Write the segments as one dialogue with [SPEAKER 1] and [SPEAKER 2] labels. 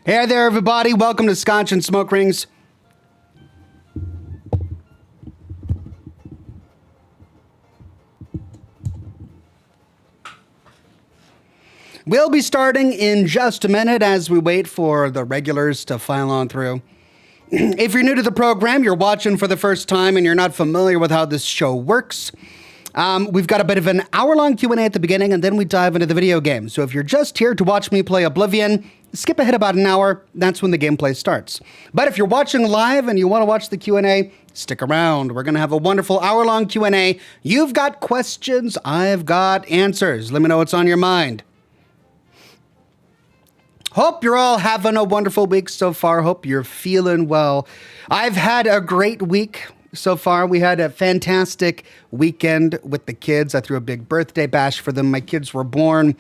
[SPEAKER 1] Hey there, everybody. Welcome to Scotch and Smoke Rings. We'll be starting in just a minute as we wait for the regulars to file on through. If you're new to the program, you're watching for the first time and you're not familiar with how this show works, we've got a bit of an hour-long Q&A at the beginning, and then we dive into the video game. So if you're just here to watch me play Oblivion, skip ahead about an hour. That's when the gameplay starts. But if you're watching live and you want to watch the Q&A, stick around. We're going to have a wonderful hour-long Q&A. You've got questions. I've got answers. Let me know what's on your mind. Hope you're all having a wonderful week so far. Hope you're feeling well. I've had a great week so far. We had a fantastic weekend with the kids. I threw a big birthday bash for them. My kids were born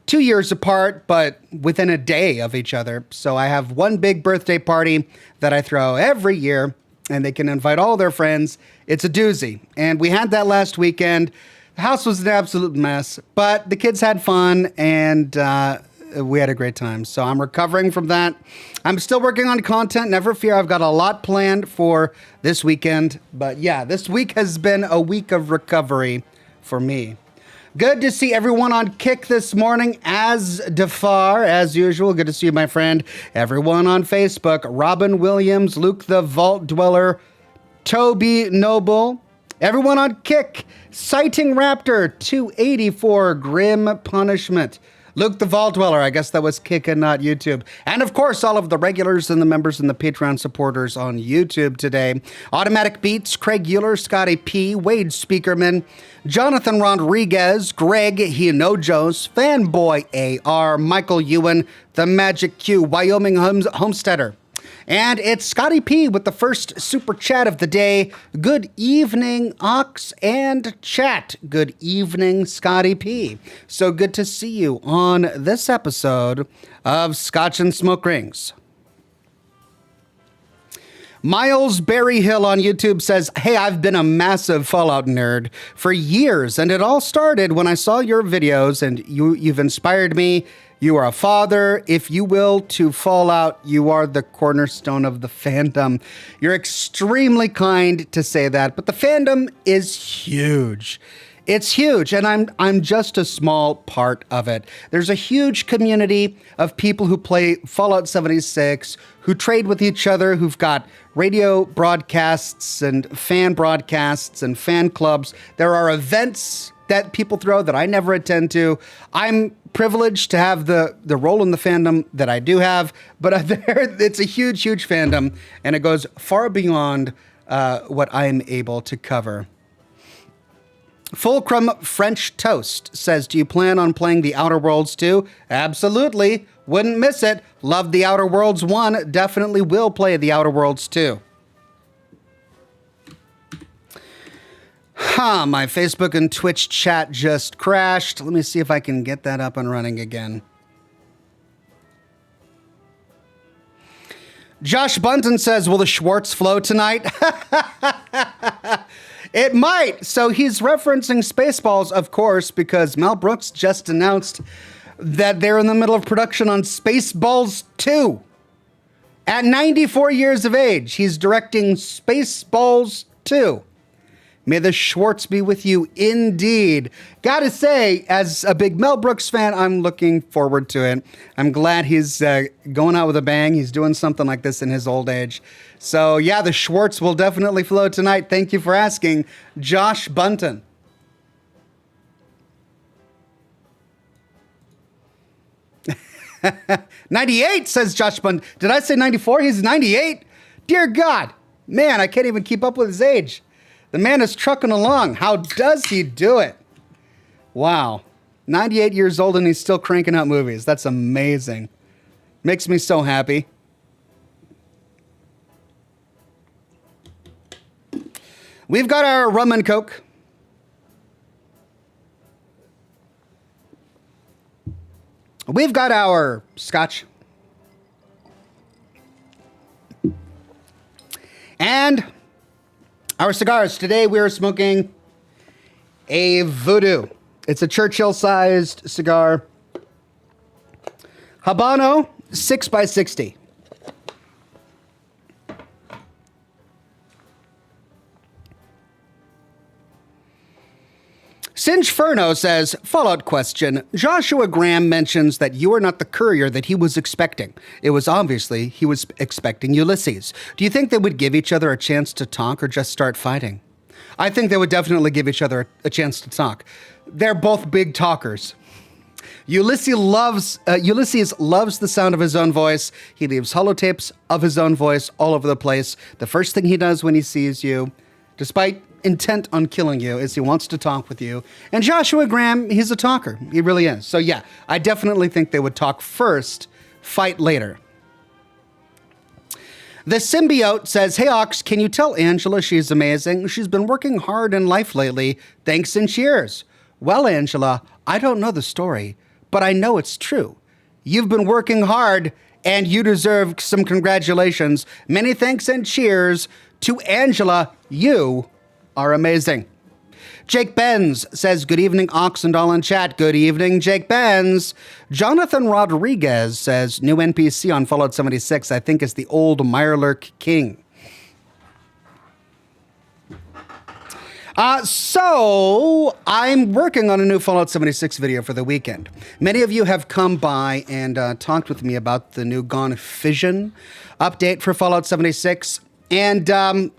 [SPEAKER 1] 2 years apart, but within a day of each other. So I have one big birthday party that I throw every year, and they can invite all their friends. It's a doozy. And we had that last weekend. The house was an absolute mess, but the kids had fun, and we had a great time. So I'm recovering from that. I'm still working on content. Never fear. I've got a lot planned for this weekend. But yeah, this week has been a week of recovery for me. Good to see everyone on Kick this morning. As Defar, as usual. Good to see you, my friend. Everyone on Facebook. Robin Williams, Luke the Vault Dweller, Toby Noble. Everyone on Kick. Sighting Raptor, 284, Grim Punishment. Luke the Vault Dweller, I guess that was Kick and not YouTube. And of course, all of the regulars and the members and the Patreon supporters on YouTube today. Automatic Beats, Craig Euler, Scotty P, Wade Speakerman, Jonathan Rodriguez, Greg Hinojos, Fanboy AR, Michael Ewan, The Magic Q, Wyoming Homesteader. And it's Scotty P with the first super chat of the day. Good evening, Ox and chat. Good evening, Scotty P. So good to see you on this episode of Scotch and Smoke Rings. Miles Berryhill on YouTube says, hey, I've been a massive Fallout nerd for years, and it all started when I saw your videos, and you've inspired me. You are a father, if you will, to Fallout. You are the cornerstone of the fandom. You're extremely kind to say that, but the fandom is huge. It's huge, and I'm just a small part of it. There's a huge community of people who play Fallout 76, who trade with each other, who've got radio broadcasts and fan clubs. There are events that people throw that I never attend to. I'm privileged to have the role in the fandom that I do have, but it's a huge, huge fandom, and it goes far beyond what I'm able to cover. Fulcrum French Toast says, do you plan on playing The Outer Worlds 2? Absolutely. Wouldn't miss it. Loved The Outer Worlds 1. Definitely will play The Outer Worlds 2. My Facebook and Twitch chat just crashed. Let me see if I can get that up and running again. Josh Bunton says, will the Schwartz flow tonight? It might. So he's referencing Spaceballs, of course, because Mel Brooks just announced that they're in the middle of production on Spaceballs 2. At 94 years of age, he's directing Spaceballs 2. May the Schwartz be with you indeed. Gotta say, as a big Mel Brooks fan, I'm looking forward to it. I'm glad he's going out with a bang. He's doing something like this in his old age. So yeah, the Schwartz will definitely flow tonight. Thank you for asking, Josh Bunton. "98," says Josh Bunton. Did I say 94? He's 98? Dear God. Man, I can't even keep up with his age. The man is trucking along. How does he do it? Wow. 98 years old and he's still cranking out movies. That's amazing. Makes me so happy. We've got our rum and coke. We've got our scotch. And our cigars. Today we are smoking a Voodoo. It's a Churchill-sized cigar. Habano 6x60. Singe Furno says, Fallout question. Joshua Graham mentions that you are not the courier that he was expecting. It was obviously he was expecting Ulysses. Do you think they would give each other a chance to talk or just start fighting? I think they would definitely give each other a chance to talk. They're both big talkers. Ulysses loves the sound of his own voice. He leaves holotapes of his own voice all over the place. The first thing he does when he sees you, despite intent on killing you, is he wants to talk with you. And Joshua Graham, he's a talker. He really is. So yeah, I definitely think they would talk first, fight later. The Symbiote says, hey Ox, can you tell Angela she's amazing? She's been working hard in life lately. Thanks and cheers. Well, Angela, I don't know the story, but I know it's true. You've been working hard and you deserve some congratulations. Many thanks and cheers to Angela. You are amazing. Jake Benz says, good evening, Ox and all in chat. Good evening, Jake Benz. Jonathan Rodriguez says, new NPC on Fallout 76, I think is the old Mirelurk King. So I'm working on a new Fallout 76 video for the weekend. Many of you have come by and talked with me about the new Gone Fission update for Fallout 76. And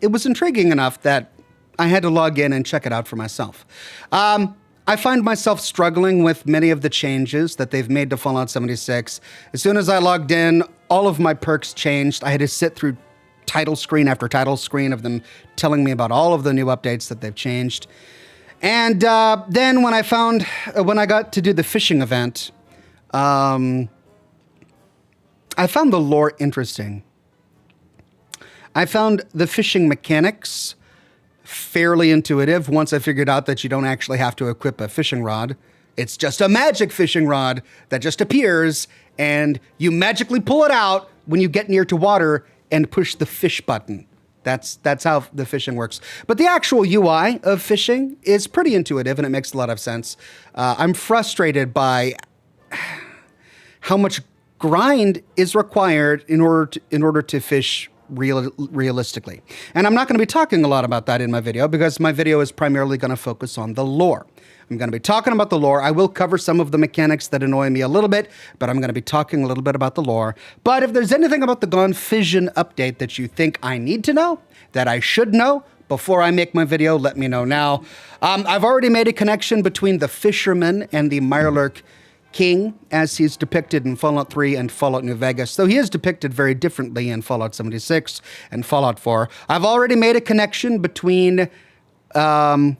[SPEAKER 1] it was intriguing enough that I had to log in and check it out for myself. I find myself struggling with many of the changes that they've made to Fallout 76. As soon as I logged in, all of my perks changed. I had to sit through title screen after title screen of them telling me about all of the new updates that they've changed. And then when I got to do the fishing event, I found the lore interesting. I found the fishing mechanics fairly intuitive once I figured out that you don't actually have to equip a fishing rod. It's just a magic fishing rod that just appears and you magically pull it out when you get near to water and push the fish button. That's how the fishing works. But the actual UI of fishing is pretty intuitive and it makes a lot of sense. I'm frustrated by how much grind is required in order to fish realistically. And I'm not going to be talking a lot about that in my video because my video is primarily going to focus on the lore. I'm going to be talking about the lore. I will cover some of the mechanics that annoy me a little bit, but I'm going to be talking a little bit about the lore. But if there's anything about the Gone Fission update that you think I need to know, that I should know before I make my video, let me know now. I've already made a connection between the fisherman and the Mirelurk King as he's depicted in Fallout 3 and Fallout New Vegas, though he is depicted very differently in Fallout 76 and Fallout 4. I've already made a connection between Raymond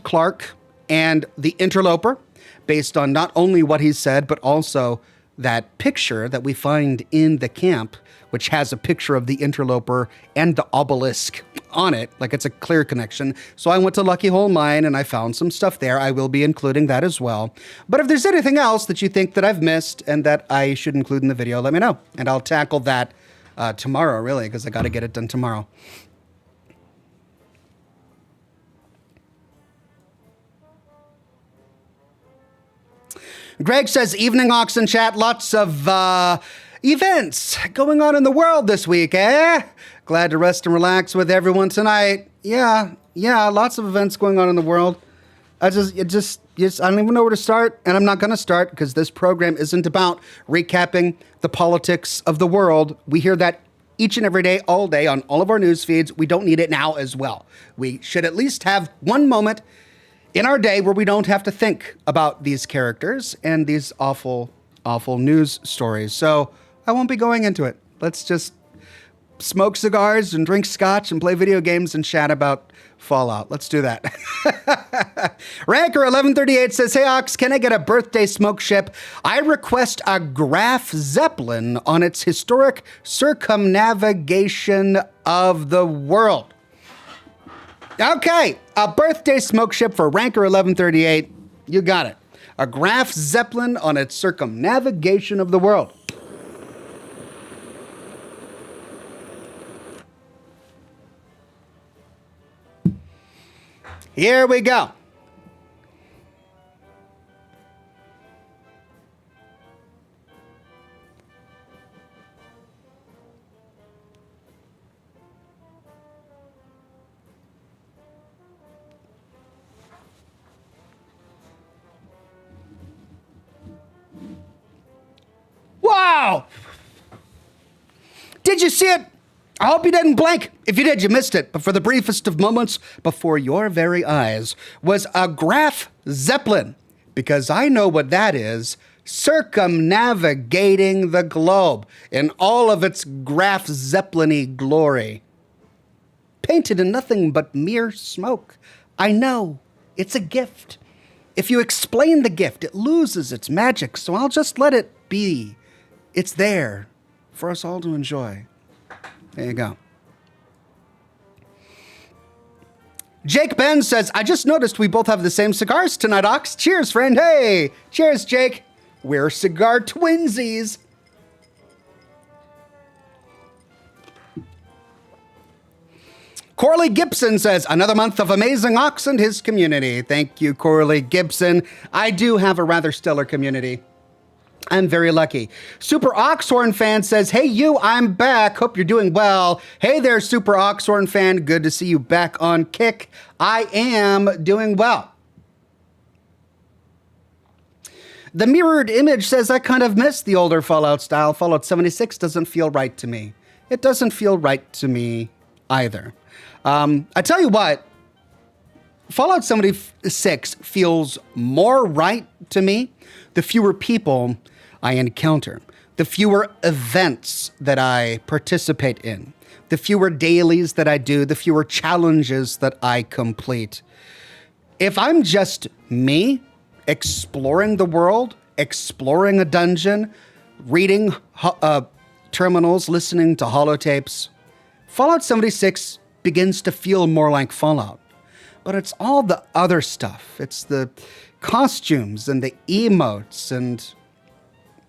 [SPEAKER 1] Clark and the Interloper based on not only what he said, but also that picture that we find in the camp, which has a picture of the Interloper and the obelisk on it, like it's a clear connection. So I went to Lucky Hole Mine and I found some stuff there. I will be including that as well. But if there's anything else that you think that I've missed and that I should include in the video, let me know. And I'll tackle that tomorrow, really, because I got to get it done tomorrow. Greg says, evening, Ox and chat. Lots of events going on in the world this week, eh? Glad to rest and relax with everyone tonight. Yeah, lots of events going on in the world. I don't even know where to start, and I'm not going to start because this program isn't about recapping the politics of the world. We hear that each and every day, all day, on all of our news feeds. We don't need it now as well. We should at least have one moment in our day where we don't have to think about these characters and these awful, awful news stories. So I won't be going into it. Let's just smoke cigars and drink scotch and play video games and chat about Fallout. Let's do that. Ranker1138 says, hey Ox, can I get a birthday smoke ship? I request a Graf Zeppelin on its historic circumnavigation of the world. Okay, a birthday smoke ship for Ranker1138. You got it. A Graf Zeppelin on its circumnavigation of the world. Here we go. Did you see it? I hope you didn't blink. If you did, you missed it. But for the briefest of moments, before your very eyes, was a Graf Zeppelin. Because I know what that is. Circumnavigating the globe in all of its Graf Zeppelin-y glory. Painted in nothing but mere smoke. I know. It's a gift. If you explain the gift, it loses its magic, so I'll just let it be. It's there for us all to enjoy. There you go. Jake Ben says, I just noticed we both have the same cigars tonight, Ox. Cheers, friend. Hey, cheers, Jake. We're cigar twinsies. Corley Gibson says, another month of amazing Ox and his community. Thank you, Corley Gibson. I do have a rather stellar community. I'm very lucky. Super Oxhorn fan says, hey, you, I'm back. Hope you're doing well. Hey there, Super Oxhorn fan. Good to see you back on Kick. I am doing well. The Mirrored Image says, I kind of miss the older Fallout style. Fallout 76 doesn't feel right to me. It doesn't feel right to me either. I tell you what, Fallout 76 feels more right to me the fewer people I encounter, the fewer events that I participate in, the fewer dailies that I do, the fewer challenges that I complete. If I'm just me, exploring the world, exploring a dungeon, reading terminals, listening to holotapes, Fallout 76 begins to feel more like Fallout. But it's all the other stuff. It's the costumes and the emotes and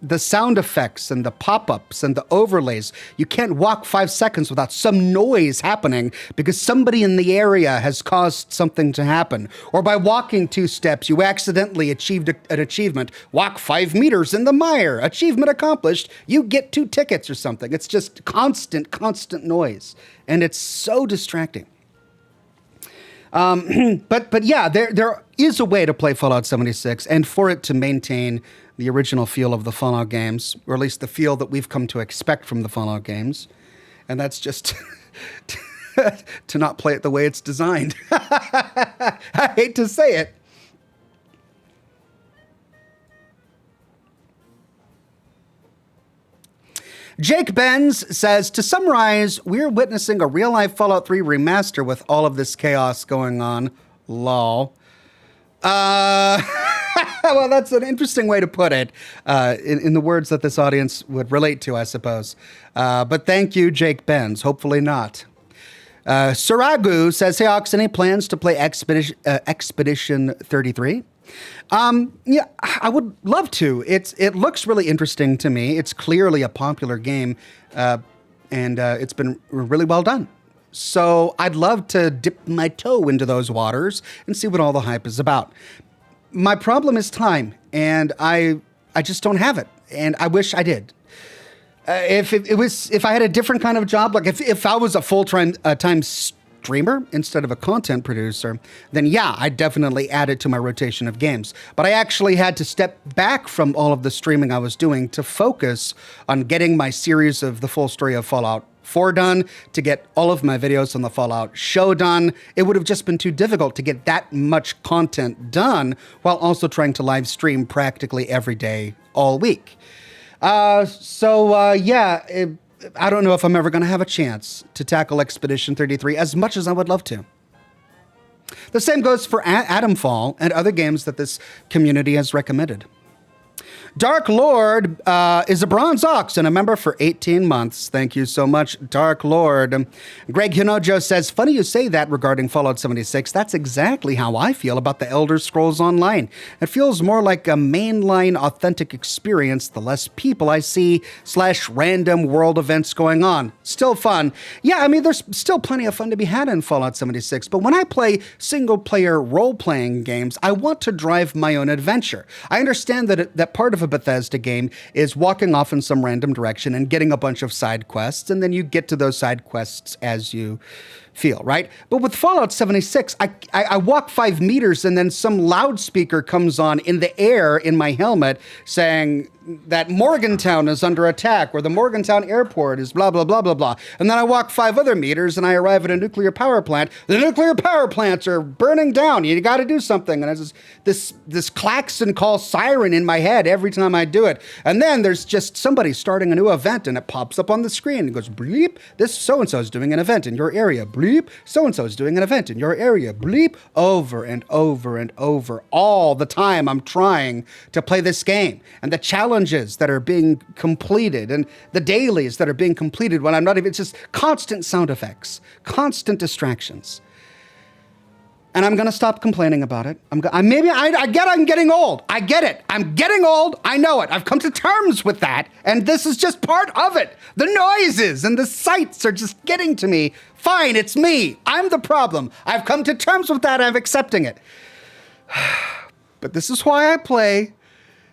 [SPEAKER 1] the sound effects and the pop-ups and the overlays. You can't walk 5 seconds without some noise happening because somebody in the area has caused something to happen. Or by walking 2 steps, you accidentally achieved an achievement. Walk 5 meters in the mire. Achievement accomplished. You get 2 tickets or something. It's just constant noise. And it's so distracting. But yeah, there is a way to play Fallout 76 and for it to maintain the original feel of the Fallout games, or at least the feel that we've come to expect from the Fallout games. And that's just to not play it the way it's designed. I hate to say it. Jake Benz says, to summarize, we're witnessing a real-life Fallout 3 remaster with all of this chaos going on. Lol. Well, that's an interesting way to put it, in the words that this audience would relate to, I suppose. But thank you, Jake Benz. Hopefully not. Suragu says, hey, Ox, any plans to play Expedition 33? Yeah, I would love to. It looks really interesting to me. It's clearly a popular game, and it's been really well done. So I'd love to dip my toe into those waters and see what all the hype is about. My problem is time, and I just don't have it, and I wish I did. If I had a different kind of job, like if I was a full-time streamer instead of a content producer, then yeah, I'd definitely add it to my rotation of games. But I actually had to step back from all of the streaming I was doing to focus on getting my series of the full story of Fallout 4 done, to get all of my videos on the Fallout show done. It would have just been too difficult to get that much content done while also trying to live stream practically every day, all week. Yeah, I don't know if I'm ever going to have a chance to tackle Expedition 33 as much as I would love to. The same goes for Atomfall and other games that this community has recommended. Dark Lord is a bronze ox and a member for 18 months. Thank you so much, Dark Lord. Greg Hinojo says, funny you say that regarding Fallout 76. That's exactly how I feel about the Elder Scrolls Online. It feels more like a mainline authentic experience the less people I see / random world events going on. Still fun. Yeah, I mean, there's still plenty of fun to be had in Fallout 76, but when I play single-player role-playing games, I want to drive my own adventure. I understand that part of a Bethesda game is walking off in some random direction and getting a bunch of side quests, and then you get to those side quests as you feel, right? But with Fallout 76, I walk 5 meters and then some loudspeaker comes on in the air in my helmet saying, that Morgantown is under attack, or the Morgantown airport is blah, blah, blah, blah, blah. And then I walk 5 other meters and I arrive at a nuclear power plant. The nuclear power plants are burning down. You got to do something. And it's this klaxon call siren in my head every time I do it. And then there's just somebody starting a new event and it pops up on the screen. It goes, bleep, this so-and-so is doing an event in your area. Bleep, so-and-so is doing an event in your area. Bleep, over and over and over. All the time I'm trying to play this game. And the challenges that are being completed and the dailies that are being completed when I'm not even, it's just constant sound effects, constant distractions. And I'm going to stop complaining about it. I get I'm getting old. I get it. I'm getting old. I know it. I've come to terms with that. And this is just part of it. The noises and the sights are just getting to me. Fine, it's me. I'm the problem. I've come to terms with that. I'm accepting it. But this is why I play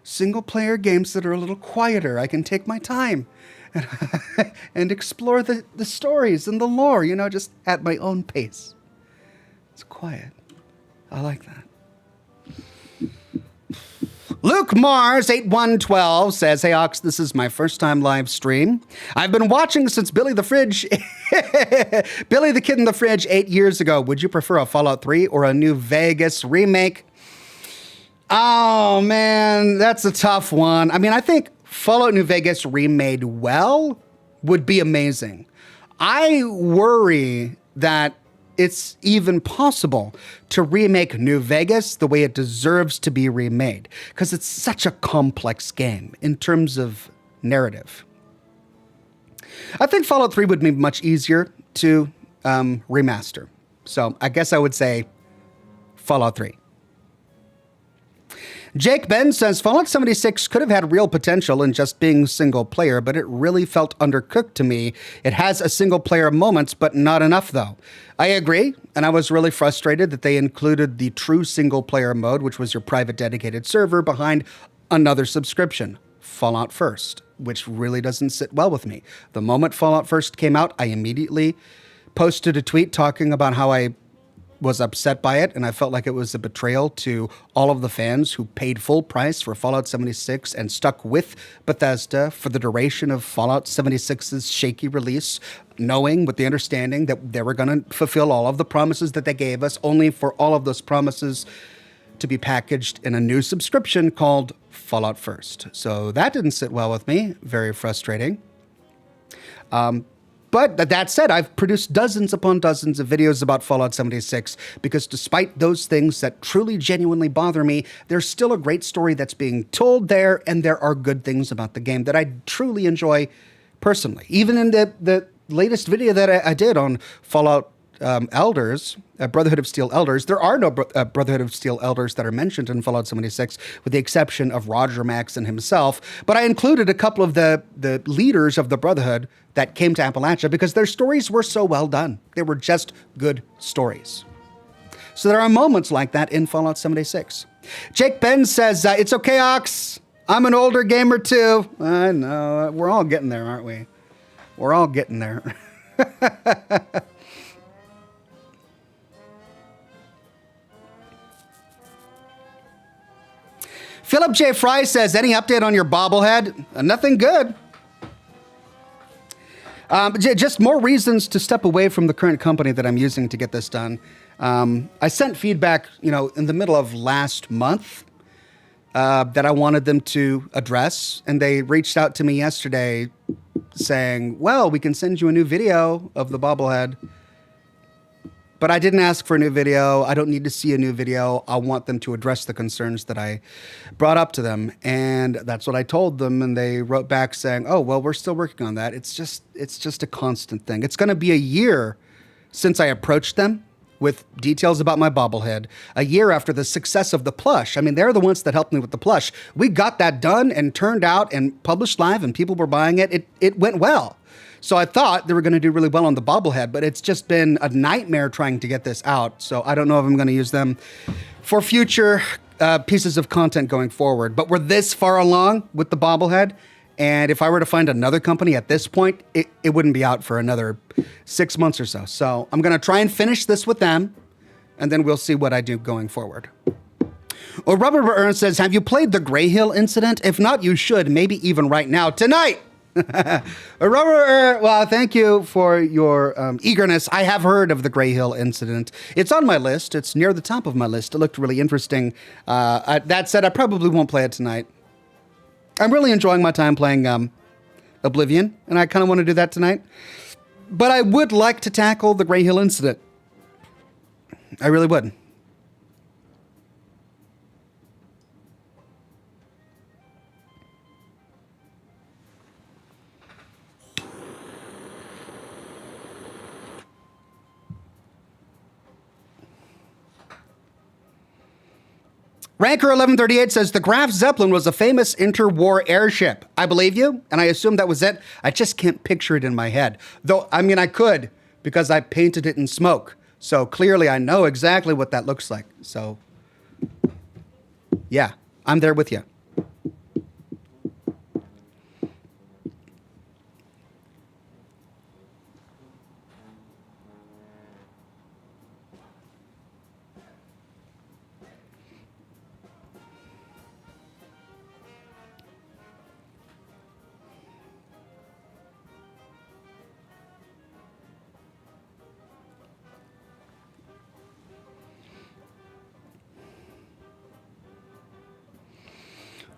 [SPEAKER 1] single-player games that are a little quieter. I can take my time and explore the stories and the lore, just at my own pace. It's quiet. I like that. Luke Mars 8112 says, "Hey Ox, this is my first time live stream. I've been watching since Billy the Kid in the Fridge 8 years ago. Would you prefer a Fallout 3 or a New Vegas remake?" Oh, man, that's a tough one. I mean, I think Fallout New Vegas remade well would be amazing. I worry that it's even possible to remake New Vegas the way it deserves to be remade, because it's such a complex game in terms of narrative. I think Fallout 3 would be much easier to remaster. So I guess I would say Fallout 3. Jake Ben says, Fallout 76 could have had real potential in just being single player, but it really felt undercooked to me. It has a single player moments, but not enough though. I agree, and I was really frustrated that they included the true single player mode, which was your private dedicated server behind another subscription, Fallout First, which really doesn't sit well with me. The moment Fallout First came out, I immediately posted a tweet talking about how I was upset by it, and I felt like it was a betrayal to all of the fans who paid full price for Fallout 76 and stuck with Bethesda for the duration of Fallout 76's shaky release, knowing with the understanding that they were going to fulfill all of the promises that they gave us, only for all of those promises to be packaged in a new subscription called Fallout First. So that didn't sit well with me. Very frustrating. But that said, I've produced dozens upon dozens of videos about Fallout 76 because despite those things that truly genuinely bother me, there's still a great story that's being told there, and there are good things about the game that I truly enjoy personally. Even in the latest video that I did on Fallout Elders, Brotherhood of Steel Elders, there are no Brotherhood of Steel Elders that are mentioned in Fallout 76, with the exception of Roger Maxon himself. But I included a couple of the leaders of the Brotherhood that came to Appalachia because their stories were so well done. They were just good stories. So there are moments like that in Fallout 76. Jake Ben says, it's okay, Ox. I'm an older gamer too. I know. We're all getting there, aren't we? We're all getting there. Philip J. Fry says, any update on your bobblehead? Nothing good. Just more reasons to step away from the current company that I'm using to get this done. I sent feedback, in the middle of last month that I wanted them to address. And they reached out to me yesterday saying, well, we can send you a new video of the bobblehead. But I didn't ask for a new video. I don't need to see a new video. I want them to address the concerns that I brought up to them. And that's what I told them. And they wrote back saying, oh, well, we're still working on that. It's just a constant thing. It's going to be a year since I approached them with details about my bobblehead, a year after the success of the plush. I mean, they're the ones that helped me with the plush. We got that done and turned out and published live and people were buying it. It went well. So I thought they were going to do really well on the bobblehead, but it's just been a nightmare trying to get this out. So I don't know if I'm going to use them for future pieces of content going forward. But we're this far along with the bobblehead. And if I were to find another company at this point, it wouldn't be out for another 6 months or so. So I'm going to try and finish this with them, and then we'll see what I do going forward. Or Rubber Earn says, have you played the Grey Hill incident? If not, you should, maybe even right now, tonight. Rubber, well, thank you for your eagerness. I have heard of the Grey Hill incident. It's on my list. It's near the top of my list. It looked really interesting. That said, I probably won't play it tonight. I'm really enjoying my time playing Oblivion, and I kind of want to do that tonight. But I would like to tackle the Grey Hill incident. I really would. Ranker 1138 says, the Graf Zeppelin was a famous interwar airship. I believe you, and I assume that was it. I just can't picture it in my head. Though, I mean, I could, because I painted it in smoke. So clearly I know exactly what that looks like. So, yeah, I'm there with you.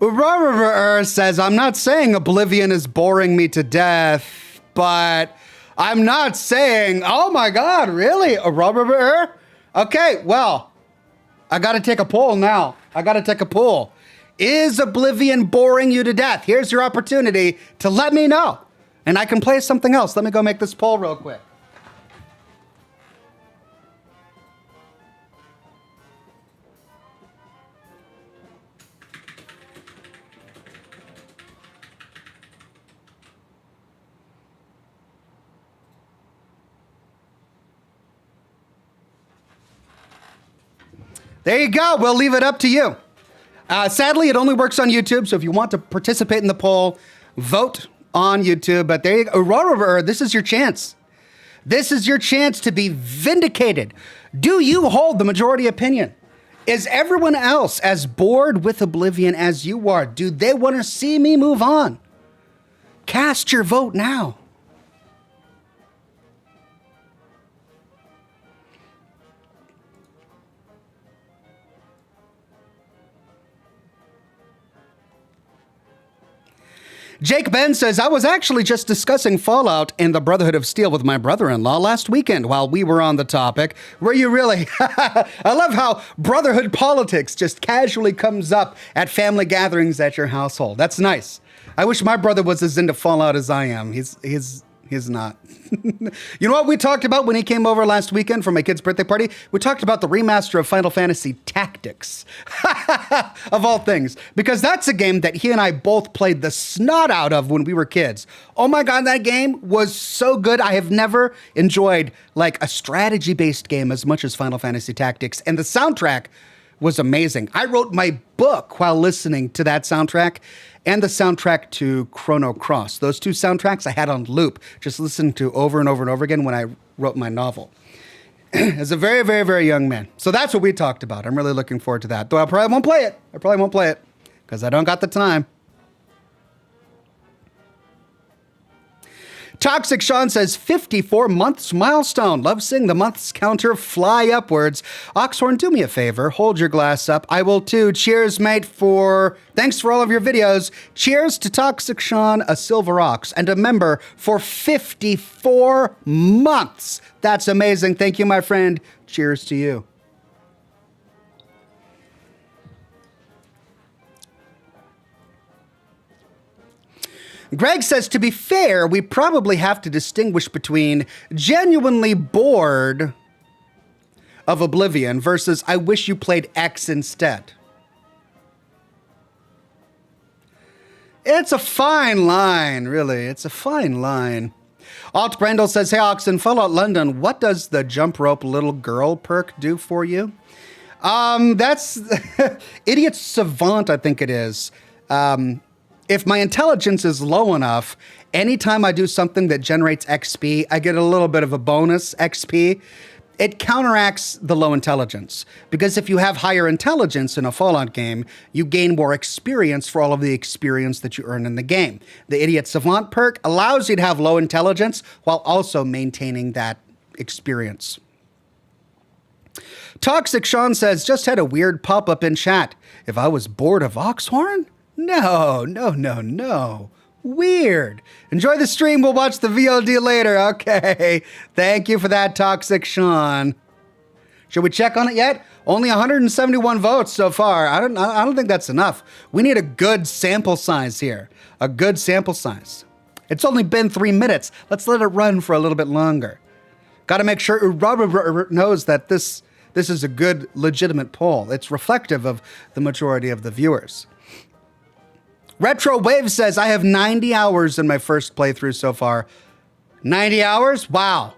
[SPEAKER 1] Urarara says, I'm not saying Oblivion is boring me to death, but I'm not saying, oh my God, really? Urarara? Okay, well, I got to take a poll now. I got to take a poll. Is Oblivion boring you to death? Here's your opportunity to let me know. And I can play something else. Let me go make this poll real quick. There you go. We'll leave it up to you. Sadly, it only works on YouTube, so if you want to participate in the poll, vote on YouTube. But there you go. Aurora, this is your chance. This is your chance to be vindicated. Do you hold the majority opinion? Is everyone else as bored with Oblivion as you are? Do they want to see me move on? Cast your vote now. Jake Ben says, I was actually just discussing Fallout and the Brotherhood of Steel with my brother-in-law last weekend while we were on the topic. Were you really? I love how Brotherhood politics just casually comes up at family gatherings at your household. That's nice. I wish my brother was as into Fallout as I am. He's not. You know what we talked about when he came over last weekend for my kid's birthday party? We talked about the remaster of Final Fantasy Tactics, of all things, because that's a game that he and I both played the snot out of when we were kids. Oh my God, that game was so good. I have never enjoyed like a strategy-based game as much as Final Fantasy Tactics, and the soundtrack was amazing. I wrote my book while listening to that soundtrack, and the soundtrack to Chrono Cross. Those two soundtracks I had on loop, just listening to over and over and over again when I wrote my novel. As a very, very, very young man. So that's what we talked about. I'm really looking forward to that. Though I probably won't play it. I probably won't play it because I don't got the time. Toxic Sean says, 54 months milestone. Love seeing the months counter fly upwards. Oxhorn, do me a favor. Hold your glass up. I will too. Cheers, mate, thanks for all of your videos. Cheers to Toxic Sean, a silver ox, and a member for 54 months. That's amazing. Thank you, my friend. Cheers to you. Greg says, to be fair, we probably have to distinguish between genuinely bored of Oblivion versus I wish you played X instead. It's a fine line, really. It's a fine line. Alt Brendel says, hey, Ox, in Fallout London, what does the jump rope little girl perk do for you? That's Idiot Savant, I think it is. If my intelligence is low enough, anytime I do something that generates XP, I get a little bit of a bonus XP. it counteracts the low intelligence, because if you have higher intelligence in a Fallout game, you gain more experience for all of the experience that you earn in the game. The Idiot Savant perk allows you to have low intelligence while also maintaining that experience. Toxic Sean says, just had a weird pop-up in chat. If I was bored of Oxhorn? No. Weird. Enjoy the stream. We'll watch the VOD later. Okay. Thank you for that, Toxic Sean. Should we check on it yet? Only 171 votes so far. I don't think that's enough. We need a good sample size here. A good sample size. It's only been 3 minutes. Let's let it run for a little bit longer. Got to make sure Robert knows that this is a good, legitimate poll. It's reflective of the majority of the viewers. Retro Wave says, I have 90 hours in my first playthrough so far. 90 hours? Wow.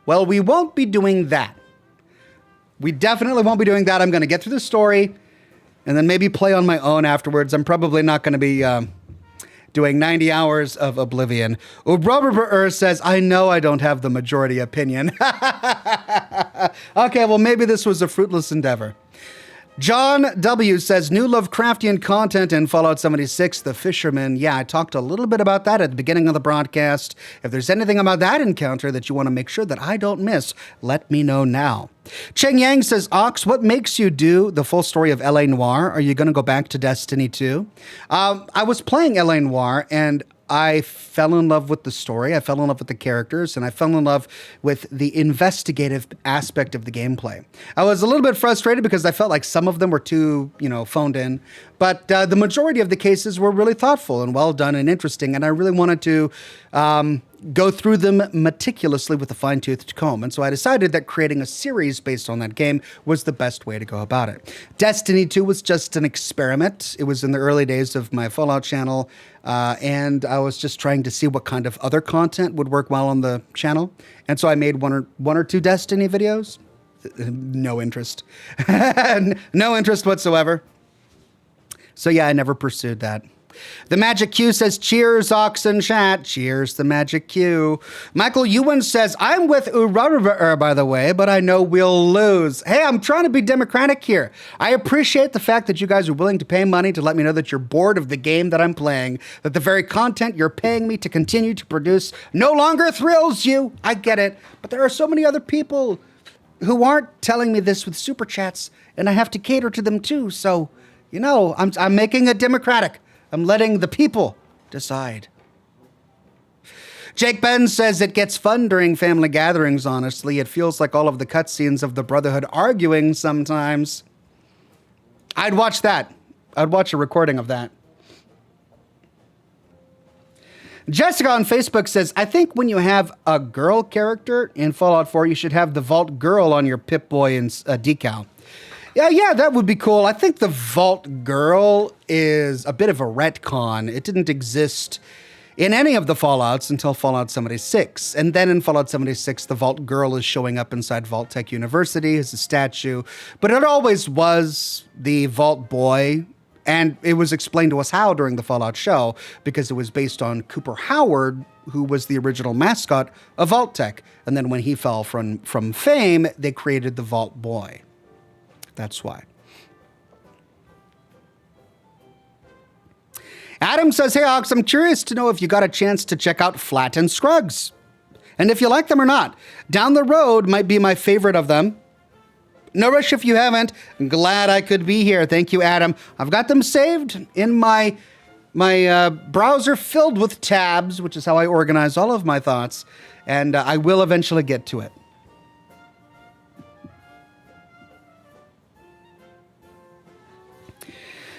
[SPEAKER 1] Well, we won't be doing that. We definitely won't be doing that. I'm going to get through the story and then maybe play on my own afterwards. I'm probably not going to be doing 90 hours of Oblivion. Robert says, I know I don't have the majority opinion. Okay, well, maybe this was a fruitless endeavor. John W. says, new Lovecraftian content in Fallout 76, The Fisherman. Yeah, I talked a little bit about that at the beginning of the broadcast. If there's anything about that encounter that you want to make sure that I don't miss, let me know now. Cheng Yang says, Ox, what makes you do the full story of L.A. Noire? Are you going to go back to Destiny 2? I was playing L.A. Noire, and I fell in love with the story, I fell in love with the characters, and I fell in love with the investigative aspect of the gameplay. I was a little bit frustrated because I felt like some of them were too, phoned in, but the majority of the cases were really thoughtful and well done and interesting, and I really wanted to go through them meticulously with a fine-toothed comb. And so I decided that creating a series based on that game was the best way to go about it. Destiny 2 was just an experiment. It was in the early days of my Fallout channel, and I was just trying to see what kind of other content would work well on the channel. And so I made one or two Destiny videos. No interest. No interest whatsoever. So yeah, I never pursued that. The Magic Q says, cheers, Ox in chat. Cheers, the Magic Q. Michael Ewan says, I'm with Urarabur, by the way, but I know we'll lose. Hey, I'm trying to be democratic here. I appreciate the fact that you guys are willing to pay money to let me know that you're bored of the game that I'm playing, that the very content you're paying me to continue to produce no longer thrills you. I get it, but there are so many other people who aren't telling me this with super chats, and I have to cater to them too. So, I'm making it democratic. I'm letting the people decide. Jake Ben says it gets fun during family gatherings, honestly. It feels like all of the cutscenes of the Brotherhood arguing sometimes. I'd watch that. I'd watch a recording of that. Jessica on Facebook says, I think when you have a girl character in Fallout 4, you should have the Vault Girl on your Pip-Boy and decal. Yeah, that would be cool. I think the Vault Girl is a bit of a retcon. It didn't exist in any of the Fallouts until Fallout 76. And then in Fallout 76, the Vault Girl is showing up inside Vault Tech University as a statue. But it always was the Vault Boy. And it was explained to us how during the Fallout show, because it was based on Cooper Howard, who was the original mascot of Vault Tech. And then when he fell from fame, they created the Vault Boy. That's why. Adam says, hey, Ox, I'm curious to know if you got a chance to check out Flat and Scruggs. And if you like them or not. Down the Road might be my favorite of them. No rush if you haven't. I'm glad I could be here. Thank you, Adam. I've got them saved in my browser filled with tabs, which is how I organize all of my thoughts. And I will eventually get to it.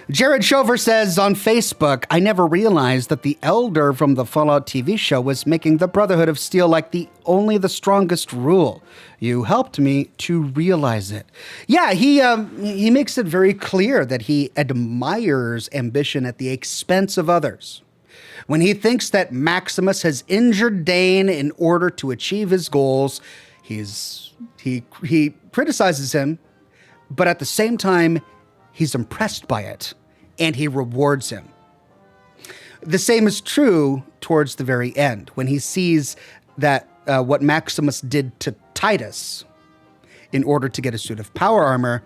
[SPEAKER 1] Jared Shover says on Facebook, I never realized that the Elder from the Fallout TV show was making the Brotherhood of Steel like only the strongest rule. You helped me to realize it. Yeah, he makes it very clear that he admires ambition at the expense of others. When he thinks that Maximus has injured Dane in order to achieve his goals, he criticizes him, but at the same time, he's impressed by it, and he rewards him. The same is true towards the very end, when he sees that what Maximus did to Titus, in order to get a suit of power armor.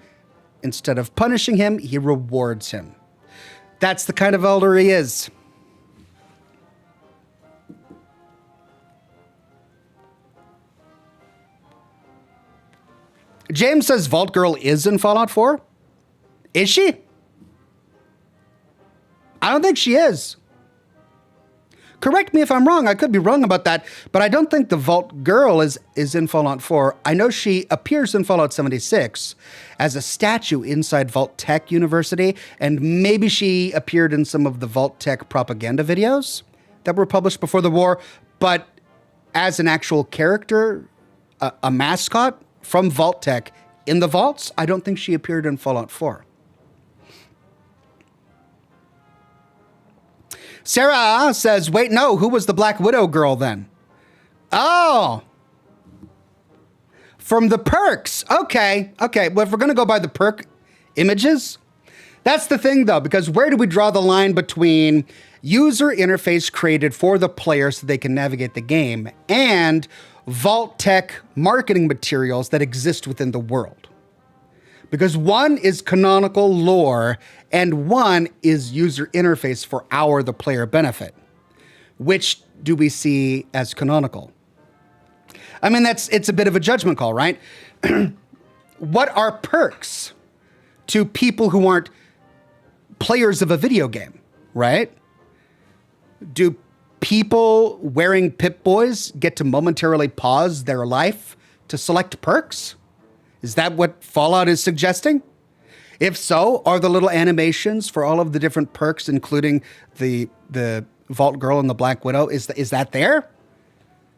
[SPEAKER 1] Instead of punishing him, he rewards him. That's the kind of elder he is. James says Vault Girl is in Fallout 4. Is she? I don't think she is. Correct me if I'm wrong. I could be wrong about that, but I don't think the Vault Girl is in Fallout 4. I know she appears in Fallout 76 as a statue inside Vault Tech University, and maybe she appeared in some of the Vault Tech propaganda videos that were published before the war, but as an actual character, a mascot from Vault Tech in the vaults, I don't think she appeared in Fallout 4. Sarah says, wait, no, who was the Black Widow girl then? Oh, from the perks. Okay. Well, if we're going to go by the perk images, that's the thing though, because where do we draw the line between user interface created for the player so they can navigate the game and Vault Tech marketing materials that exist within the world? Because one is canonical lore and one is user interface for the player benefit. Which do we see as canonical? I mean, it's a bit of a judgment call, right? What are perks to people who aren't players of a video game, right? Do people wearing Pip-Boys get to momentarily pause their life to select perks? Is that what Fallout is suggesting? If so, are the little animations for all of the different perks, including the Vault Girl and the Black Widow, is that there?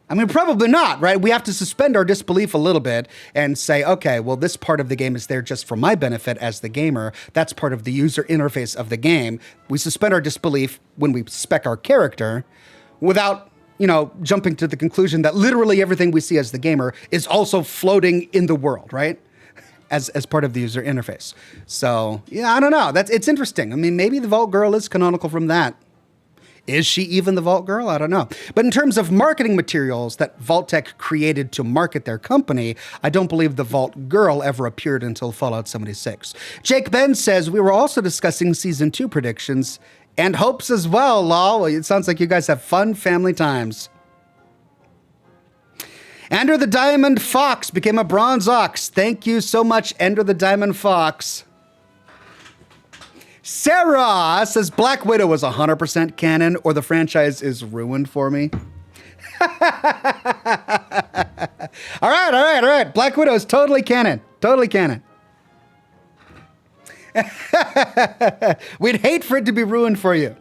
[SPEAKER 1] I mean, probably not, right? We have to suspend our disbelief a little bit and say, okay, well, this part of the game is there just for my benefit as the gamer. That's part of the user interface of the game. We suspend our disbelief when we spec our character without, jumping to the conclusion that literally everything we see as the gamer is also floating in the world, right? As part of the user interface. So, yeah, I don't know. It's interesting. I mean, maybe the Vault Girl is canonical from that. Is she even the Vault Girl? I don't know. But in terms of marketing materials that Vault Tech created to market their company, I don't believe the Vault Girl ever appeared until Fallout 76. Jake Ben says, we were also discussing Season 2 predictions and hopes as well, lol. It sounds like you guys have fun family times. Ender the Diamond Fox became a Bronze Ox. Thank you so much, Ender the Diamond Fox. Sarah says Black Widow was 100% canon or the franchise is ruined for me. All right. Black Widow is totally canon. Totally canon. We'd hate for it to be ruined for you.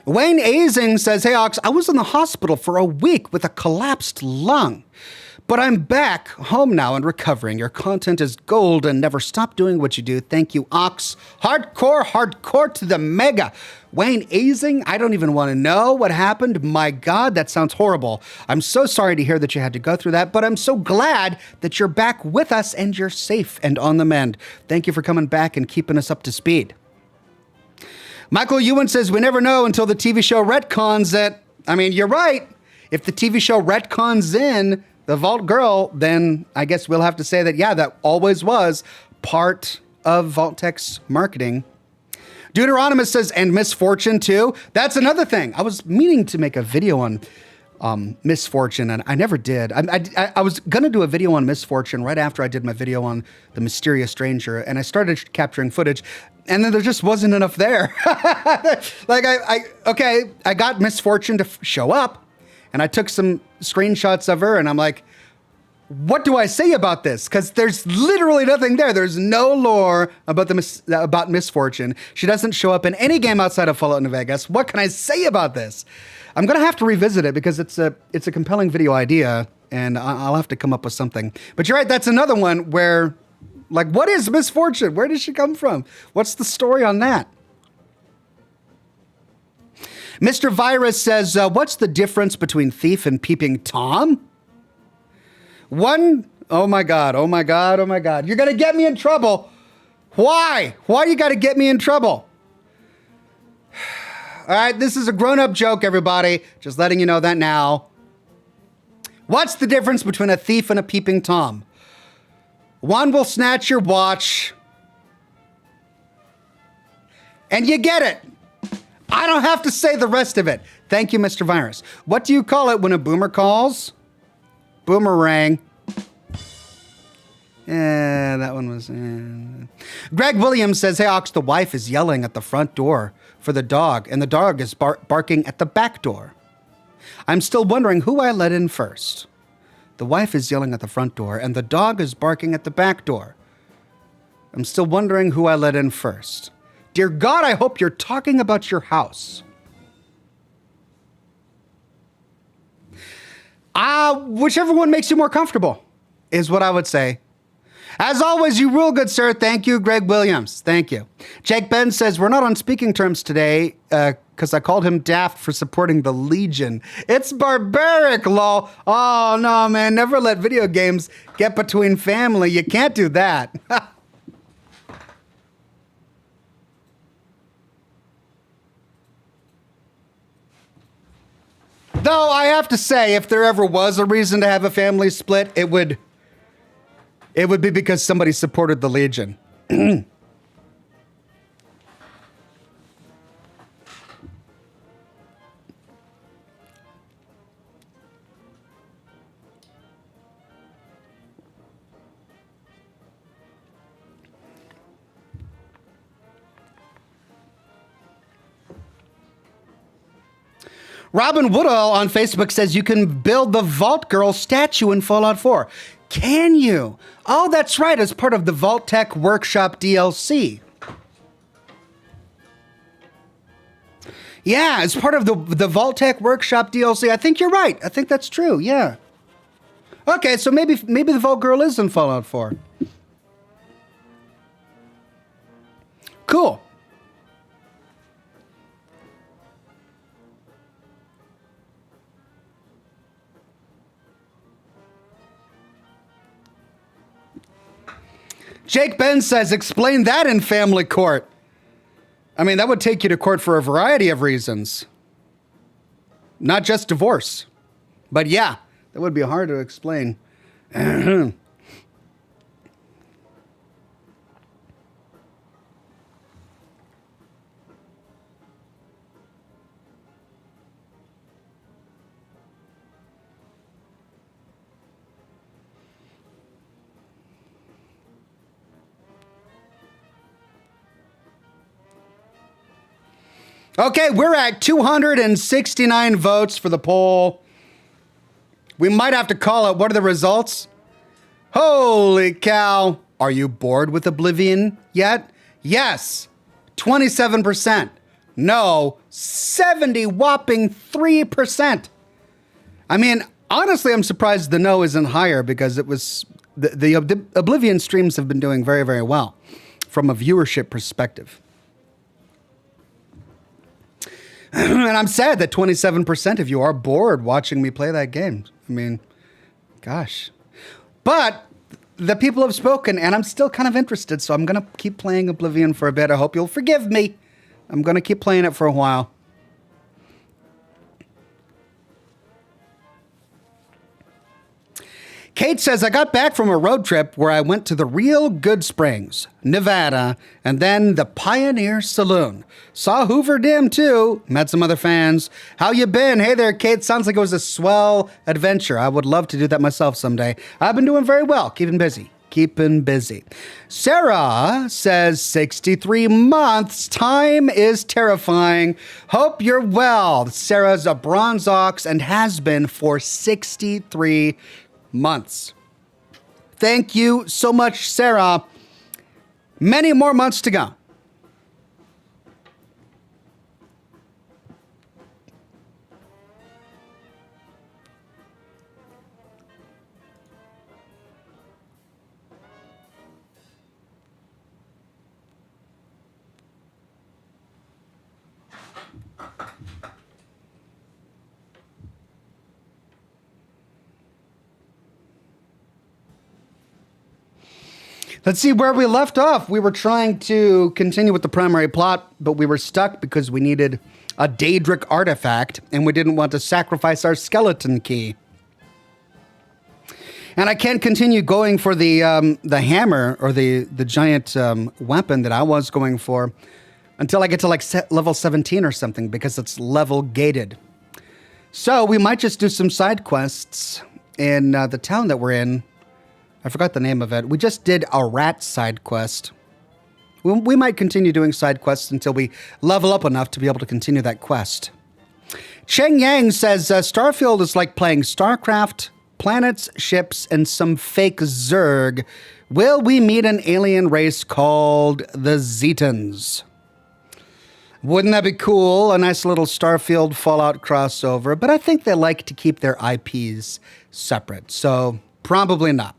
[SPEAKER 1] Wayne Azing says, hey, Ox, I was in the hospital for a week with a collapsed lung, but I'm back home now and recovering. Your content is gold and never stop doing what you do. Thank you, Ox. Hardcore to the mega. Wayne Azing, I don't even want to know what happened. My God, that sounds horrible. I'm so sorry to hear that you had to go through that, but I'm so glad that you're back with us and you're safe and on the mend. Thank you for coming back and keeping us up to speed. Michael Ewan says, we never know until the TV show retcons it. I mean, you're right. If the TV show retcons in the Vault Girl, then I guess we'll have to say that, yeah, that always was part of Vault Tech's marketing. Deuteronomus says, and Misfortune too. That's another thing. I was meaning to make a video on Misfortune, and I never did. I was going to do a video on Misfortune right after I did my video on The Mysterious Stranger, and I started capturing footage, and then there just wasn't enough there. I got Misfortune to show up, and I took some screenshots of her, and I'm like, what do I say about this? Because there's literally nothing there. There's no lore about about Misfortune. She doesn't show up in any game outside of Fallout New Vegas. What can I say about this? I'm going to have to revisit it because it's a compelling video idea, and I'll have to come up with something. But you're right, that's another one where, like, what is Misfortune? Where did she come from? What's the story on that? Mr. Virus says, what's the difference between Thief and Peeping Tom? One Oh my God. Oh my God. Oh my God. You're going to get me in trouble. Why? Why you got to get me in trouble? All right. This is a grown-up joke, everybody. Just letting you know that now. What's the difference between a thief and a peeping Tom? One will snatch your watch. And you get it. I don't have to say the rest of it. Thank you, Mr. Virus. What do you call it when a boomer calls? Boomerang. Yeah, that one was... Greg Williams says, hey, Ox, the wife is yelling at the front door for the dog, and the dog is barking at the back door. I'm still wondering who I let in first. The wife is yelling at the front door, and the dog is barking at the back door. I'm still wondering who I let in first. Dear God, I hope you're talking about your house. Whichever one makes you more comfortable is what I would say. As always, you rule, good sir. Thank you, Greg Williams. Thank you. Jake Ben says, we're not on speaking terms today because I called him daft for supporting the Legion. It's barbaric, lol. Oh, no, man. Never let video games get between family. You can't do that. Though I have to say, if there ever was a reason to have a family split, it would be because somebody supported the Legion. Robin Woodall on Facebook says you can build the Vault Girl statue in Fallout 4. Can you? Oh, that's right, as part of the Vault Tech Workshop DLC. Yeah, as part of the Vault Tech Workshop DLC. I think you're right. I think that's true, yeah. Okay, so maybe the Vault Girl is in Fallout 4. Cool. Jake Ben says, explain that in family court. I mean, that would take you to court for a variety of reasons. Not just divorce. But yeah, that would be hard to explain. Okay, we're at 269 votes for the poll. We might have to call it. What are the results? Holy cow. Are you bored with Oblivion yet? Yes, 27%. No, 70 whopping 3%. I mean, honestly, I'm surprised the no isn't higher because it was the Oblivion streams have been doing very, very well from a viewership perspective. And I'm sad that 27% of you are bored watching me play that game. I mean, gosh. But the people have spoken, and I'm still kind of interested, so I'm going to keep playing Oblivion for a bit. I hope you'll forgive me. I'm going to keep playing it for a while. Kate says, I got back from a road trip where I went to the Real Good Springs, Nevada, and then the Pioneer Saloon. Saw Hoover Dam, too. Met some other fans. How you been? Hey there, Kate. Sounds like it was a swell adventure. I would love to do that myself someday. I've been doing very well. Keeping busy. Keeping busy. Sarah says, 63 months. Time is terrifying. Hope you're well. Sarah's a bronze ox and has been for 63 months. Thank you so much, Sarah. Many more months to go. Let's see where we left off. We were trying to continue with the primary plot, but we were stuck because we needed a Daedric artifact, and we didn't want to sacrifice our skeleton key. And I can't continue going for the hammer or the giant weapon that I was going for until I get to like level 17 or something, because it's level gated. So we might just do some side quests in the town that we're in. I forgot the name of it. We just did a rat side quest. We might continue doing side quests until we level up enough to be able to continue that quest. Cheng Yang says, Starfield is like playing StarCraft, planets, ships, and some fake Zerg. Will we meet an alien race called the Zetans? Wouldn't that be cool? A nice little Starfield Fallout crossover, but I think they like to keep their IPs separate, so probably not.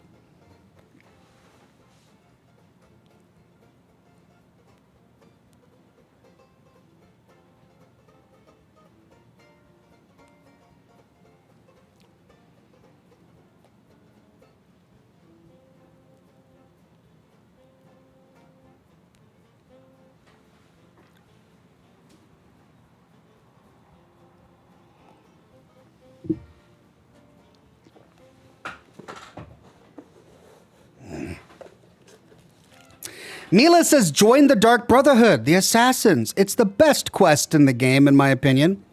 [SPEAKER 1] Mila says, join the Dark Brotherhood, the Assassins. It's the best quest in the game, in my opinion.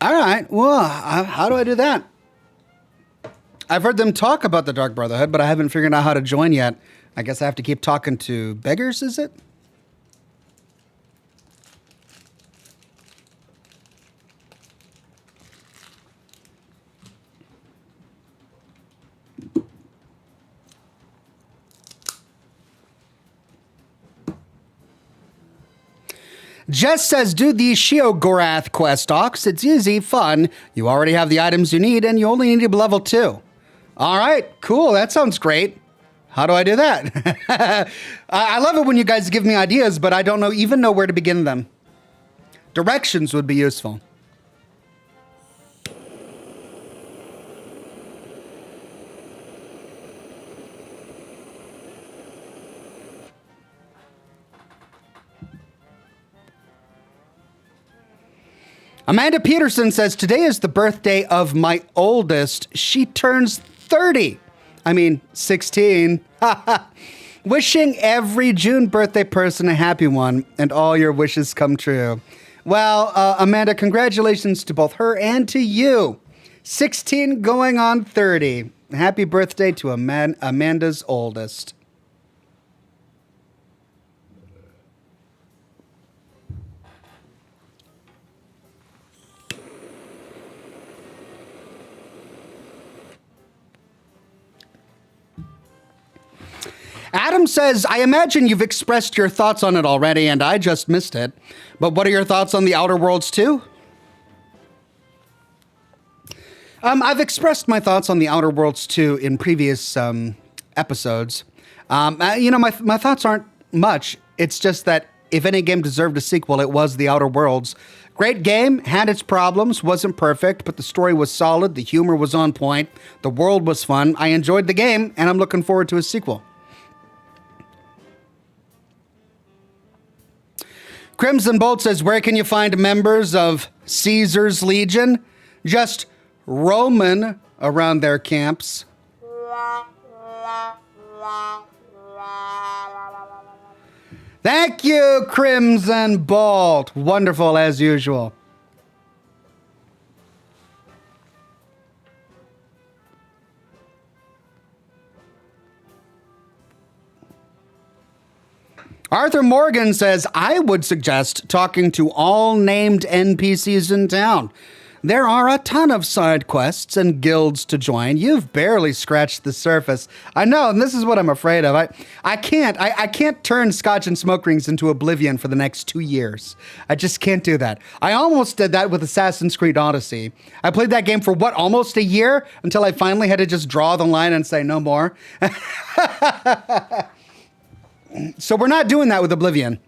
[SPEAKER 1] All right, well, how do I do that? I've heard them talk about the Dark Brotherhood, but I haven't figured out how to join yet. I guess I have to keep talking to beggars, is it? Jess says, do the Sheogorath quest, Ox. It's easy, fun. You already have the items you need, and you only need to be level 2. All right, cool. That sounds great. How do I do that? I love it when you guys give me ideas, but I don't even know where to begin them. Directions would be useful. Amanda Peterson says, today is the birthday of my oldest. She turns 30. I mean, 16. Wishing every June birthday person a happy one and all your wishes come true. Well, Amanda, congratulations to both her and to you. 16 going on 30. Happy birthday to Amanda's oldest. Adam says, I imagine you've expressed your thoughts on it already, and I just missed it. But what are your thoughts on the Outer Worlds 2? I've expressed my thoughts on the Outer Worlds 2 in previous episodes. My thoughts aren't much. It's just that if any game deserved a sequel, it was the Outer Worlds. Great game, had its problems, wasn't perfect, but the story was solid, the humor was on point, the world was fun. I enjoyed the game, and I'm looking forward to a sequel. Crimson Bolt says, where can you find members of Caesar's Legion? Just roaming around their camps. Thank you, Crimson Bolt. Wonderful as usual. Arthur Morgan says, I would suggest talking to all named NPCs in town. There are a ton of side quests and guilds to join. You've barely scratched the surface. I know, and this is what I'm afraid of. I can't turn Scotch and Smoke Rings into Oblivion for the next 2 years. I just can't do that. I almost did that with Assassin's Creed Odyssey. I played that game for, almost a year, until I finally had to just draw the line and say no more. So we're not doing that with Oblivion.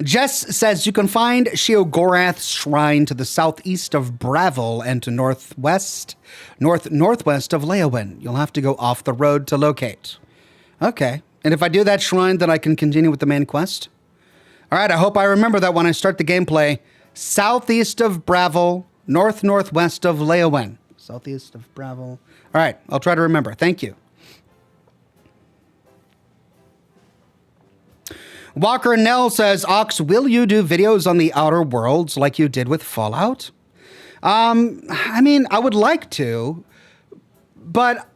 [SPEAKER 1] Jess says you can find Sheogorath's shrine to the southeast of Bravil and to northwest of Leowyn. You'll have to go off the road to locate. Okay. And if I do that shrine, then I can continue with the main quest? All right, I hope I remember that when I start the gameplay. Southeast of Bravil, northwest of Leowyn. Southeast of Bravil. All right, I'll try to remember. Thank you. Walker Nell says, Ox, will you do videos on the Outer Worlds like you did with Fallout? I mean, I would like to, but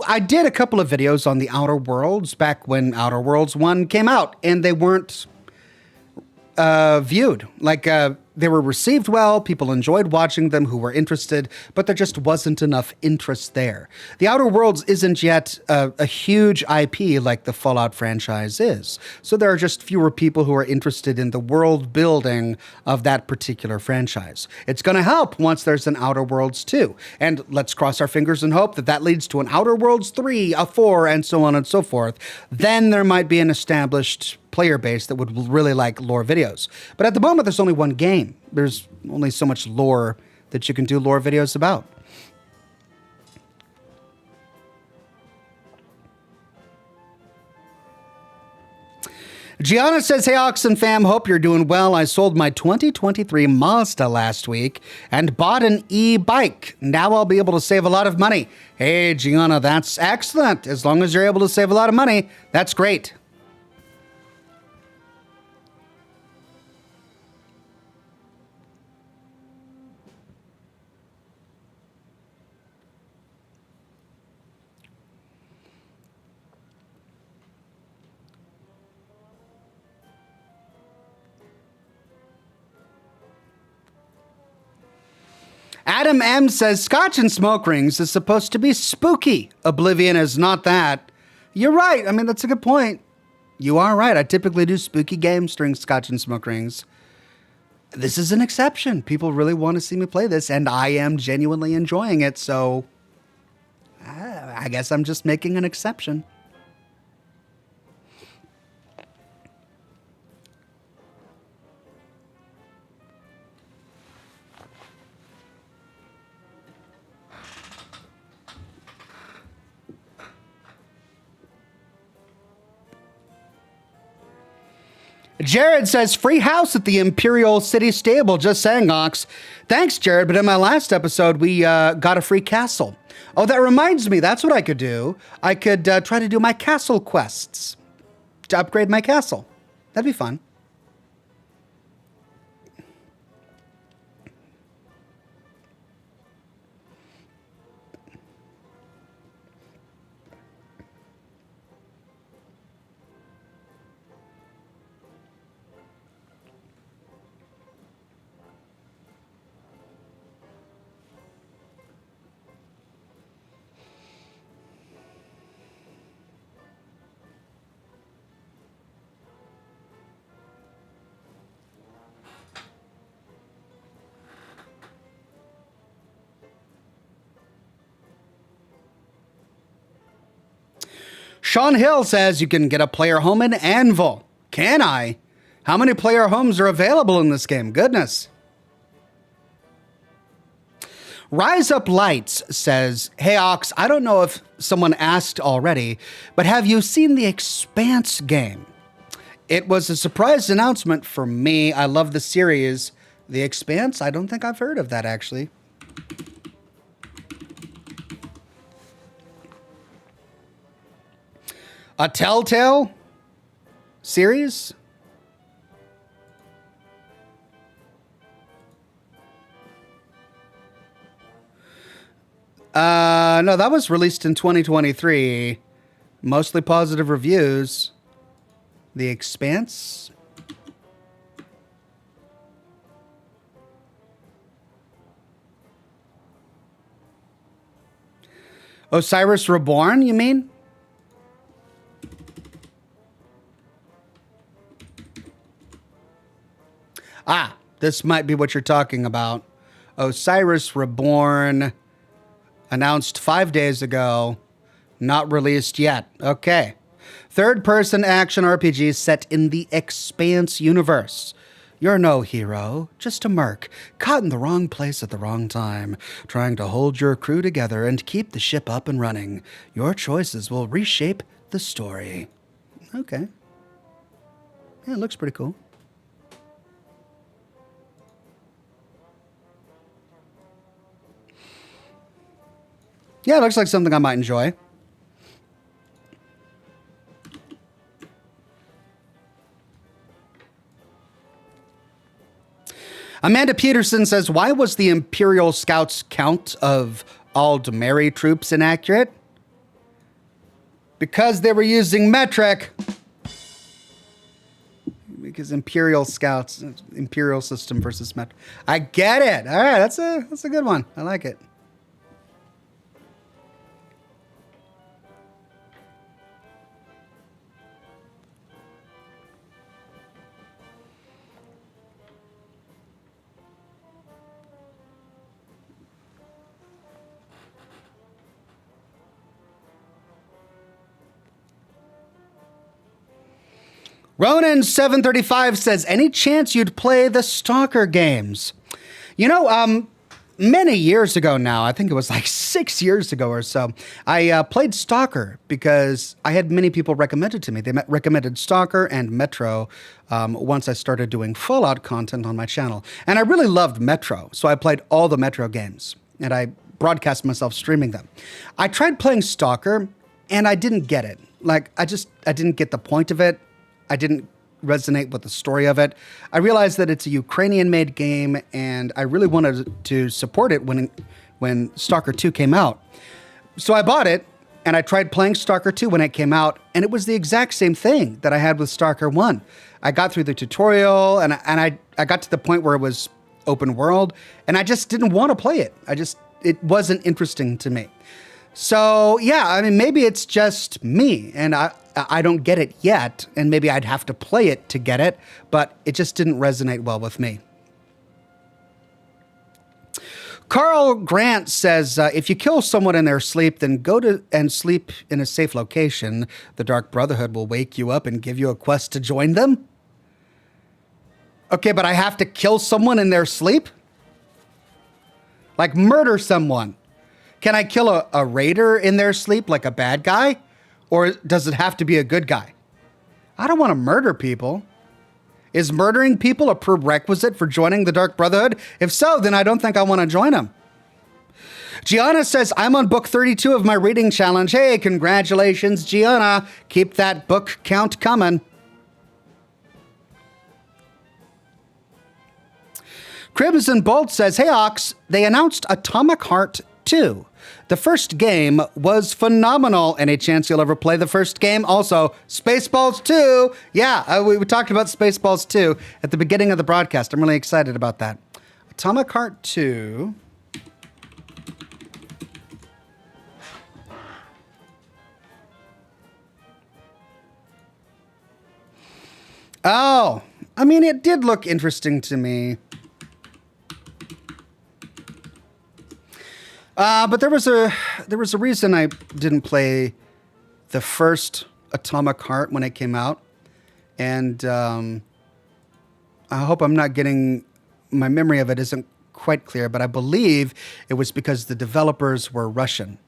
[SPEAKER 1] I did a couple of videos on the Outer Worlds back when Outer Worlds 1 came out, and they weren't viewed. Like, they were received well, people enjoyed watching them who were interested, but there just wasn't enough interest there. The Outer Worlds isn't yet a huge IP like the Fallout franchise is, so there are just fewer people who are interested in the world building of that particular franchise. It's going to help once there's an Outer Worlds 2, and let's cross our fingers and hope that that leads to an Outer Worlds 3, a 4, and so on and so forth. Then there might be an established player base that would really like lore videos. But at the moment, there's only one game. There's only so much lore that you can do lore videos about. Gianna says, hey, Oxen fam, hope you're doing well. I sold my 2023 Mazda last week and bought an e-bike. Now I'll be able to save a lot of money. Hey, Gianna, that's excellent. As long as you're able to save a lot of money, that's great. Adam M says, Scotch and smoke rings is supposed to be spooky. Oblivion is not that. You're right. I mean, that's a good point. You are right. I typically do spooky games during Scotch and smoke rings. This is an exception. People really want to see me play this, and I am genuinely enjoying it, so I guess I'm just making an exception. Jared says, free house at the Imperial City Stable. Just saying, Ox. Thanks, Jared. But in my last episode, we got a free castle. Oh, that reminds me. That's what I could do. I could try to do my castle quests to upgrade my castle. That'd be fun. Sean Hill says you can get a player home in Anvil. Can I? How many player homes are available in this game? Goodness. Rise Up Lights says, hey, Ox, I don't know if someone asked already, but have you seen the Expanse game? It was a surprise announcement for me. I love the series. The Expanse? I don't think I've heard of that, actually. A Telltale series? No, that was released in 2023. Mostly positive reviews. The Expanse? Osiris Reborn, you mean? Ah, this might be what you're talking about. Osiris Reborn, announced 5 days ago, not released yet. Okay. Third-person action RPG set in the Expanse universe. You're no hero, just a merc, caught in the wrong place at the wrong time, trying to hold your crew together and keep the ship up and running. Your choices will reshape the story. Okay. Yeah, it looks pretty cool. Yeah, it looks like something I might enjoy. Amanda Peterson says, why was the Imperial Scouts count of Aldmeri troops inaccurate? Because they were using metric. Because Imperial Scouts, Imperial system versus metric. I get it. All right, that's a good one. I like it. Ronan735 says, any chance you'd play the Stalker games? You know, many years ago now, I think it was like 6 years ago or so, I played Stalker because I had many people recommend it to me. They recommended Stalker and Metro once I started doing Fallout content on my channel. And I really loved Metro, so I played all the Metro games, and I broadcast myself streaming them. I tried playing Stalker, and I didn't get it. Like, I didn't get the point of it. I didn't resonate with the story of it. I realized that it's a Ukrainian-made game, and I really wanted to support it when Stalker 2 came out. So I bought it, and I tried playing Stalker 2 when it came out, and it was the exact same thing that I had with Stalker 1. I got through the tutorial, and I got to the point where it was open world, and I just didn't want to play it. It wasn't interesting to me. So, yeah, I mean, maybe it's just me, and I don't get it yet, and maybe I'd have to play it to get it, but it just didn't resonate well with me. Carl Grant says, if you kill someone in their sleep, then go to and sleep in a safe location. The Dark Brotherhood will wake you up and give you a quest to join them. Okay, but I have to kill someone in their sleep? Like murder someone. Can I kill a raider in their sleep, like a bad guy? Or does it have to be a good guy? I don't want to murder people. Is murdering people a prerequisite for joining the Dark Brotherhood? If so, then I don't think I want to join them. Gianna says, I'm on book 32 of my reading challenge. Hey, congratulations, Gianna. Keep that book count coming. Crimson Bolt says, hey, Ox, they announced Atomic Heart 2. The first game was phenomenal. Any chance you'll ever play the first game? Also, Spaceballs 2. Yeah, we talked about Spaceballs 2 at the beginning of the broadcast. I'm really excited about that. Atomic Heart 2. Oh, I mean, it did look interesting to me. But there was a reason I didn't play the first Atomic Heart when it came out, and I hope I'm not getting my memory of it isn't quite clear, but I believe it was because the developers were Russian,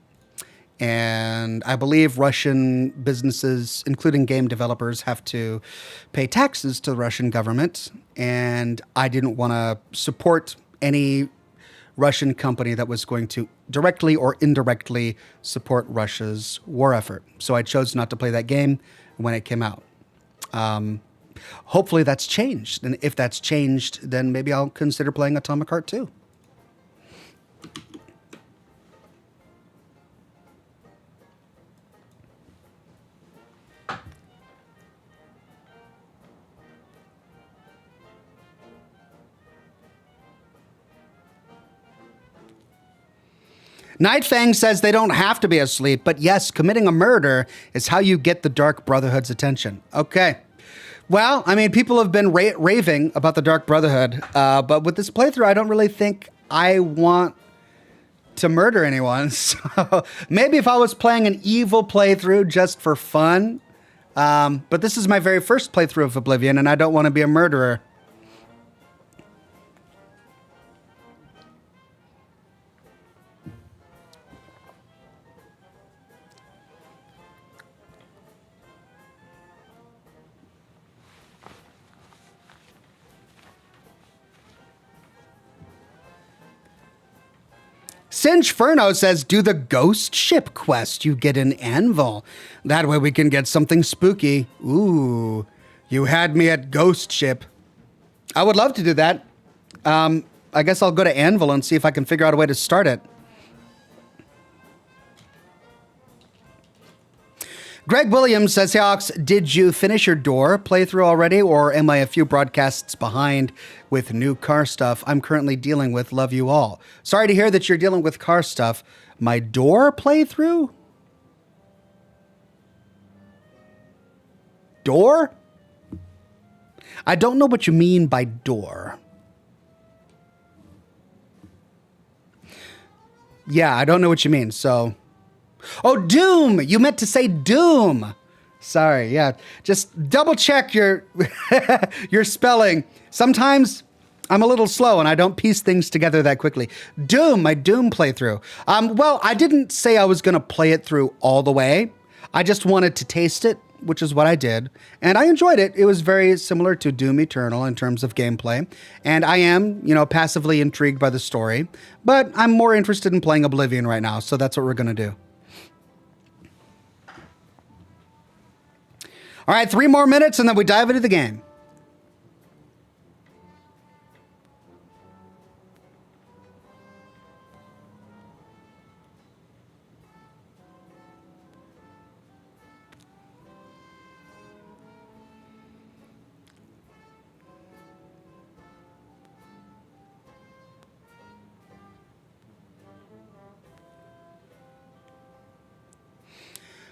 [SPEAKER 1] and I believe Russian businesses, including game developers, have to pay taxes to the Russian government, and I didn't want to support any Russian company that was going to directly or indirectly support Russia's war effort. So I chose not to play that game when it came out. Hopefully that's changed. And if that's changed, then maybe I'll consider playing Atomic Heart 2. Nightfang says they don't have to be asleep, but yes, committing a murder is how you get the Dark Brotherhood's attention. Okay. Well, I mean, people have been raving about the Dark Brotherhood, but with this playthrough, I don't really think I want to murder anyone. So maybe if I was playing an evil playthrough just for fun But this is my very first playthrough of Oblivion, and I don't want to be a murderer. Singe Furno says, do the ghost ship quest. You get an anvil. That way we can get something spooky. Ooh, you had me at ghost ship. I would love to do that. I guess I'll go to anvil and see if I can figure out a way to start it. Greg Williams says, hey, Ox, did you finish your door playthrough already, or am I a few broadcasts behind with new car stuff I'm currently dealing with? Love you all. Sorry to hear that you're dealing with car stuff. My door playthrough? Door? I don't know what you mean by door. Yeah, I don't know what you mean, so... Oh, Doom! You meant to say Doom! Sorry, yeah. Just double check your your spelling. Sometimes I'm a little slow and I don't piece things together that quickly. Doom, my Doom playthrough. Well, I didn't say I was going to play it through all the way. I just wanted to taste it, which is what I did. And I enjoyed it. It was very similar to Doom Eternal in terms of gameplay. And I am, passively intrigued by the story. But I'm more interested in playing Oblivion right now, so that's what we're going to do. All right, 3 more minutes, and then we dive into the game.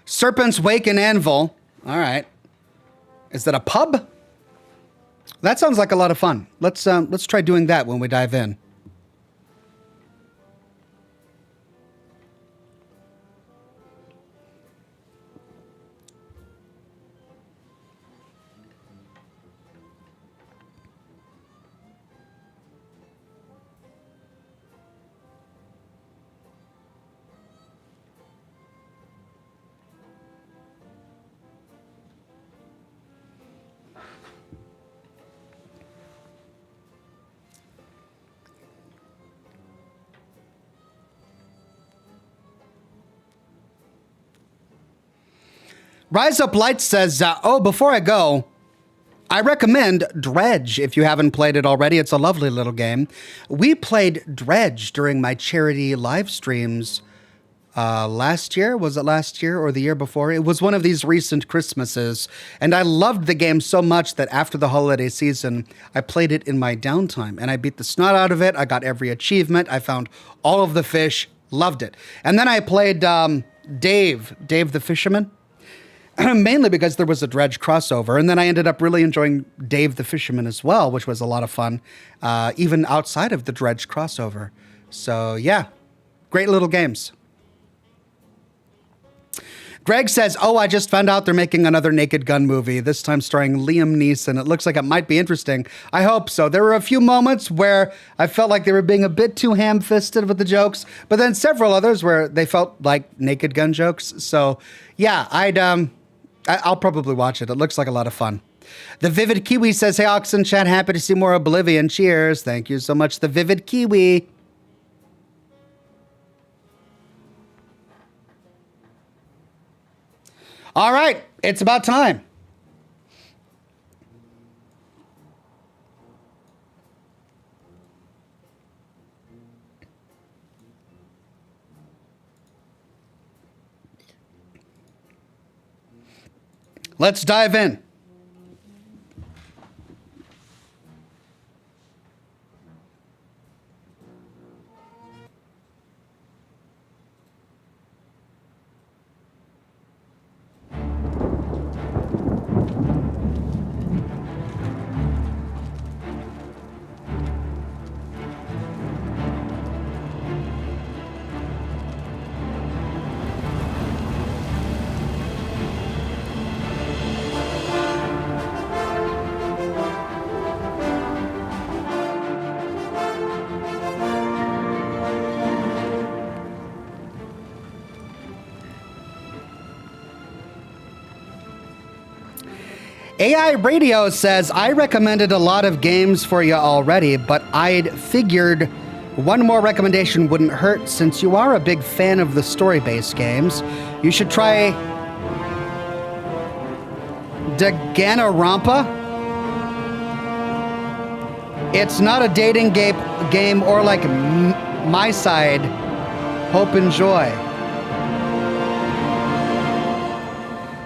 [SPEAKER 1] Serpent's Wake and Anvil. All right. Is that a pub? That sounds like a lot of fun. Let's try doing that when we dive in. Rise Up Light says, before I go, I recommend Dredge if you haven't played it already. It's a lovely little game. We played Dredge during my charity live streams last year. Was it last year or the year before? It was one of these recent Christmases. And I loved the game so much that after the holiday season, I played it in my downtime. And I beat the snot out of it. I got every achievement. I found all of the fish. Loved it. And then I played Dave the Fisherman. Mainly because there was a Dredge crossover. And then I ended up really enjoying Dave the Fisherman as well, which was a lot of fun, even outside of the Dredge crossover. So, yeah, great little games. Greg says, I just found out they're making another Naked Gun movie, this time starring Liam Neeson. It looks like it might be interesting. I hope so. There were a few moments where I felt like they were being a bit too ham-fisted with the jokes, but then several others where they felt like Naked Gun jokes. So, yeah, I'll probably watch it. It looks like a lot of fun. The Vivid Kiwi says, hey, Oxen chat, happy to see more Oblivion. Cheers. Thank you so much, the Vivid Kiwi. All right, it's about time. Let's dive in. AI Radio says, I recommended a lot of games for you already, but I'd figured one more recommendation wouldn't hurt since you are a big fan of the story-based games. You should try Danganronpa. It's not a dating game or like My Side. Hope and joy.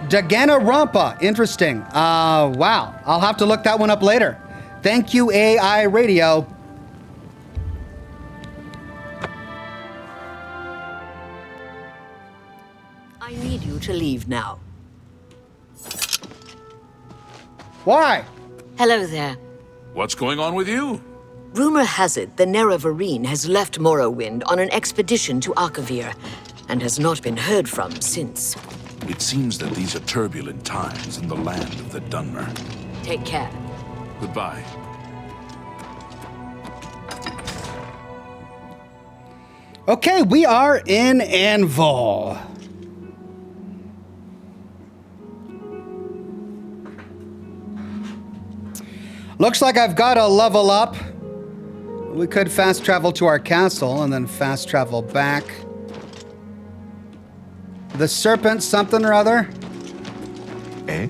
[SPEAKER 1] Danganronpa. Interesting. Wow. I'll have to look that one up later. Thank you, AI Radio.
[SPEAKER 2] I need you to leave now.
[SPEAKER 1] Why?
[SPEAKER 2] Hello there.
[SPEAKER 3] What's going on with you?
[SPEAKER 2] Rumor has it the Nerevarine has left Morrowind on an expedition to Akavir and has not been heard from since.
[SPEAKER 3] It seems that these are turbulent times in the land of the Dunmer.
[SPEAKER 2] Take care.
[SPEAKER 3] Goodbye.
[SPEAKER 1] Okay, we are in Anvil. Looks like I've got to level up. We could fast travel to our castle and then fast travel back. The Serpent something or other.
[SPEAKER 4] Eh?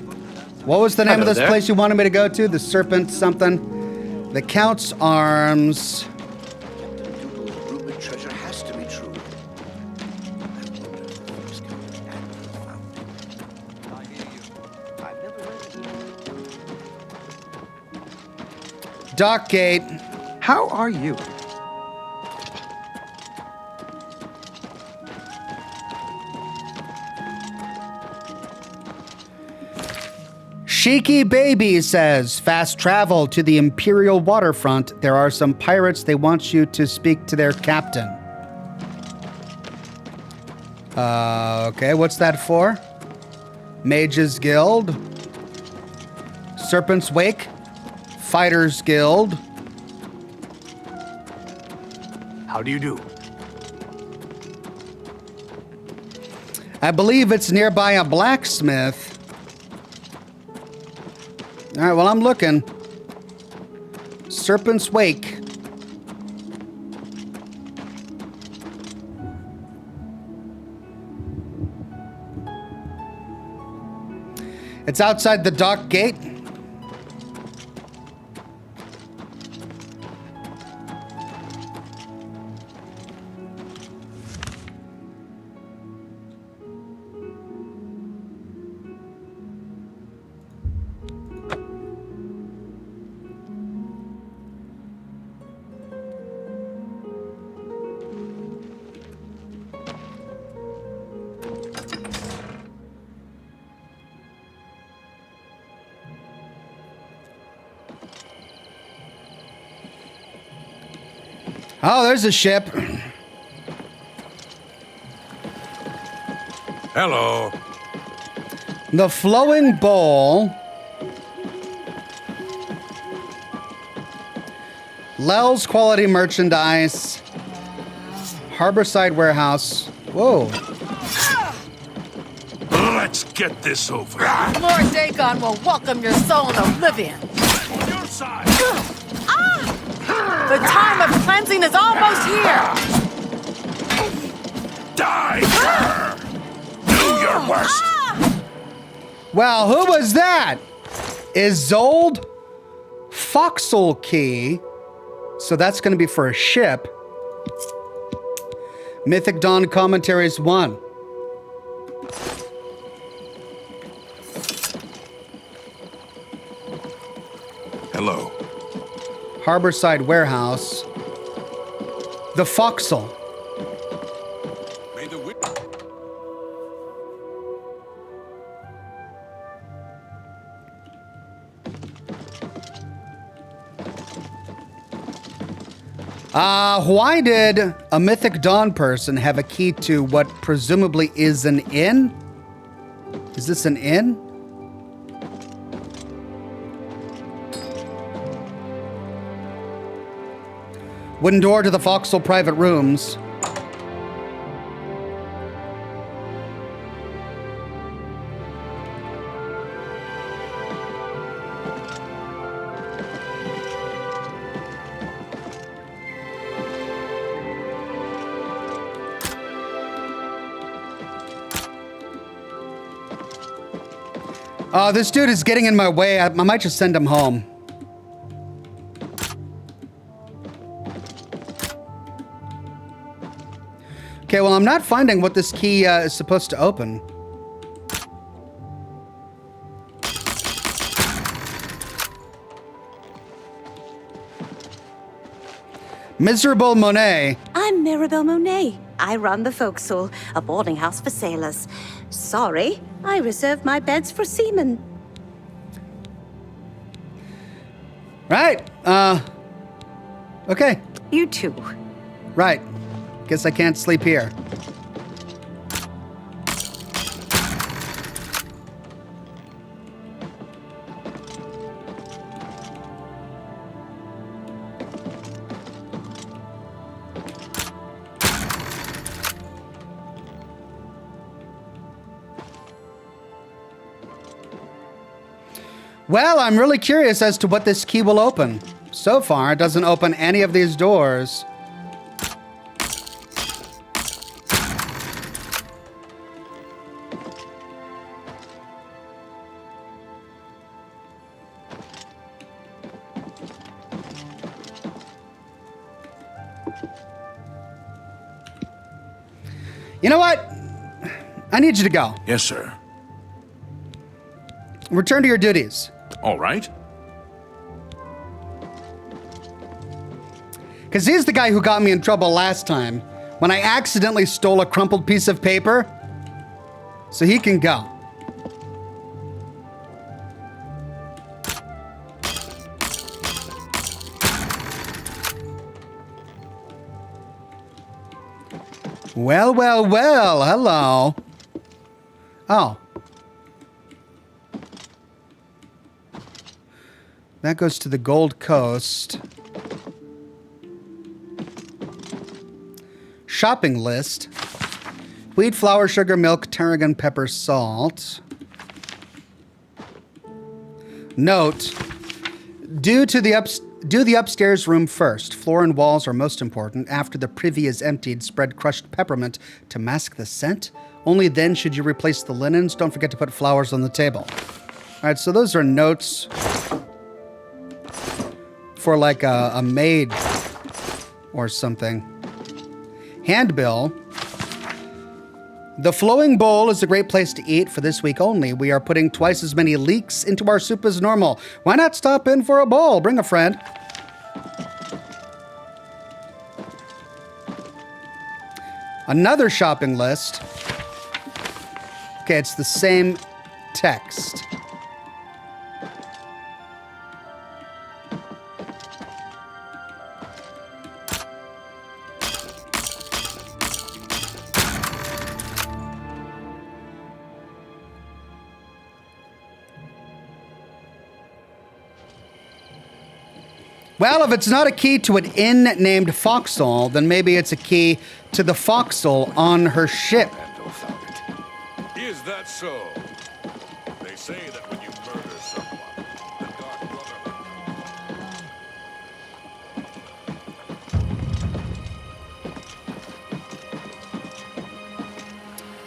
[SPEAKER 1] What was the name
[SPEAKER 4] Hello
[SPEAKER 1] of this
[SPEAKER 4] there.
[SPEAKER 1] place you wanted me to go to? The Serpent something. The Count's Arms.
[SPEAKER 4] Rumored treasure has to be true.
[SPEAKER 1] Dockgate.
[SPEAKER 4] How are you?
[SPEAKER 1] Sheiky Baby says, fast travel to the Imperial waterfront. There are some pirates. They want you to speak to their captain. Okay, what's that for? Mages Guild. Serpent's Wake. Fighters Guild.
[SPEAKER 4] How do you do?
[SPEAKER 1] I believe it's nearby a blacksmith. All right, well, I'm looking. Serpent's Wake. It's outside the dock gate. Oh, there's a ship.
[SPEAKER 3] Hello.
[SPEAKER 1] The Flowing Bowl. Lel's Quality Merchandise. Harborside Warehouse. Whoa.
[SPEAKER 3] Let's get this over.
[SPEAKER 5] Lord Dagon will welcome your soul in Oblivion.
[SPEAKER 3] On your side.
[SPEAKER 5] The time of cleansing is almost here.
[SPEAKER 3] Die! Do your worst.
[SPEAKER 1] Well, who was that? Isolde Foxhole Key. So that's going to be for a ship. Mythic Dawn Commentaries 1.
[SPEAKER 3] Hello.
[SPEAKER 1] Harborside Warehouse. The Foxhole.
[SPEAKER 3] May the wit-
[SPEAKER 1] Why did a Mythic Dawn person have a key to what presumably is an inn? Is this an inn? Wooden door to the Foxhole private rooms. Oh, this dude is getting in my way. I might just send him home. Okay, well, I'm not finding what this key is supposed to open. Miserable Monet.
[SPEAKER 6] I'm Mirabelle Monet. I run the Forecastle, a boarding house for sailors. Sorry, I reserved my beds for seamen.
[SPEAKER 1] Right. Okay.
[SPEAKER 6] You too.
[SPEAKER 1] Right. Guess I can't sleep here. Well, I'm really curious as to what this key will open. So far, it doesn't open any of these doors. You know what? I need you to go.
[SPEAKER 3] Yes, sir.
[SPEAKER 1] Return to your duties.
[SPEAKER 3] All right.
[SPEAKER 1] Because he's the guy who got me in trouble last time when I accidentally stole a crumpled piece of paper. So he can go. Well, well, well, hello. Oh. That goes to the Gold Coast. Shopping list. Wheat, flour, sugar, milk, tarragon, pepper, salt. Note. Do the upstairs room first. Floor and walls are most important. After the privy is emptied, spread crushed peppermint to mask the scent. Only then should you replace the linens. Don't forget to put flowers on the table. All right, so those are notes for like a maid or something. Handbill. The flowing bowl is a great place to eat for this week only. We are putting twice as many leeks into our soup as normal. Why not stop in for a bowl? Bring a friend. Another shopping list. Okay, it's the same text. Well, if it's not a key to an inn named Foxhole, then maybe it's a key to the foxhole on her ship.
[SPEAKER 3] Is that so? They say that when you murder someone, the Dark Brotherhood.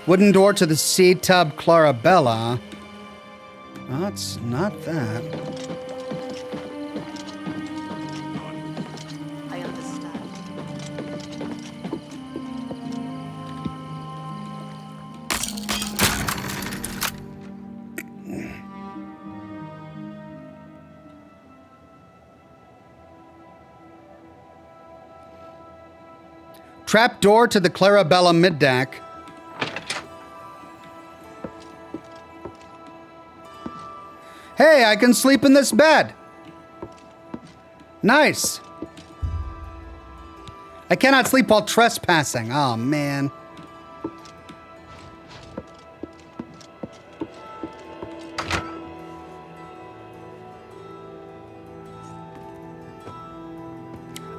[SPEAKER 1] Wooden door to the sea tub Clarabella. Oh, it's not that.
[SPEAKER 2] I understand.
[SPEAKER 1] Trap door to the Clarabella middeck. Hey, I can sleep in this bed. Nice. I cannot sleep while trespassing. Oh, man.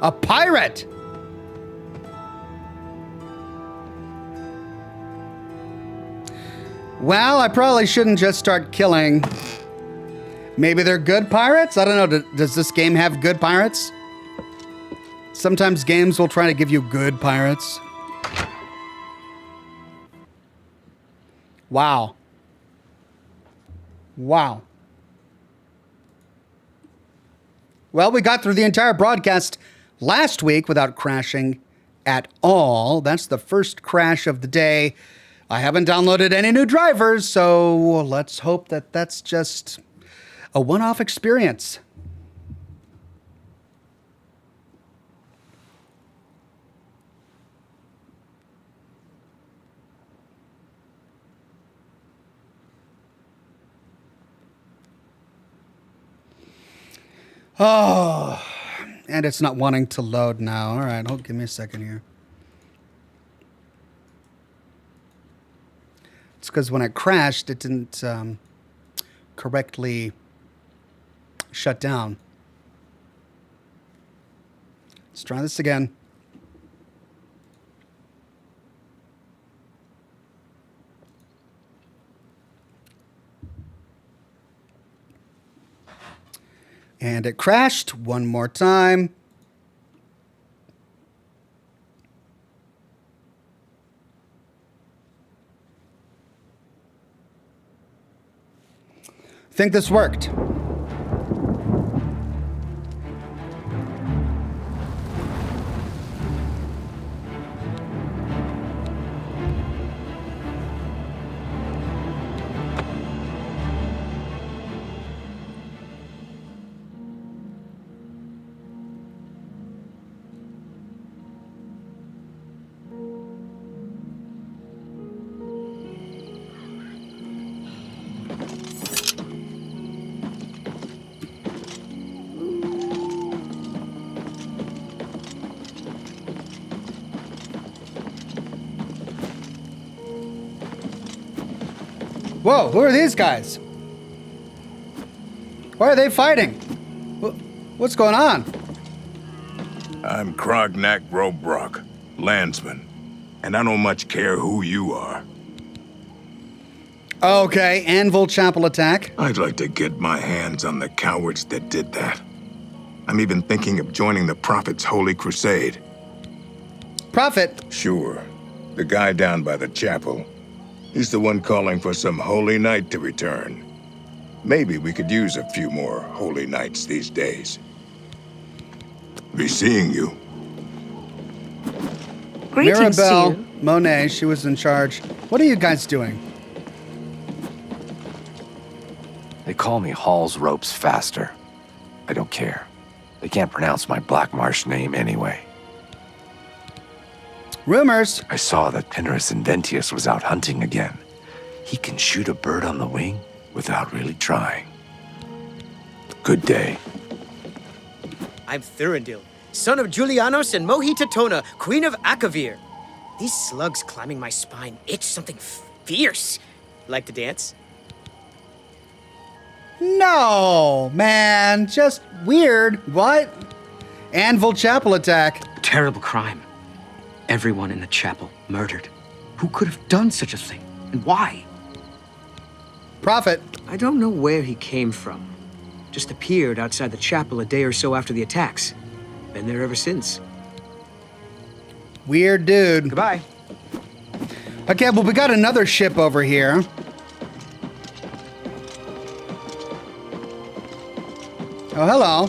[SPEAKER 1] A pirate. Well, I probably shouldn't just start killing. Maybe they're good pirates? I don't know. Does this game have good pirates? Sometimes games will try to give you good pirates. Wow. Wow. Well, we got through the entire broadcast last week without crashing at all. That's the first crash of the day. I haven't downloaded any new drivers, so let's hope that that's just a one-off experience. Oh, and it's not wanting to load now. All right, give me a second here. It's because when it crashed, it didn't correctly shut down. Let's try this again. And it crashed one more time. Think this worked. Whoa, who are these guys? Why are they fighting? What's going on?
[SPEAKER 3] I'm Krognak Robrock, landsman, and I don't much care who you are.
[SPEAKER 1] Okay, Anvil Chapel attack.
[SPEAKER 3] I'd like to get my hands on the cowards that did that. I'm even thinking of joining the Prophet's Holy Crusade.
[SPEAKER 1] Prophet.
[SPEAKER 3] Sure, the guy down by the chapel. He's the one calling for some holy night to return. Maybe we could use a few more holy nights these days. Be seeing you.
[SPEAKER 6] Greetings
[SPEAKER 1] Mirabelle
[SPEAKER 6] to you.
[SPEAKER 1] Monet, she was in charge. What are you guys doing?
[SPEAKER 7] They call me Hall's Ropes Faster. I don't care. They can't pronounce my Black Marsh name anyway.
[SPEAKER 1] Rumors.
[SPEAKER 7] I saw that Pinarus Inventius was out hunting again. He can shoot a bird on the wing without really trying. Good day.
[SPEAKER 8] I'm Thurendil, son of Julianos and Mohitatona, Queen of Akavir. These slugs climbing my spine itch something fierce. Like to dance?
[SPEAKER 1] No, man, just weird. What? Anvil Chapel attack.
[SPEAKER 9] Terrible crime. Everyone in the chapel murdered. Who could have done such a thing? And why?
[SPEAKER 1] Prophet.
[SPEAKER 8] I don't know where he came from. Just appeared outside the chapel a day or so after the attacks. Been there ever since.
[SPEAKER 1] Weird dude.
[SPEAKER 8] Goodbye.
[SPEAKER 1] Okay, well, we got another ship over here. Oh, hello.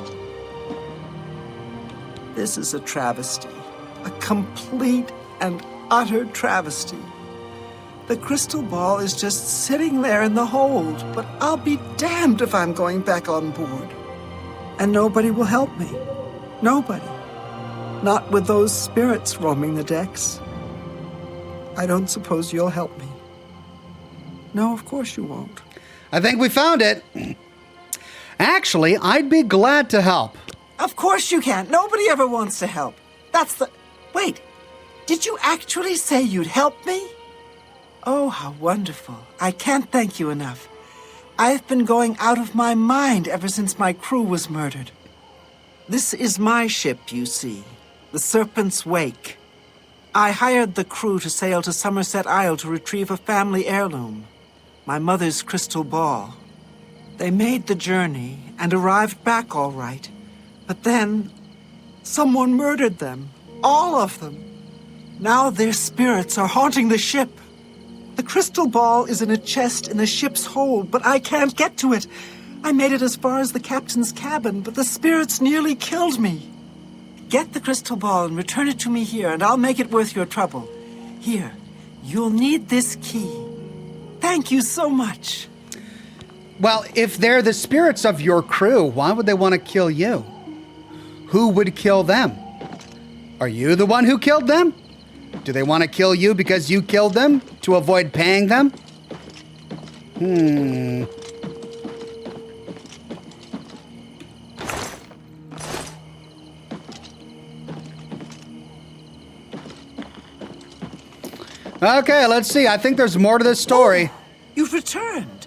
[SPEAKER 10] This is a travesty. A complete and utter travesty. The crystal ball is just sitting there in the hold, but I'll be damned if I'm going back on board. And nobody will help me. Nobody. Not with those spirits roaming the decks. I don't suppose you'll help me. No, of course you won't.
[SPEAKER 1] I think we found it. Actually, I'd be glad to help.
[SPEAKER 10] Of course you can't. Nobody ever wants to help. That's the... Wait, did you actually say you'd help me? Oh, how wonderful. I can't thank you enough. I've been going out of my mind ever since my crew was murdered. This is my ship, you see, the Serpent's Wake. I hired the crew to sail to Somerset Isle to retrieve a family heirloom, my mother's crystal ball. They made the journey and arrived back all right, but then someone murdered them. All of them. Now their spirits are haunting the ship. The crystal ball is in a chest in the ship's hold, but I can't get to it. I made it as far as the captain's cabin, but the spirits nearly killed me. Get the crystal ball and return it to me here, and I'll make it worth your trouble. Here, you'll need this key. Thank you so much.
[SPEAKER 1] Well, if they're the spirits of your crew, why would they want to kill you? Who would kill them? Are you the one who killed them? Do they want to kill you because you killed them to avoid paying them? Okay, let's see. I think there's more to this story.
[SPEAKER 10] Oh, you've returned.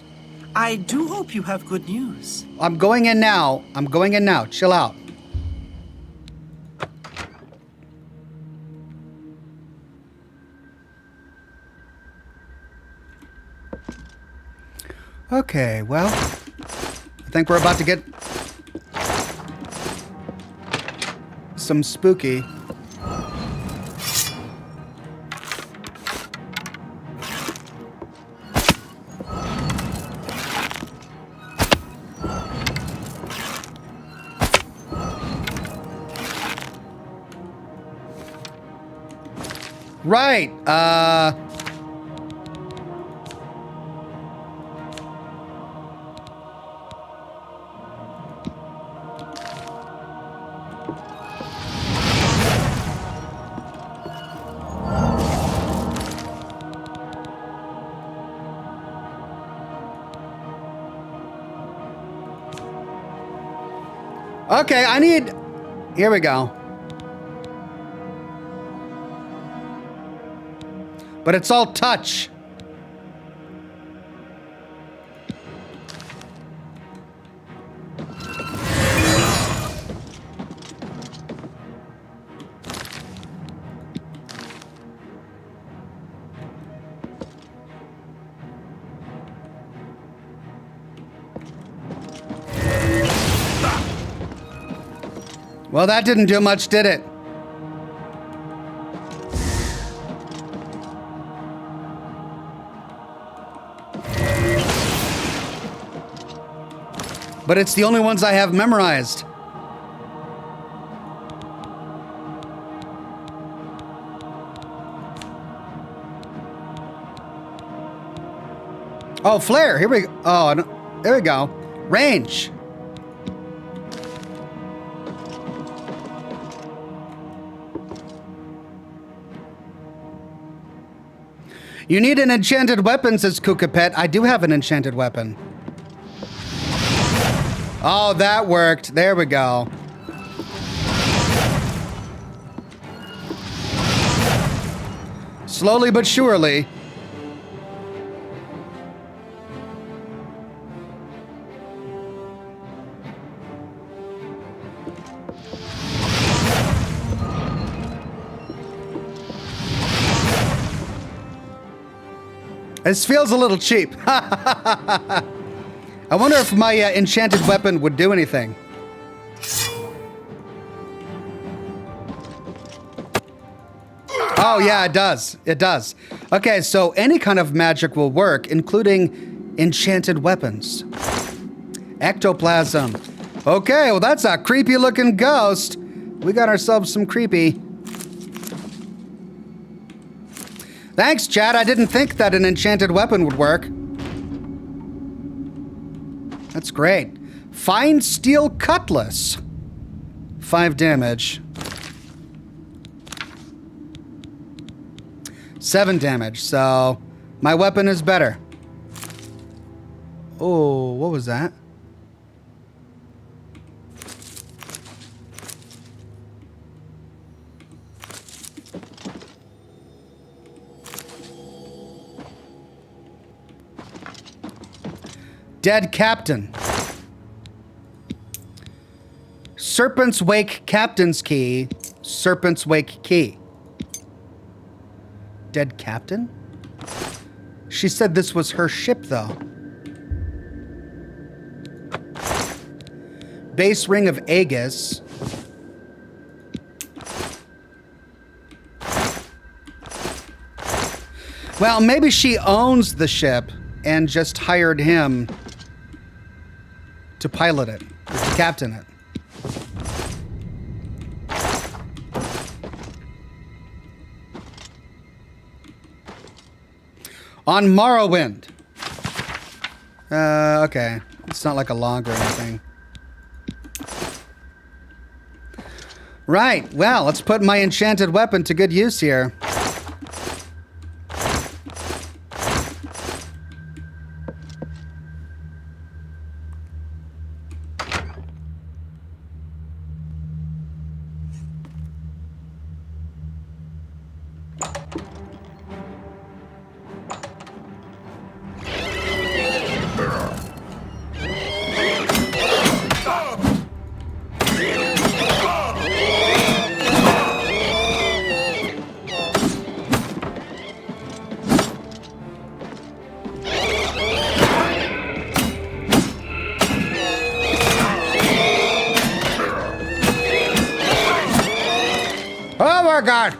[SPEAKER 10] I do hope you have good news.
[SPEAKER 1] I'm going in now. Chill out. Okay, well, I think we're about to get some spooky. Right, okay, here we go. But it's all touch. Well, that didn't do much, did it? But it's the only ones I have memorized. Oh, flare. Here we go. Oh, no. There we go. Range. You need an enchanted weapon, says Kukapet. I do have an enchanted weapon. Oh, that worked. There we go. Slowly but surely. This feels a little cheap. I wonder if my enchanted weapon would do anything. Oh, yeah, it does. It does. Okay, so any kind of magic will work, including enchanted weapons. Ectoplasm. Okay, well, that's a creepy looking ghost. We got ourselves some creepy. Thanks, Chad. I didn't think that an enchanted weapon would work. That's great. Fine steel cutlass. 5 damage. 7 damage, so my weapon is better. Oh, what was that? Dead captain. Serpent's Wake captain's key. Serpent's Wake key. Dead captain? She said this was her ship, though. Base ring of Aegis. Well, maybe she owns the ship and just hired him to pilot it, or to captain it. On Morrowind. Okay. It's not like a log or anything. Right. Well, let's put my enchanted weapon to good use here. Oh my God!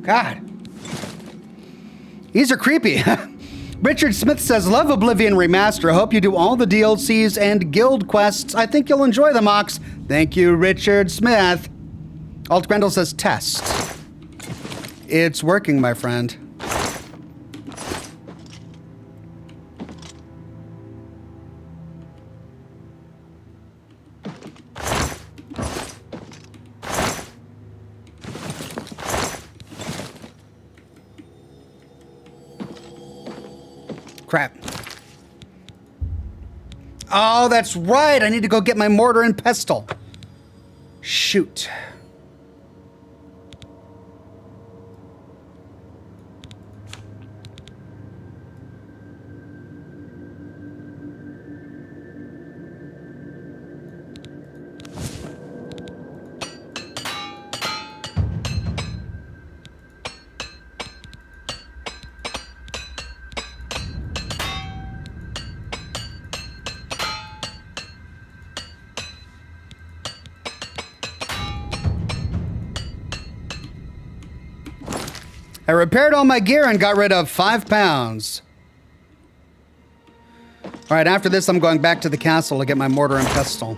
[SPEAKER 1] God. These are creepy. Richard Smith says, love Oblivion Remaster. I hope you do all the DLCs and guild quests. I think you'll enjoy them, Ox. Thank you, Richard Smith. Alt Grendel says, test. It's working, my friend. Crap. Oh, that's right. I need to go get my mortar and pestle. Shoot. I repaired all my gear and got rid of 5 pounds. All right, after this, I'm going back to the castle to get my mortar and pestle.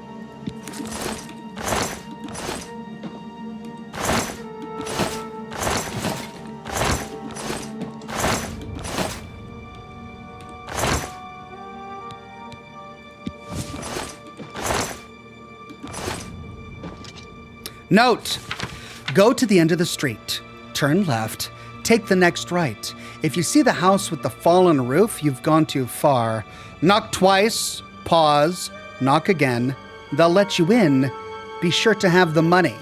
[SPEAKER 1] Note, go to the end of the street, turn left, take the next right. If you see the house with the fallen roof, you've gone too far. Knock twice, pause, knock again. They'll let you in. Be sure to have the money.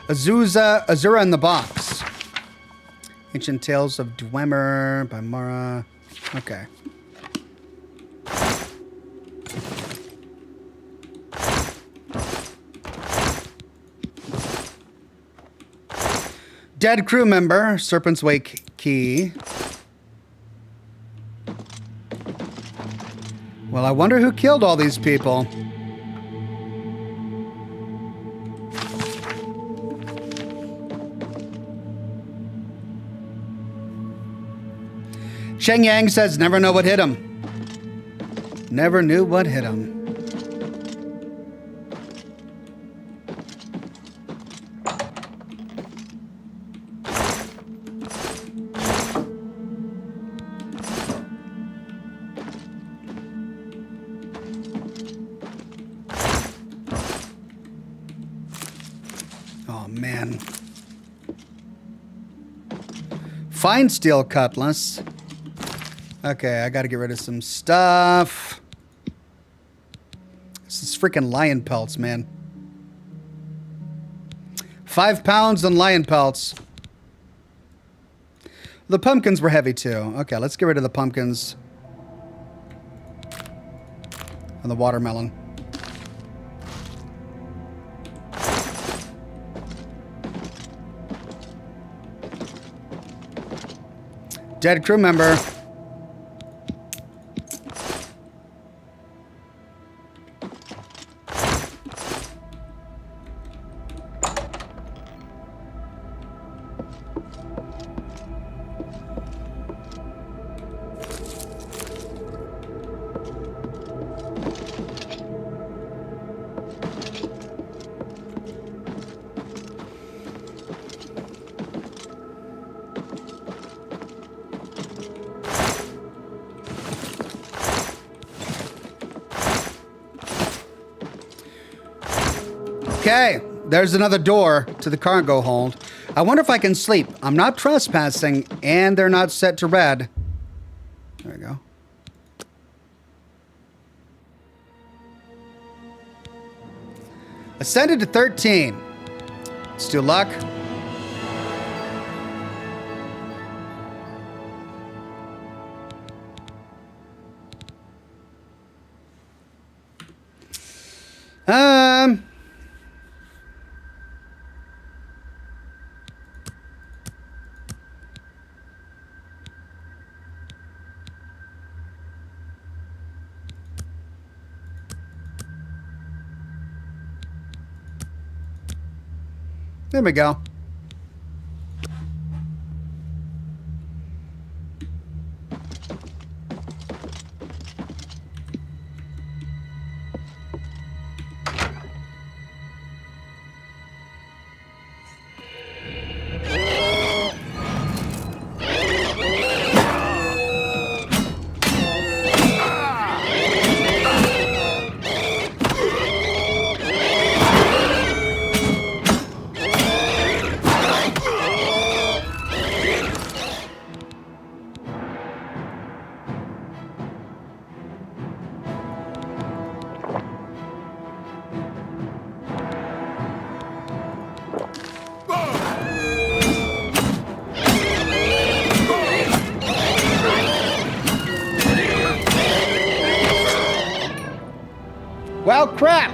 [SPEAKER 1] Azura in the Box. Ancient Tales of Dwemer by Mara. Okay. Dead crew member, Serpent's Wake key. Well, I wonder who killed all these people. Cheng Yang says, never know what hit him. Never knew what hit him. Fine steel cutlass. Okay, I gotta get rid of some stuff. This is freaking lion pelts, man. 5 pounds and lion pelts. The pumpkins were heavy too. Okay, let's get rid of the pumpkins. And the watermelon. Dead crew member. Okay, there's another door to the cargo hold. I wonder if I can sleep. I'm not trespassing, and they're not set to red. There we go. Ascended to 13. Let's do luck. There we go. Well, crap.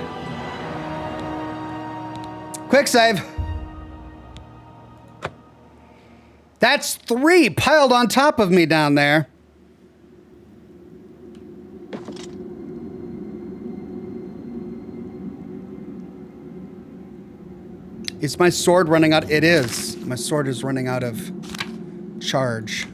[SPEAKER 1] Quick save. That's 3 piled on top of me down there. Is my sword running out? It is. My sword is running out of charge.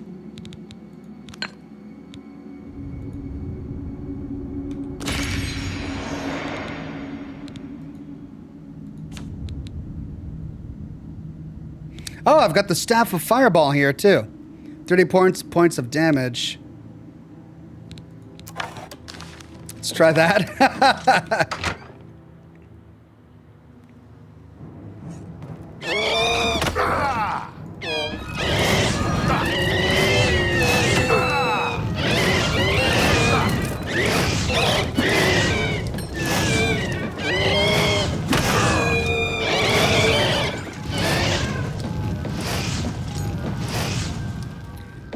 [SPEAKER 1] Oh, I've got the Staff of Fireball here, too. 30 points of damage. Let's try that.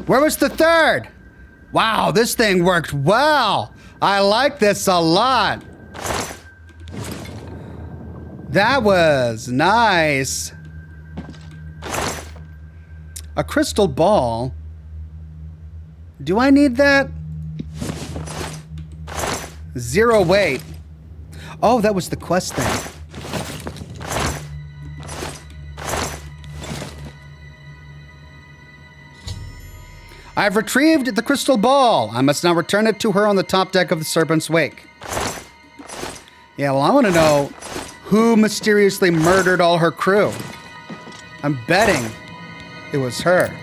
[SPEAKER 1] Where was the third? Wow, this thing worked well. I like this a lot. That was nice. A crystal ball. Do I need that? 0 weight. Oh, that was the quest thing. I've retrieved the crystal ball. I must now return it to her on the top deck of the Serpent's Wake. Yeah, well, I want to know who mysteriously murdered all her crew. I'm betting it was her.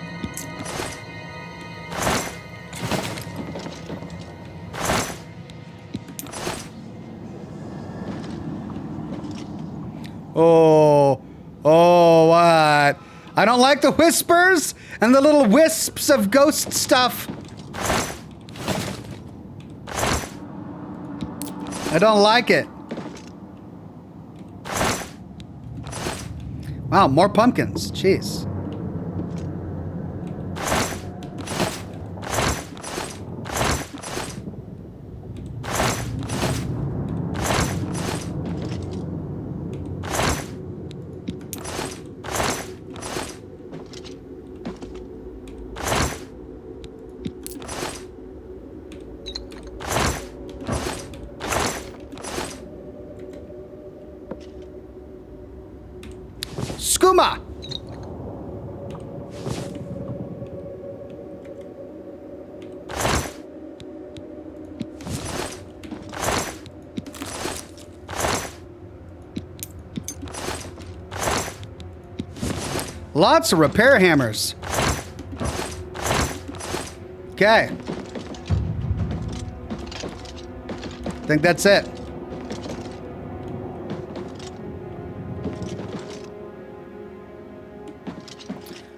[SPEAKER 1] Oh, what? I don't like the whispers and the little wisps of ghost stuff. I don't like it. Wow, more pumpkins. Jeez. Skooma! Lots of repair hammers. Okay. Think that's it.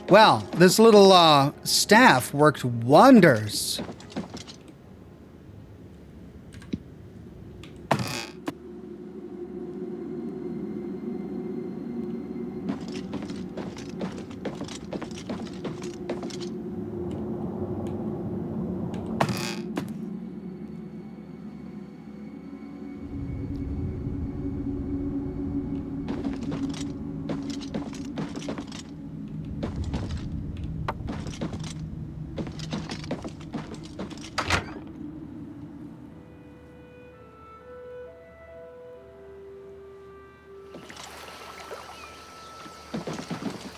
[SPEAKER 1] Well, this little staff worked wonders.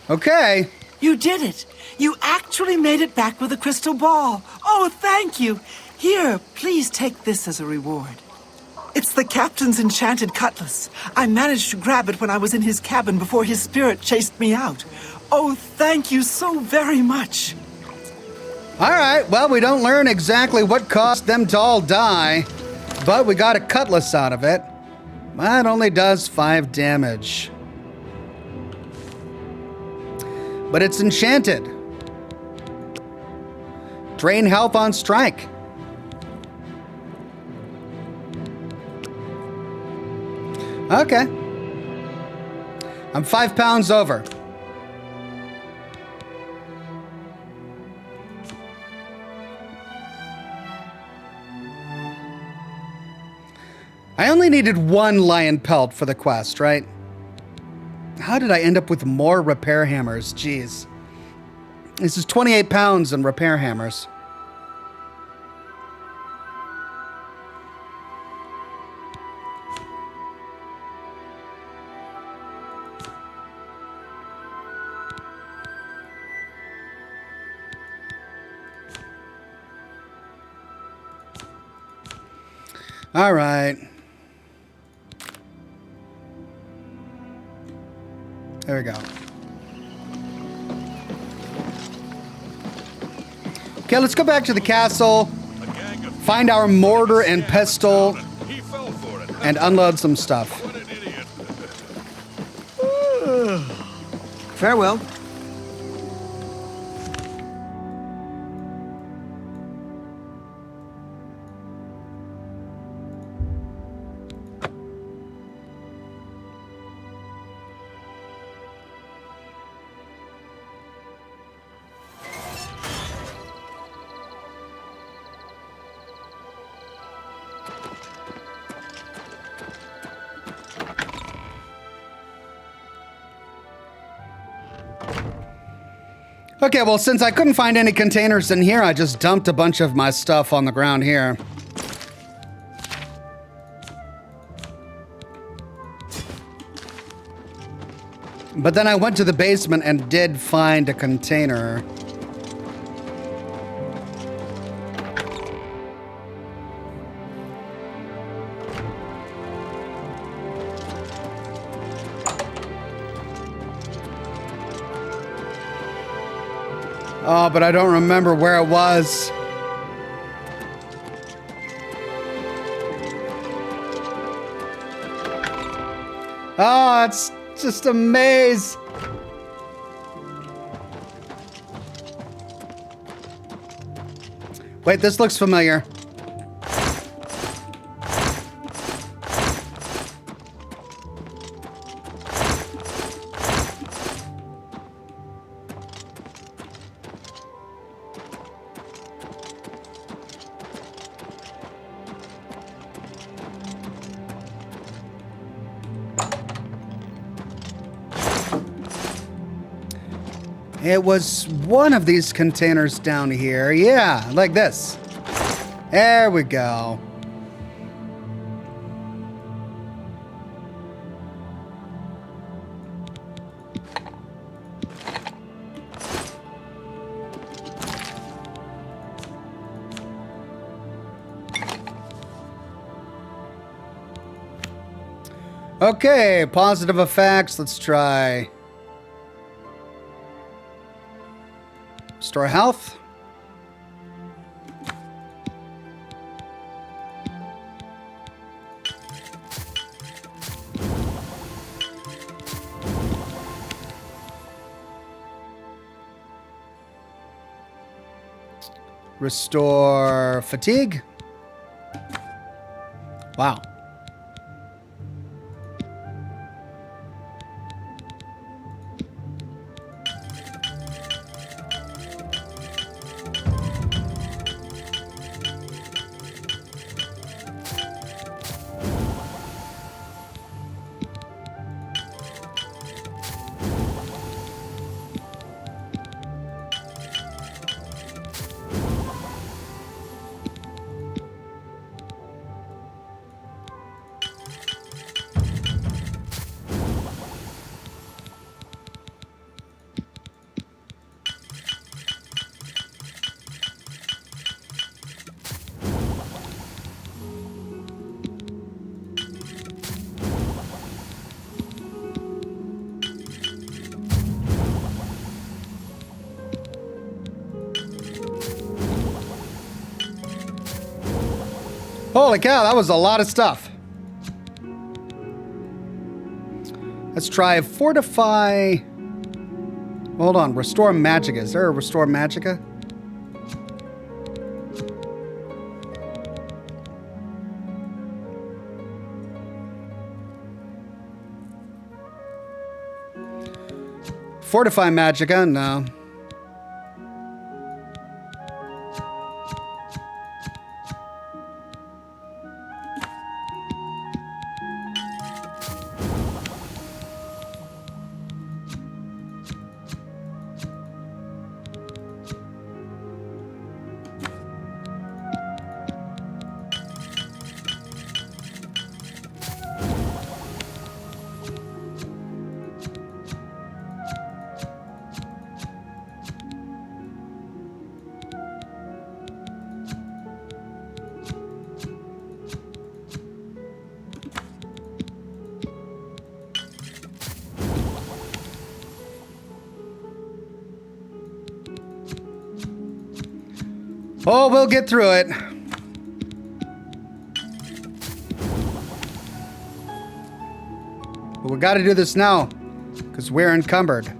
[SPEAKER 1] Okay.
[SPEAKER 10] You did it! You actually made it back with a crystal ball. Oh, thank you. Here, please take this as a reward. It's the captain's enchanted cutlass. I managed to grab it when I was in his cabin before his spirit chased me out. Oh, thank you so very much.
[SPEAKER 1] All right. Well, we don't learn exactly what caused them to all die, but we got a cutlass out of it. That only does 5 damage. But it's enchanted. Drain health on strike. Okay. I'm 5 pounds over. I only needed 1 lion pelt for the quest, right? How did I end up with more repair hammers? Jeez. This is 28 pounds in repair hammers. All right. There we go. Okay, let's go back to the castle, find our mortar and pestle, and unload some stuff.
[SPEAKER 8] Farewell.
[SPEAKER 1] Okay, well, since I couldn't find any containers in here, I just dumped a bunch of my stuff on the ground here. But then I went to the basement and did find a container. Oh, but I don't remember where it was. Oh, it's just a maze. Wait, this looks familiar. It was one of these containers down here. Yeah, like this. There we go. Okay, positive effects. Let's try. Restore health. Restore fatigue. Wow. Holy cow, that was a lot of stuff. Let's try fortify. Hold on, restore magica. Is there a restore magica? Fortify magica? No. Oh, we'll get through it. But we got to do this now, because we're encumbered.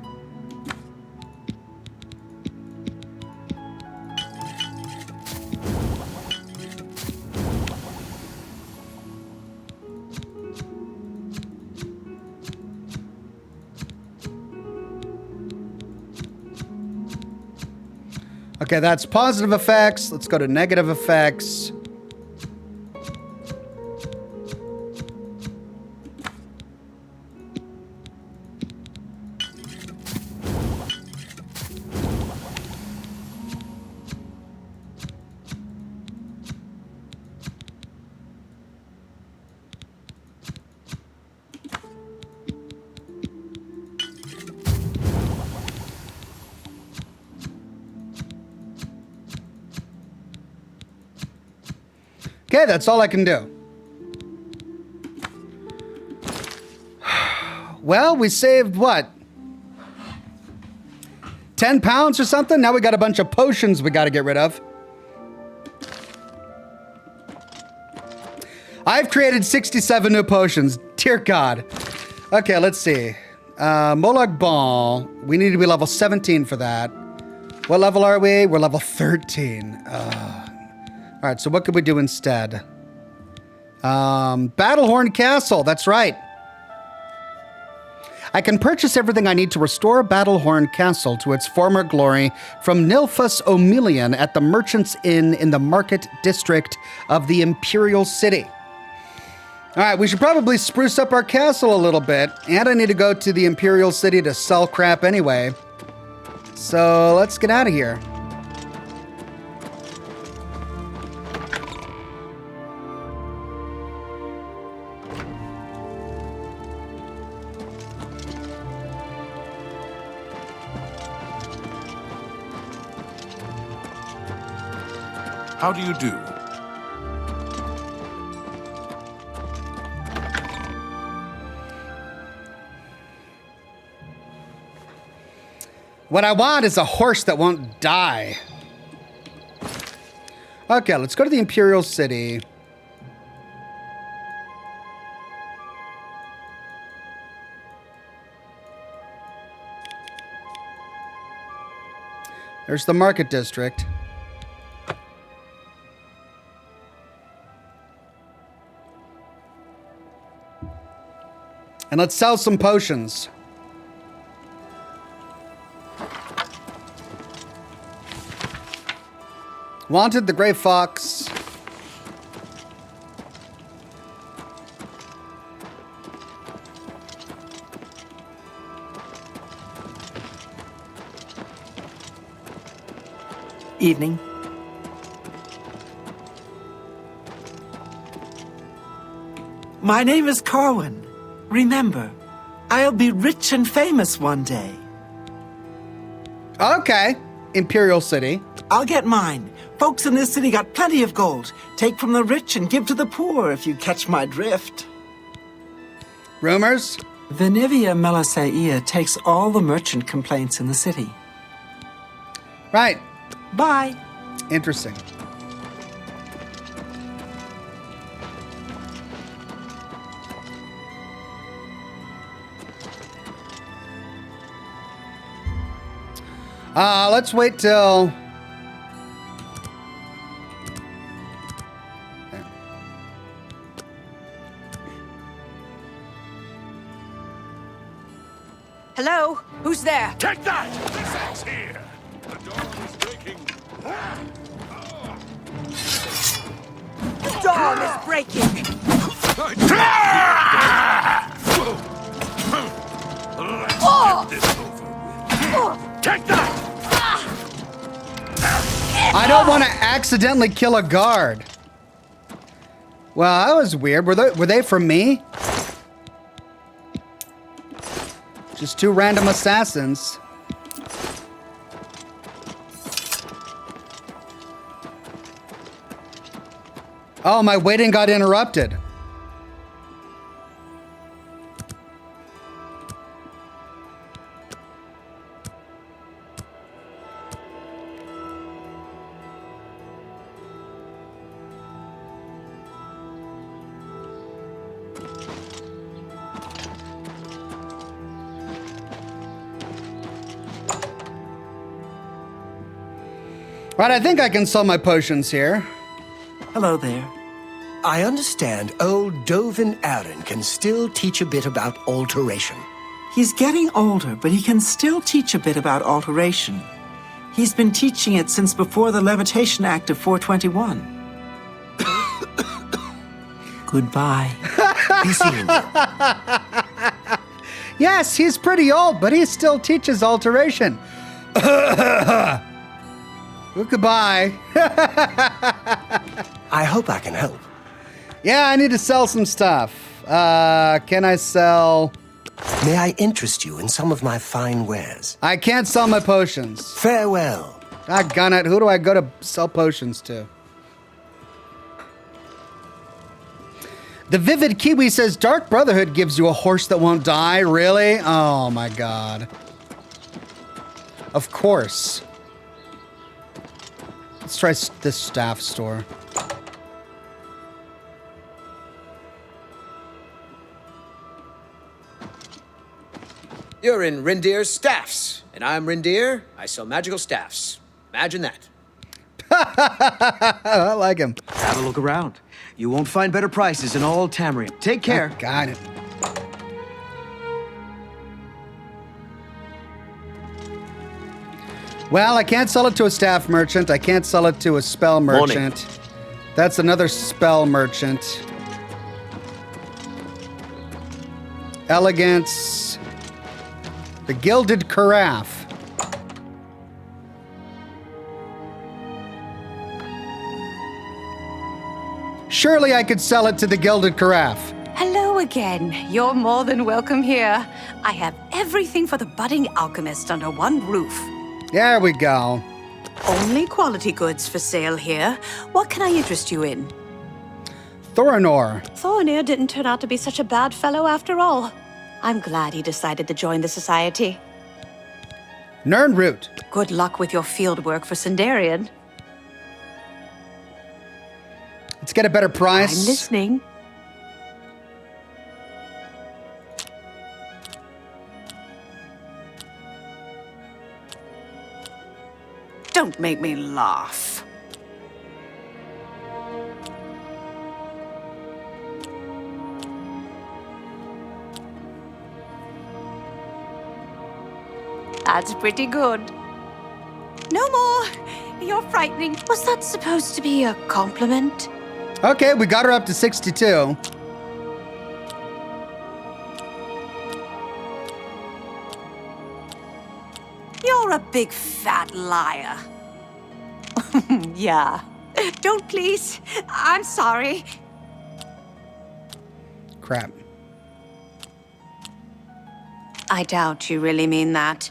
[SPEAKER 1] Okay, that's positive effects. Let's go to negative effects. Okay, that's all I can do. Well, we saved what? 10 pounds or something? Now we got a bunch of potions we got to get rid of. I've created 67 new potions. Dear God. Okay, let's see. Molag Ball. We need to be level 17 for that. What level are we? We're level 13. All right, so what could we do instead? Battlehorn Castle, that's right. I can purchase everything I need to restore Battlehorn Castle to its former glory from Nilfus O'Million at the Merchant's Inn in the Market District of the Imperial City. All right, we should probably spruce up our castle a little bit, and I need to go to the Imperial City to sell crap anyway. So let's get out of here.
[SPEAKER 4] How do you do?
[SPEAKER 1] What I want is a horse that won't die. Okay, let's go to the Imperial City. There's the Market District. And let's sell some potions. Wanted the Gray Fox.
[SPEAKER 10] Evening. My name is Corwin. Remember, I'll be rich and famous one day.
[SPEAKER 1] Okay. Imperial City.
[SPEAKER 10] I'll get mine. Folks in this city got plenty of gold. Take from the rich and give to the poor, if you catch my drift.
[SPEAKER 1] Rumors?
[SPEAKER 10] Venivia Melisaea takes all the merchant complaints in the city.
[SPEAKER 1] Right.
[SPEAKER 10] Bye.
[SPEAKER 1] Interesting. Let's wait till...
[SPEAKER 5] Hello? Who's there?
[SPEAKER 4] Take that! This axe here! The dawn is breaking.
[SPEAKER 5] The dawn is breaking.
[SPEAKER 4] Let's get this over. Take that!
[SPEAKER 1] I don't want to accidentally kill a guard. Well, that was weird. Were they from me? Just two random assassins. Oh, my waiting got interrupted. Right, I think I can sell my potions here.
[SPEAKER 10] Hello there.
[SPEAKER 11] I understand old Dovin Aaron can still teach a bit about alteration.
[SPEAKER 10] He's getting older, but he can still teach a bit about alteration. He's been teaching it since before the Levitation Act of 421. Goodbye.
[SPEAKER 11] Be seeing you.
[SPEAKER 1] Yes, he's pretty old, but he still teaches alteration. Well, goodbye.
[SPEAKER 11] I hope I can help.
[SPEAKER 1] Yeah, I need to sell some stuff. Can I sell...
[SPEAKER 11] May I interest you in some of my fine wares?
[SPEAKER 1] I can't sell my potions.
[SPEAKER 11] Farewell.
[SPEAKER 1] Doggone it. Who do I go to sell potions to? The Vivid Kiwi says, Dark Brotherhood gives you a horse that won't die. Really? Oh, my God. Of course. Let's try this staff store.
[SPEAKER 8] You're in Rindir's Staffs, and I'm Rindir. I sell magical staffs. Imagine that.
[SPEAKER 1] I like him.
[SPEAKER 9] Have a look around. You won't find better prices in all Tamriel. Take care.
[SPEAKER 1] Oh, got it. Well, I can't sell it to a staff merchant. I can't sell it to a spell merchant. That's another spell merchant. Elegance. The Gilded Carafe. Surely I could sell it to the Gilded Carafe.
[SPEAKER 6] Hello again. You're more than welcome here. I have everything for the budding alchemist under one roof.
[SPEAKER 1] There we go.
[SPEAKER 6] Only quality goods for sale here. What can I interest you in?
[SPEAKER 1] Thorinor.
[SPEAKER 6] Thorinor didn't turn out to be such a bad fellow after all. I'm glad he decided to join the society.
[SPEAKER 1] Nernroot.
[SPEAKER 6] Good luck with your field work for Sindarian.
[SPEAKER 1] Let's get a better price.
[SPEAKER 6] I'm listening. Don't make me laugh. That's pretty good. No more. You're frightening. Was that supposed to be a compliment?
[SPEAKER 1] Okay, we got her up to 62.
[SPEAKER 6] You're a big fat liar. Yeah. Don't please. I'm sorry.
[SPEAKER 1] Crap.
[SPEAKER 6] I doubt you really mean that.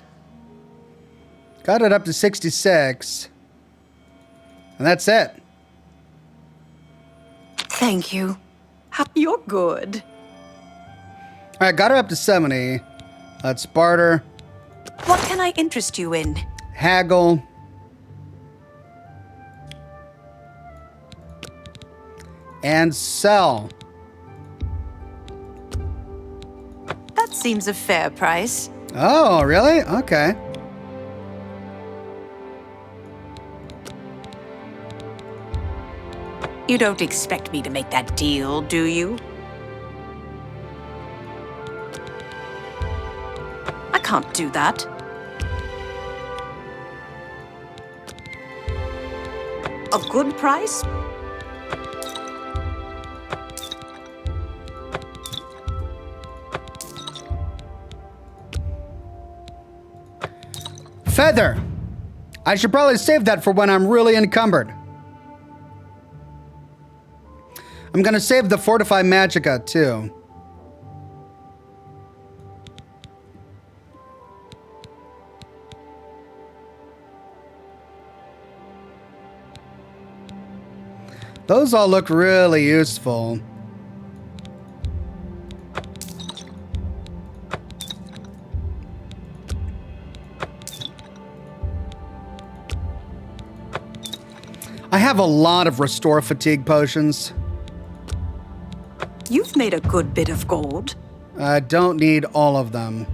[SPEAKER 1] Got it up to 66. And that's it.
[SPEAKER 6] Thank you. You're good.
[SPEAKER 1] All right, got her up to 70. Let's barter.
[SPEAKER 6] What can I interest you in?
[SPEAKER 1] Haggle. And sell.
[SPEAKER 6] That seems a fair price.
[SPEAKER 1] Oh, really? Okay.
[SPEAKER 6] You don't expect me to make that deal, do you? I can't do that. A good price?
[SPEAKER 1] Feather. I should probably save that for when I'm really encumbered. I'm gonna save the Fortify Magicka too. Those all look really useful. I have a lot of Restore Fatigue potions.
[SPEAKER 6] You've made a good bit of gold.
[SPEAKER 1] I don't need all of them.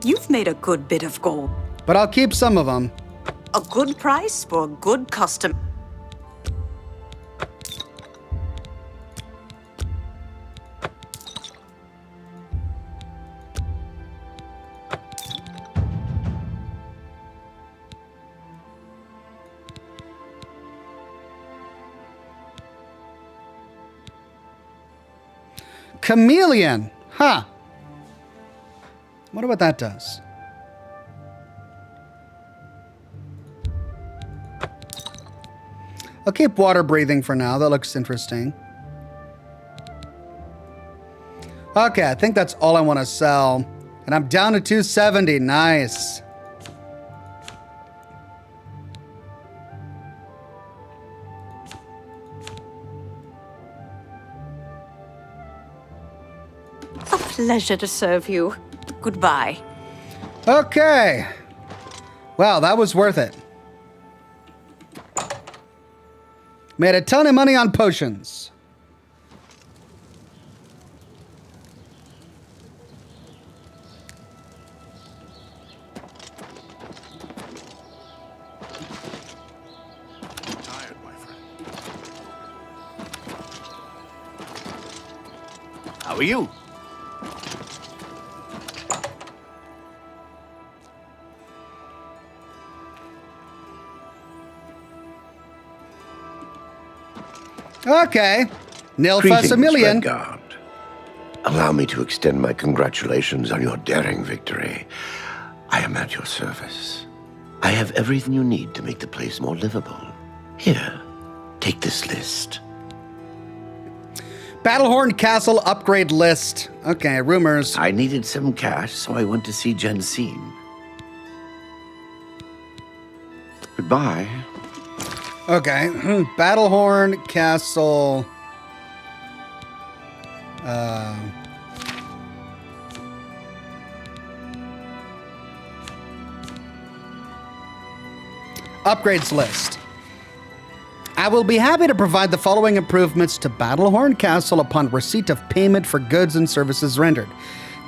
[SPEAKER 6] You've made a good bit of gold.
[SPEAKER 1] But I'll keep some of them.
[SPEAKER 6] A good price for a good custom.
[SPEAKER 1] Chameleon. Huh. Wonder what that does. I'll keep water breathing for now. That looks interesting. Okay, I think that's all I want to sell. And I'm down to 270. Nice.
[SPEAKER 6] A pleasure to serve you. Goodbye.
[SPEAKER 1] Okay. Wow, that was worth it. Made a ton of money on potions.
[SPEAKER 4] Tired, my friend. How are you?
[SPEAKER 1] Okay. Nilfas
[SPEAKER 12] Greetings,
[SPEAKER 1] a million.
[SPEAKER 12] Redguard. Allow me to extend my congratulations on your daring victory. I am at your service. I have everything you need to make the place more livable. Here, take this list.
[SPEAKER 1] Battlehorn Castle upgrade list. Okay, rumors.
[SPEAKER 12] I needed some cash, so I went to see Jensine. Goodbye.
[SPEAKER 1] Okay, Battlehorn Castle. Upgrades list. I will be happy to provide the following improvements to Battlehorn Castle upon receipt of payment for goods and services rendered.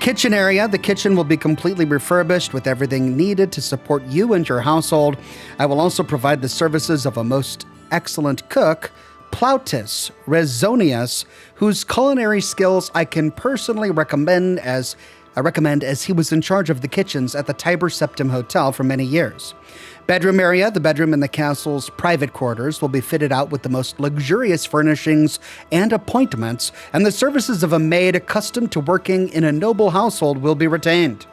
[SPEAKER 1] Kitchen area. The kitchen will be completely refurbished with everything needed to support you and your household. I will also provide the services of a most excellent cook, Plautus Rezonius, whose culinary skills I can personally recommend as he was in charge of the kitchens at the Tiber Septim Hotel for many years. Bedroom area. The bedroom in the castle's private quarters will be fitted out with the most luxurious furnishings and appointments, and the services of a maid accustomed to working in a noble household will be retained.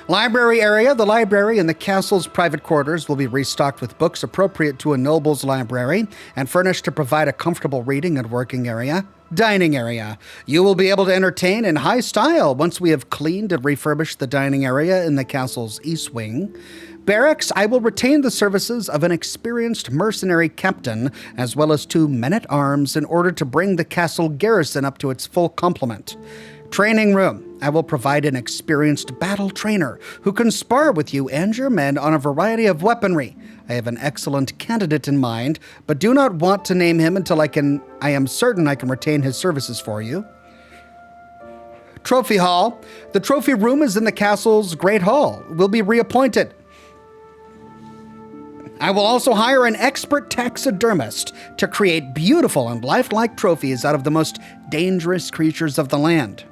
[SPEAKER 1] Library area. The library in the castle's private quarters will be restocked with books appropriate to a noble's library and furnished to provide a comfortable reading and working area. Dining area. You will be able to entertain in high style once we have cleaned and refurbished the dining area in the castle's east wing. Barracks. I will retain the services of an experienced mercenary captain as well as 2 men-at-arms in order to bring the castle garrison up to its full complement. Training room. I will provide an experienced battle trainer who can spar with you and your men on a variety of weaponry. I have an excellent candidate in mind, but do not want to name him until I am certain I can retain his services for you. Trophy hall. The trophy room is in the castle's great hall. Will be reappointed. I will also hire an expert taxidermist to create beautiful and lifelike trophies out of the most dangerous creatures of the land.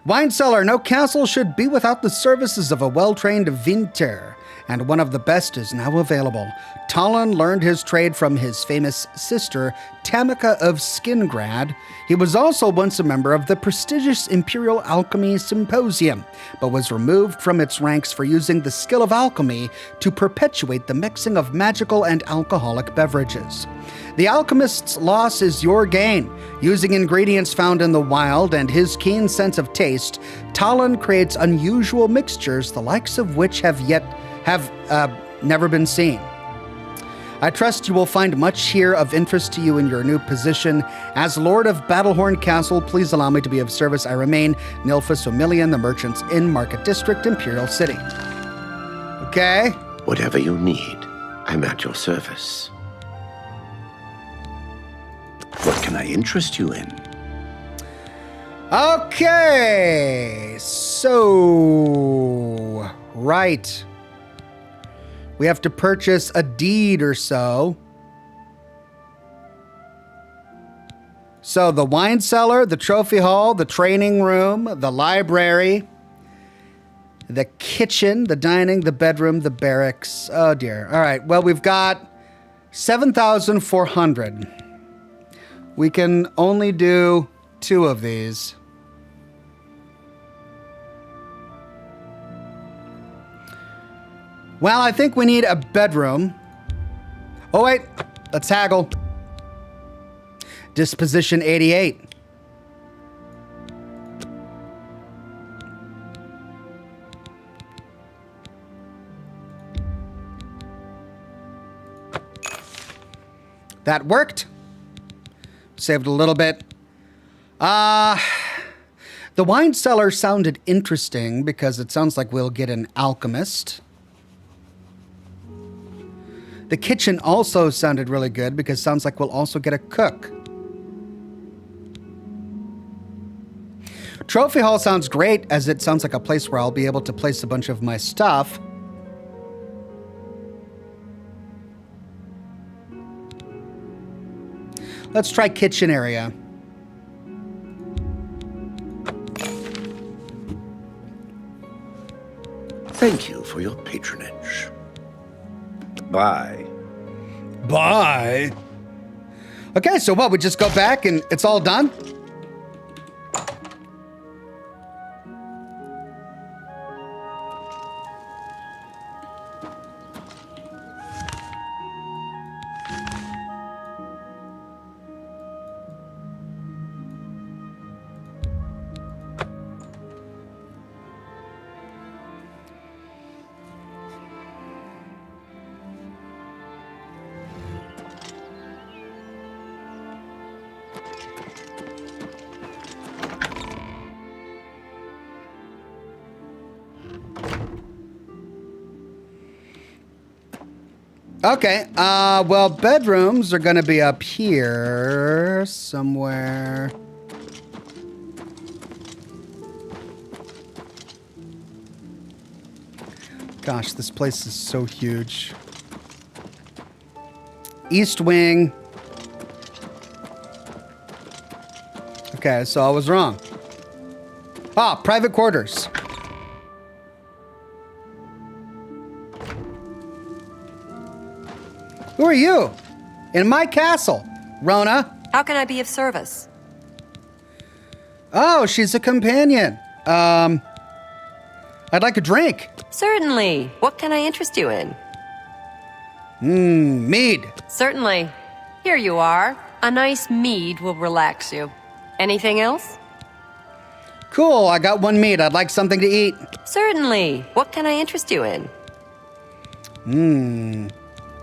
[SPEAKER 1] Wine cellar. No castle should be without the services of a well-trained vintner, and one of the best is now available. Talon learned his trade from his famous sister, Tamika of Skingrad. He was also once a member of the prestigious Imperial Alchemy Symposium, but was removed from its ranks for using the skill of alchemy to perpetuate the mixing of magical and alcoholic beverages. The alchemist's loss is your gain. Using ingredients found in the wild and his keen sense of taste, Talon creates unusual mixtures, the likes of which have never been seen. I trust you will find much here of interest to you in your new position. As Lord of Battlehorn Castle, please allow me to be of service. I remain Nilphus O'Million, the Merchants Inn, Market District, Imperial City. Okay.
[SPEAKER 12] Whatever you need, I'm at your service. What can I interest you in?
[SPEAKER 1] Okay. So, right. We have to purchase a deed or so. So the wine cellar, the trophy hall, the training room, the library, the kitchen, the dining, the bedroom, the barracks. Oh dear. All right. Well, we've got 7,400. We can only do 2 of these. Well, I think we need a bedroom. Oh, wait. Let's haggle. Disposition 88. That worked. Saved a little bit. The wine cellar sounded interesting because it sounds like we'll get an alchemist. The kitchen also sounded really good because it sounds like we'll also get a cook. Trophy hall sounds great as it sounds like a place where I'll be able to place a bunch of my stuff. Let's try kitchen area.
[SPEAKER 12] Thank you for your patronage. Bye.
[SPEAKER 1] Bye. Okay, so what? We just go back and it's all done? Okay, well, bedrooms are gonna be up here somewhere. Gosh, this place is so huge. East wing. Okay, so I was wrong. Ah, private quarters. Who are you? In my castle, Rona.
[SPEAKER 13] How can I be of service?
[SPEAKER 1] Oh, she's a companion. I'd like a drink.
[SPEAKER 13] Certainly. What can I interest you in?
[SPEAKER 1] Mead.
[SPEAKER 13] Certainly. Here you are. A nice mead will relax you. Anything else?
[SPEAKER 1] Cool, I got one mead. I'd like something to eat.
[SPEAKER 13] Certainly. What can I interest you in?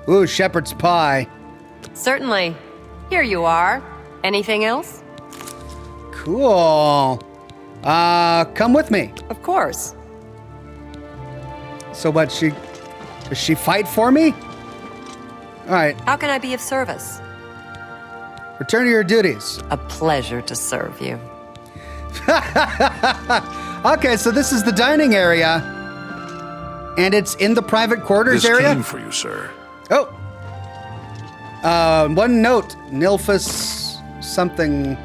[SPEAKER 1] Ooh, shepherd's pie.
[SPEAKER 13] Certainly. Here you are. Anything else?
[SPEAKER 1] Cool. Come with me.
[SPEAKER 13] Of course.
[SPEAKER 1] So what, does she fight for me? All right,
[SPEAKER 13] How can I be of service?
[SPEAKER 1] return to your duties.
[SPEAKER 13] A pleasure to serve you.
[SPEAKER 1] Okay, so this is the dining area. And it's in the private quarters
[SPEAKER 7] This
[SPEAKER 1] area?
[SPEAKER 7] came for you, sir.
[SPEAKER 1] Oh. One note. Nilphus something.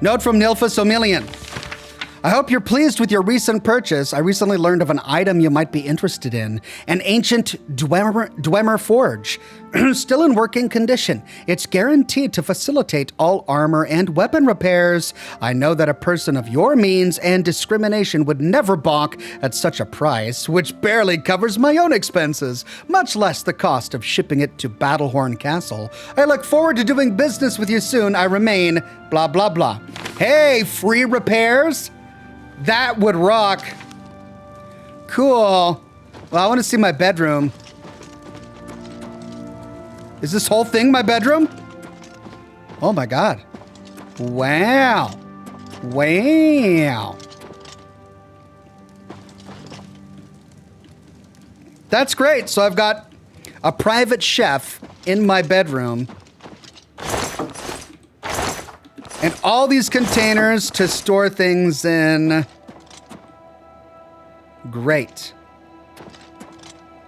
[SPEAKER 1] Note from Nilphus Omilian. I hope you're pleased with your recent purchase. I recently learned of an item you might be interested in. An ancient Dwemer forge. Still in working condition. It's guaranteed to facilitate all armor and weapon repairs. I know that a person of your means and discrimination would never balk at such a price, which barely covers my own expenses, much less the cost of shipping it to Battlehorn Castle. I look forward to doing business with you soon. I remain, blah, blah, blah. Hey, free repairs? That would rock. Cool. Well, I want to see my bedroom. Is this whole thing my bedroom? Oh my God. Wow. Wow. That's great. So I've got a private chef in my bedroom. And all these containers to store things in. Great.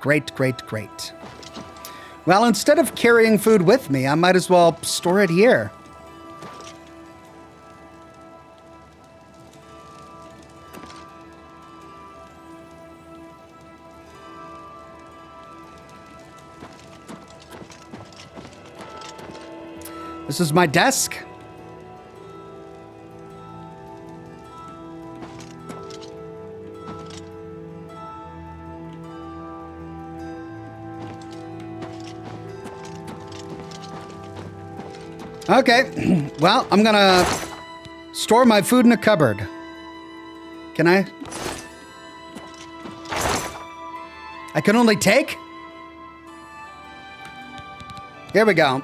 [SPEAKER 1] Great, great, great. Well, instead of carrying food with me, I might as well store it here. This is my desk. Okay, well, I'm gonna store my food in a cupboard. Can I? I can only take? Here we go.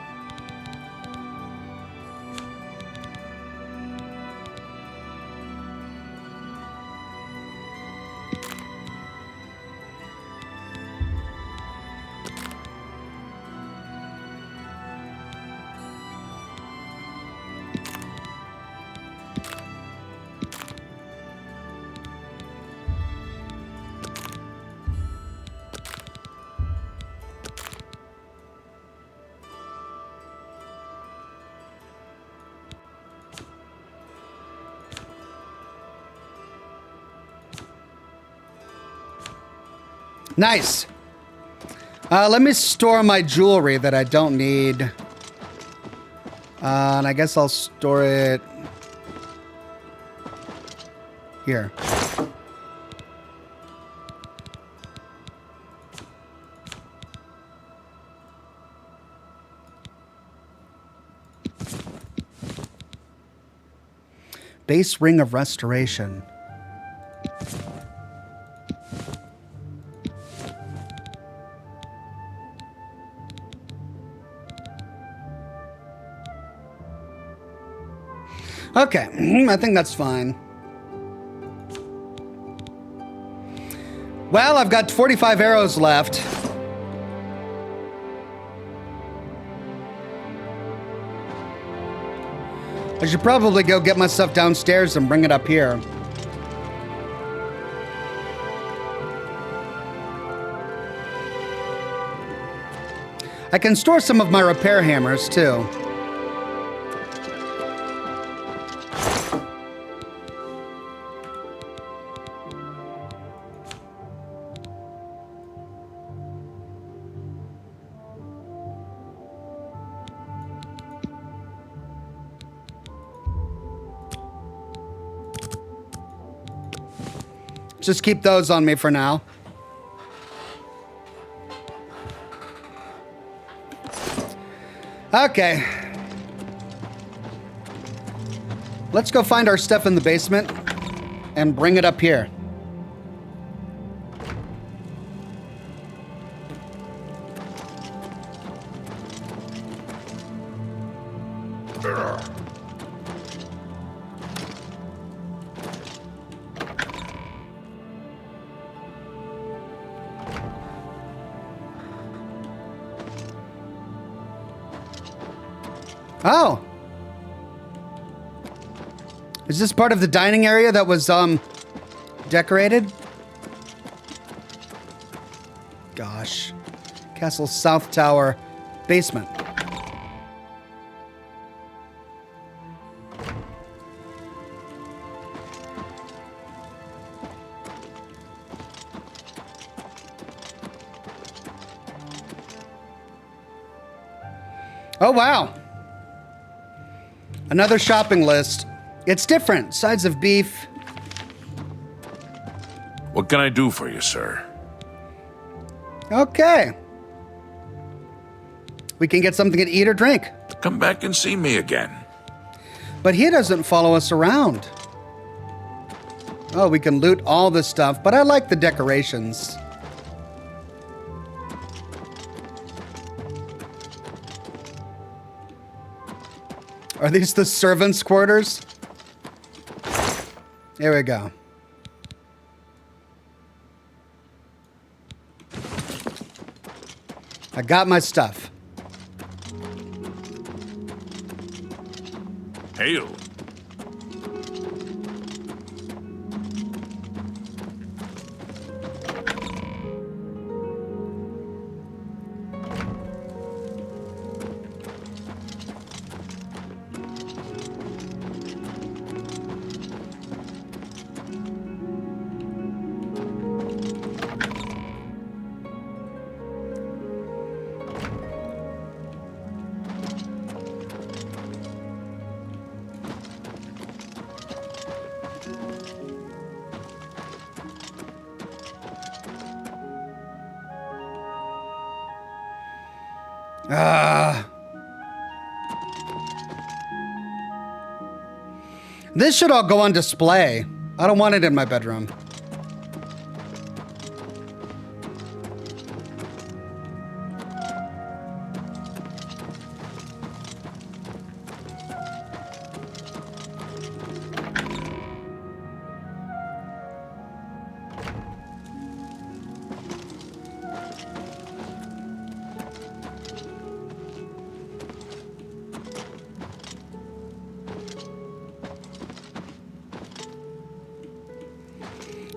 [SPEAKER 1] Nice. Let me store my jewelry that I don't need. And I guess I'll store it here. Base Ring of Restoration. Okay, I think that's fine. Well, I've got 45 arrows left. I should probably go get my stuff downstairs and bring it up here. I can store some of my repair hammers, too. Just keep those on me for now. Okay. Let's go find our stuff in the basement and bring it up here. Oh. Is this part of the dining area that was, decorated? Gosh. Castle South Tower basement. Oh, wow. Another shopping list. It's different. Sides of beef.
[SPEAKER 14] What can I do for you, sir?
[SPEAKER 1] Okay. We can get something to eat or drink.
[SPEAKER 14] Come back and see me again.
[SPEAKER 1] But he doesn't follow us around. Oh, we can loot all this stuff, but I like the decorations. Are these the servants' quarters? Here we go. I got my stuff.
[SPEAKER 14] Hail.
[SPEAKER 1] This should all go on display. I don't want it in my bedroom.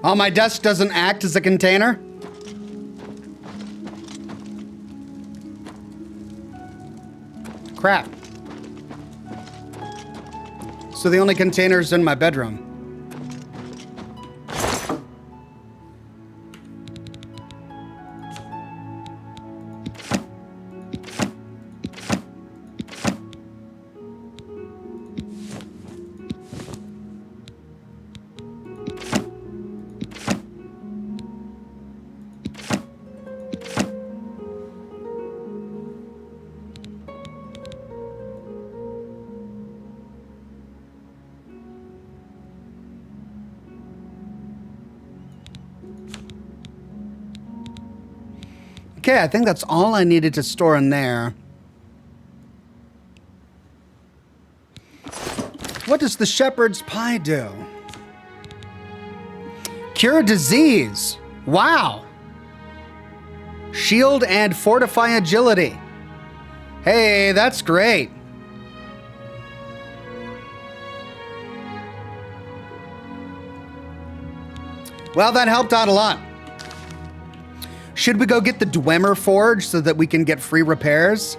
[SPEAKER 1] Oh, my desk doesn't act as a container? Crap. So the only container's in my bedroom. Okay, I think that's all I needed to store in there. What does the shepherd's pie do? Cure disease. Wow. Shield and fortify agility. Hey, that's great. Well, that helped out a lot. Should we go get the Dwemer Forge so that we can get free repairs?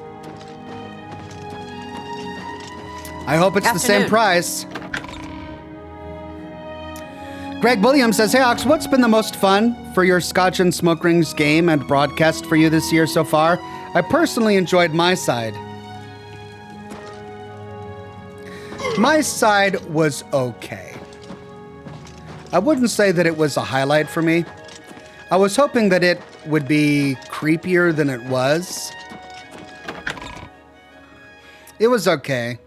[SPEAKER 1] I hope it's the same price. Greg Williams says, hey, Ox, what's been the most fun for your Scotch and Smoke Rings game and broadcast for you this year so far? I personally enjoyed my side. My side was okay. I wouldn't say that it was a highlight for me. I was hoping that it would be creepier than it was. It was okay.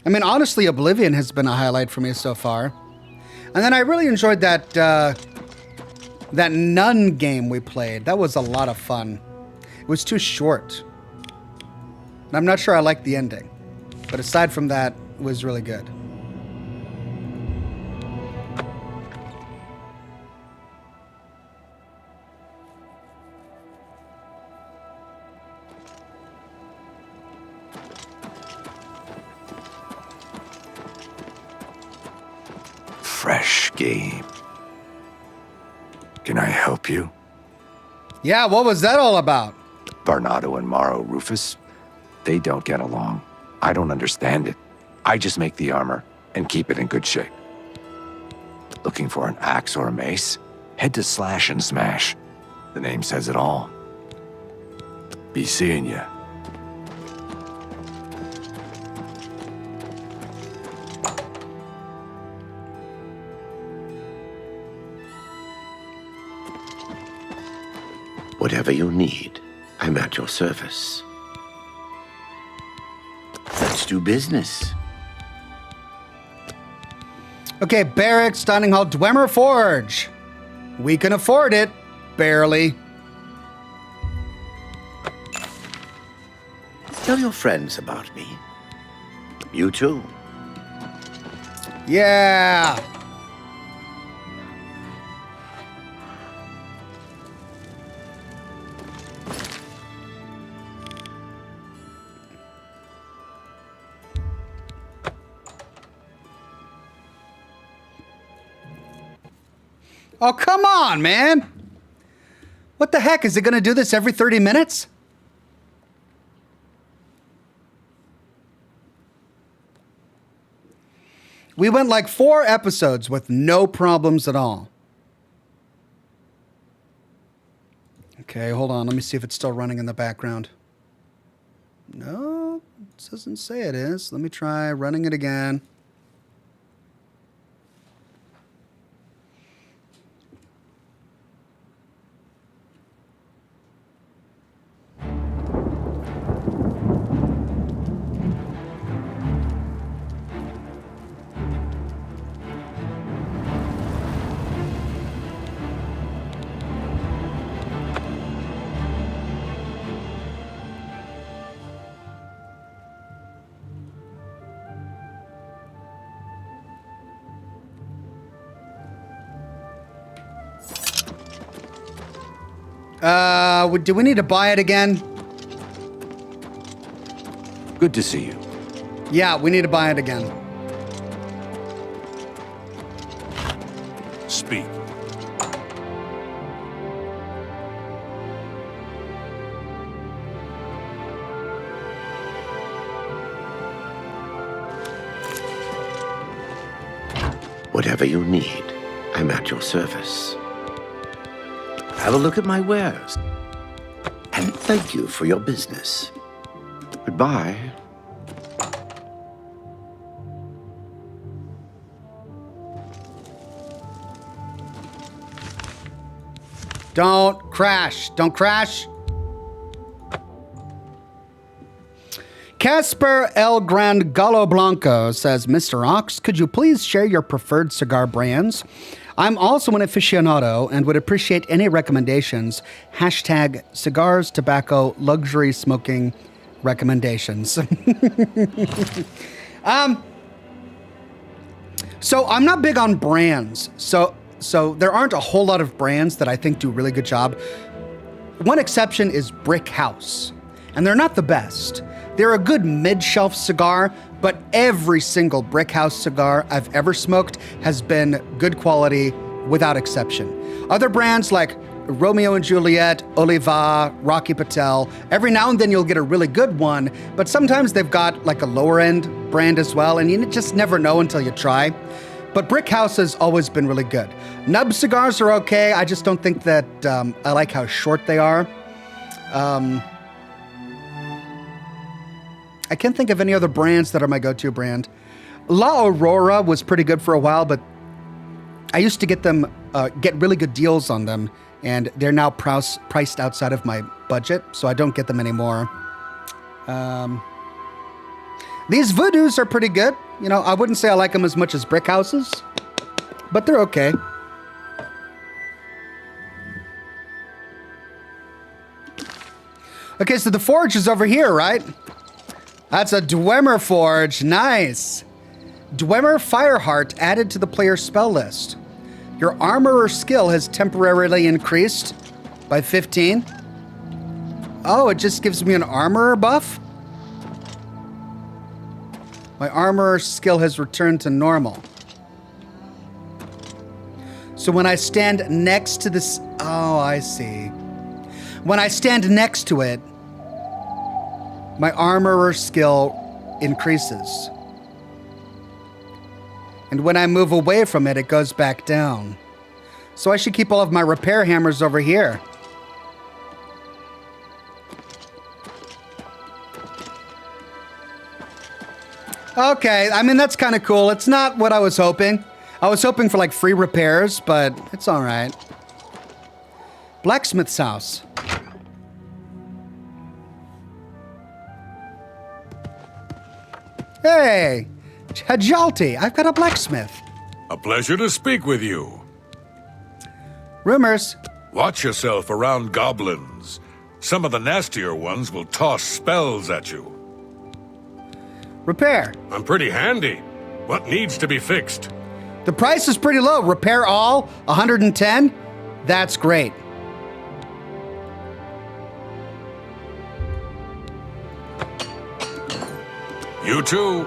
[SPEAKER 1] I mean, honestly, Oblivion has been a highlight for me so far. And then I really enjoyed that that nun game we played. That was a lot of fun. It was too short. And I'm not sure I liked the ending. But aside from that, it was really good.
[SPEAKER 7] Fresh game. Can I help you?
[SPEAKER 1] Yeah, what was that all about?
[SPEAKER 7] Barnado and Maro Rufus, they don't get along. I don't understand it. I just make the armor and keep it in good shape. Looking for an axe or a mace? Head to Slash and Smash. The name says it all. Be seeing ya.
[SPEAKER 12] Whatever you need, I'm at your service. Let's do business.
[SPEAKER 1] Okay, Barracks, Dining Hall, Dwemer Forge. We can afford it. Barely.
[SPEAKER 12] Tell your friends about me. You too.
[SPEAKER 1] Yeah. Oh, come on, man. What the heck? Is it going to do this every 30 minutes? We went like 4 episodes with no problems at all. Okay, hold on. Let me see if it's still running in the background. No, it doesn't say it is. Let me try running it again. Do we need to buy it again?
[SPEAKER 7] Good to see you.
[SPEAKER 1] Yeah, we need to buy it again.
[SPEAKER 14] Speak.
[SPEAKER 12] Whatever you need, I'm at your service. Have a look at my wares. And thank you for your business. Goodbye.
[SPEAKER 1] Don't crash. Don't crash. Casper El Gran Gallo Blanco says, Mr. Ox, could you please share your preferred cigar brands? I'm also an aficionado and would appreciate any recommendations. Hashtag cigars, tobacco, luxury smoking recommendations. So I'm not big on brands. So So there aren't a whole lot of brands that I think do a really good job. One exception is Brick House, and they're not the best. They're a good mid-shelf cigar, but every single Brick House cigar I've ever smoked has been good quality without exception. Other brands like Romeo and Juliet, Oliva, Rocky Patel, every now and then you'll get a really good one, but sometimes they've got like a lower end brand as well, and you just never know until you try. But Brick House has always been really good. Nub cigars are okay. I just don't think that I like how short they are. I can't think of any other brands that are my go-to brand. La Aurora was pretty good for a while, but I used to get really good deals on them, and they're now priced outside of my budget, so I don't get them anymore. These Voodoos are pretty good. You know, I wouldn't say I like them as much as Brick Houses, but they're okay. Okay, so the forge is over here, right? That's a Dwemer forge. Nice. Dwemer Fireheart added to the player's spell list. Your armor or skill has temporarily increased by 15. Oh, it just gives me an armor buff? My armor skill has returned to normal. So when I stand next to this... Oh, I see. When I stand next to it, my armor skill increases. And when I move away from it, it goes back down. So I should keep all of my repair hammers over here. Okay, I mean, that's kind of cool. It's not what I was hoping. I was hoping for like free repairs, but it's all right. Blacksmith's house. Hey, Hajalti, I've got a blacksmith.
[SPEAKER 14] A pleasure to speak with you.
[SPEAKER 1] Rumors.
[SPEAKER 14] Watch yourself around goblins. Some of the nastier ones will toss spells at you.
[SPEAKER 1] Repair.
[SPEAKER 14] I'm pretty handy. What needs to be fixed?
[SPEAKER 1] The price is pretty low. Repair all, 110? That's great.
[SPEAKER 14] You too.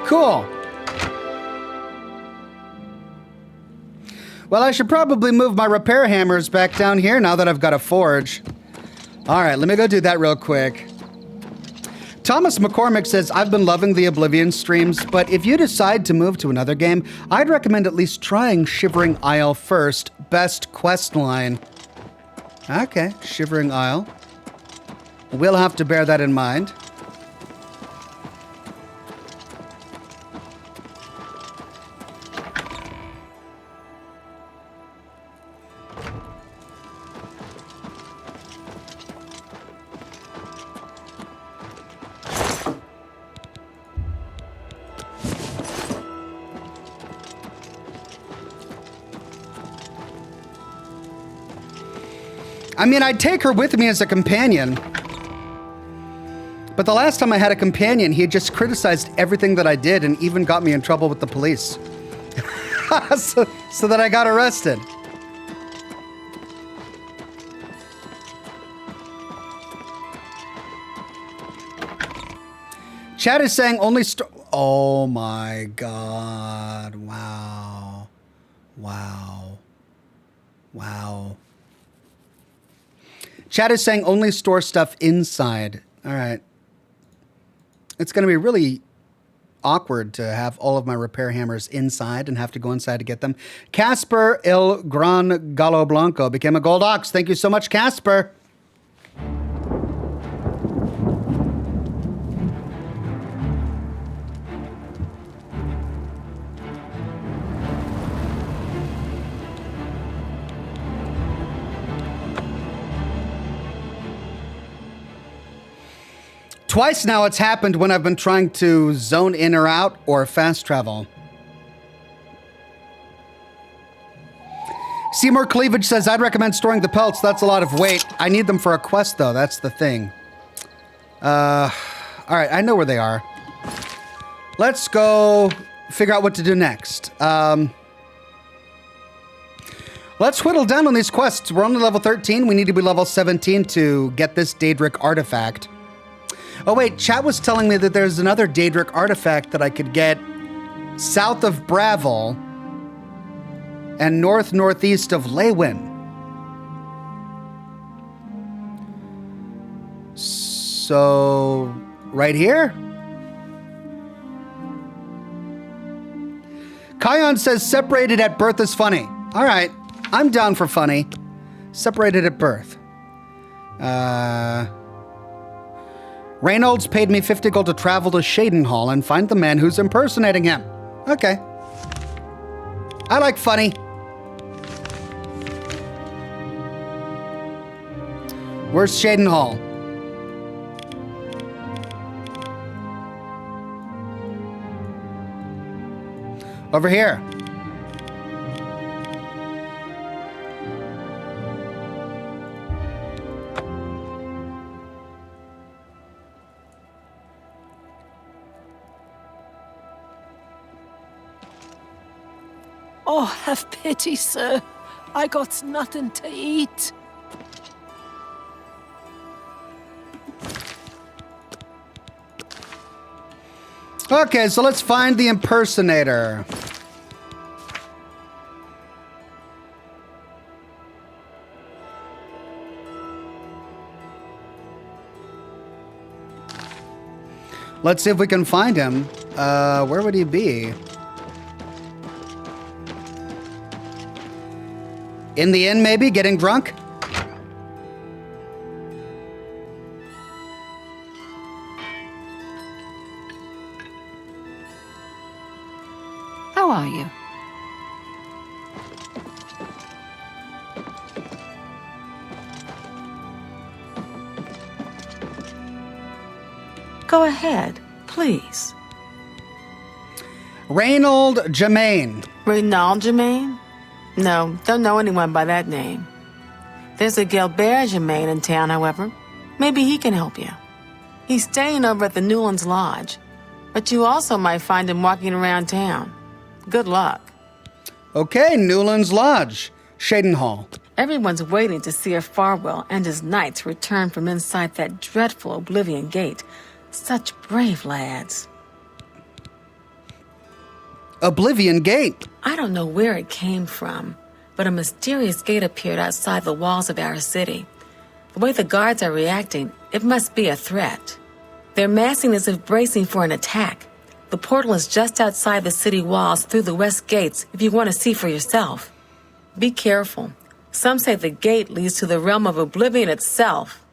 [SPEAKER 1] Cool. Well, I should probably move my repair hammers back down here now that I've got a forge. All right, let me go do that real quick. Thomas McCormick says, I've been loving the Oblivion streams, but if you decide to move to another game, I'd recommend at least trying Shivering Isle first. Best quest line. Okay, Shivering Isle. We'll have to bear that in mind. I mean, I'd take her with me as a companion. But the last time I had a companion, he just criticized everything that I did and even got me in trouble with the police. so that I got arrested. Chat is saying only oh my god. Wow. Wow. Wow. Chat is saying only store stuff inside. All right. It's going to be really awkward to have all of my repair hammers inside and have to go inside to get them. Casper El Gran Gallo Blanco became a gold ox. Thank you so much, Casper. Twice now it's happened when I've been trying to zone in or out or fast travel. Seymour Cleavage says, I'd recommend storing the pelts. That's a lot of weight. I need them for a quest, though. That's the thing. All right, I know where they are. Let's go figure out what to do next. Let's whittle down on these quests. We're only level 13. We need to be level 17 to get this Daedric artifact. Oh, wait. Chat was telling me that there's another Daedric artifact that I could get south of Bravil and northeast of Leywin. So, right here? Kion says separated at birth is funny. All right. I'm down for funny. Separated at birth. Reynolds paid me 50 gold to travel to Shadenhall and find the man who's impersonating him. Okay. I like funny. Where's Shadenhall? Over here.
[SPEAKER 5] Oh, have pity, sir. I got nothing to eat.
[SPEAKER 1] Okay, so let's find the impersonator. Let's see if we can find him. Where would he be? In the inn, maybe? Getting drunk?
[SPEAKER 15] How are you?
[SPEAKER 5] Go ahead, please.
[SPEAKER 1] Reynold Germain.
[SPEAKER 5] Reynold Germain? No, don't know anyone by that name. There's a Gilbert Germain in town, however. Maybe he can help you. He's staying over at the Newlands Lodge, but you also might find him walking around town. Good luck.
[SPEAKER 1] Okay, Newlands Lodge. Shadenhall.
[SPEAKER 5] Everyone's waiting to see if Farwell and his knights return from inside that dreadful Oblivion gate. Such brave lads.
[SPEAKER 1] Oblivion Gate.
[SPEAKER 5] I don't know where it came from, but a mysterious gate appeared outside the walls of our city. The way the guards are reacting, it must be a threat. They're massing as if bracing for an attack. The portal is just outside the city walls through the west gates if you want to see for yourself. Be careful. Some say the gate leads to the realm of Oblivion itself.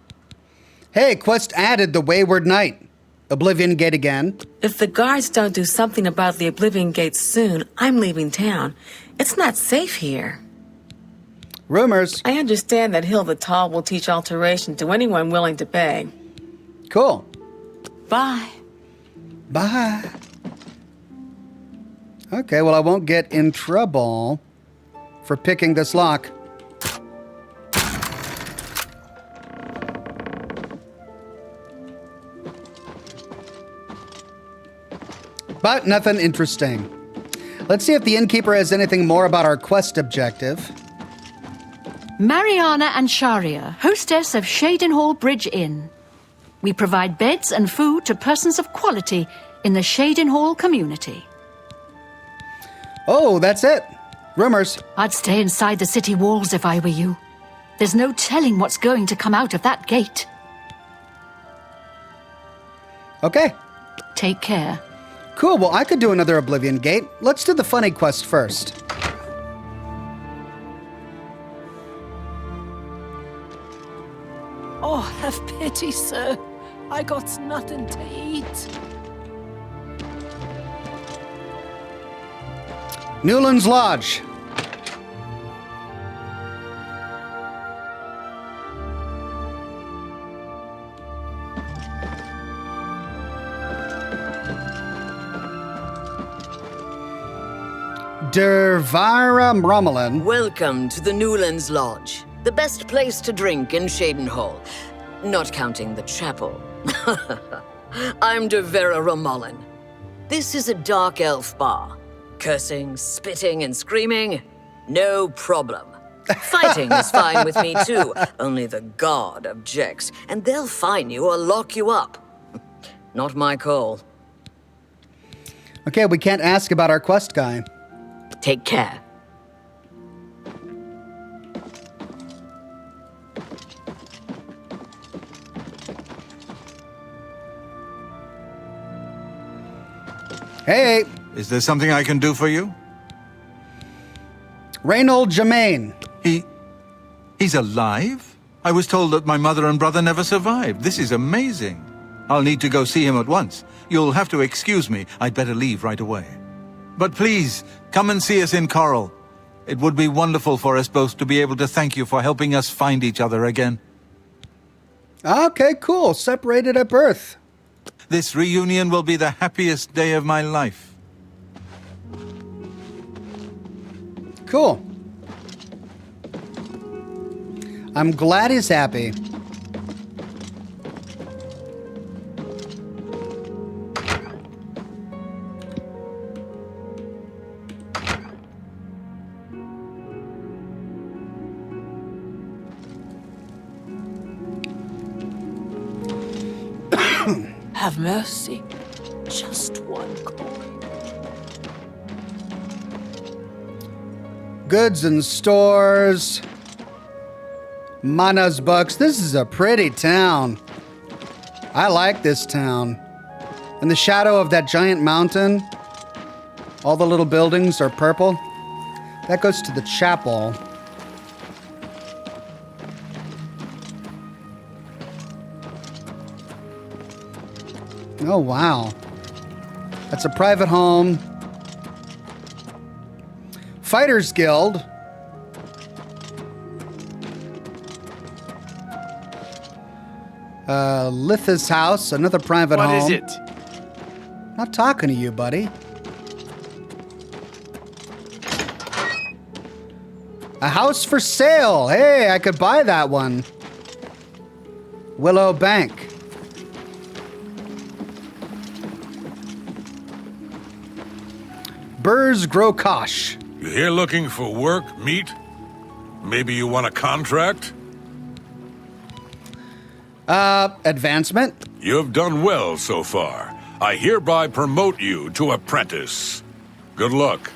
[SPEAKER 1] Hey, quest added the Wayward Knight. Oblivion Gate again.
[SPEAKER 5] If the guards don't do something about the Oblivion Gate soon, I'm leaving town. It's not safe here.
[SPEAKER 1] Rumors.
[SPEAKER 5] I understand that Hill the Tall will teach alteration to anyone willing to pay.
[SPEAKER 1] Cool.
[SPEAKER 5] Bye.
[SPEAKER 1] Bye. Okay, well, I won't get in trouble for picking this lock. But nothing interesting. Let's see if the innkeeper has anything more about our quest objective.
[SPEAKER 15] Mariana and Sharia, hostess of Shadenhall Bridge Inn. We provide beds and food to persons of quality in the Shadenhall community.
[SPEAKER 1] Oh, that's it. Rumors.
[SPEAKER 15] I'd stay inside the city walls if I were you. There's no telling what's going to come out of that gate.
[SPEAKER 1] Okay.
[SPEAKER 15] Take care.
[SPEAKER 1] Cool, well, I could do another Oblivion Gate. Let's do the funny quest first.
[SPEAKER 5] Oh, have pity, sir. I got nothing to eat.
[SPEAKER 1] Newlands Lodge. Dervara Mromelin.
[SPEAKER 2] Welcome to the Newlands Lodge, the best place to drink in Shadenhall, not counting the chapel. I'm de Vera Romulan. This is a dark elf bar. Cursing, spitting, and screaming, no problem. Fighting is fine with me too, only the god objects, and they'll fine you or lock you up. Not my call.
[SPEAKER 1] Okay, we can't ask about our quest guy.
[SPEAKER 2] Take care.
[SPEAKER 1] Hey!
[SPEAKER 16] Is there something I can do for you?
[SPEAKER 1] Reynold Germain.
[SPEAKER 16] He's alive? I was told that my mother and brother never survived. This is amazing. I'll need to go see him at once. You'll have to excuse me. I'd better leave right away. But please, come and see us in Coral. It would be wonderful for us both to be able to thank you for helping us find each other again.
[SPEAKER 1] Okay, cool. Separated at birth.
[SPEAKER 16] This reunion will be the happiest day of my life.
[SPEAKER 1] Cool. I'm glad he's happy.
[SPEAKER 17] Have mercy. Just one call.
[SPEAKER 1] Goods and stores. Mana's books. This is a pretty town. I like this town. In the shadow of that giant mountain, all the little buildings are purple. That goes to the chapel. Oh, wow. That's a private home. Fighters Guild. Litha's house, another private home.
[SPEAKER 18] What is it?
[SPEAKER 1] Not talking to you, buddy. A house for sale. Hey, I could buy that one. Willow Bank. Burrs Grokosh.
[SPEAKER 14] You here looking for work, meat? Maybe you want a contract?
[SPEAKER 1] Advancement?
[SPEAKER 14] You've done well so far. I hereby promote you to apprentice. Good luck.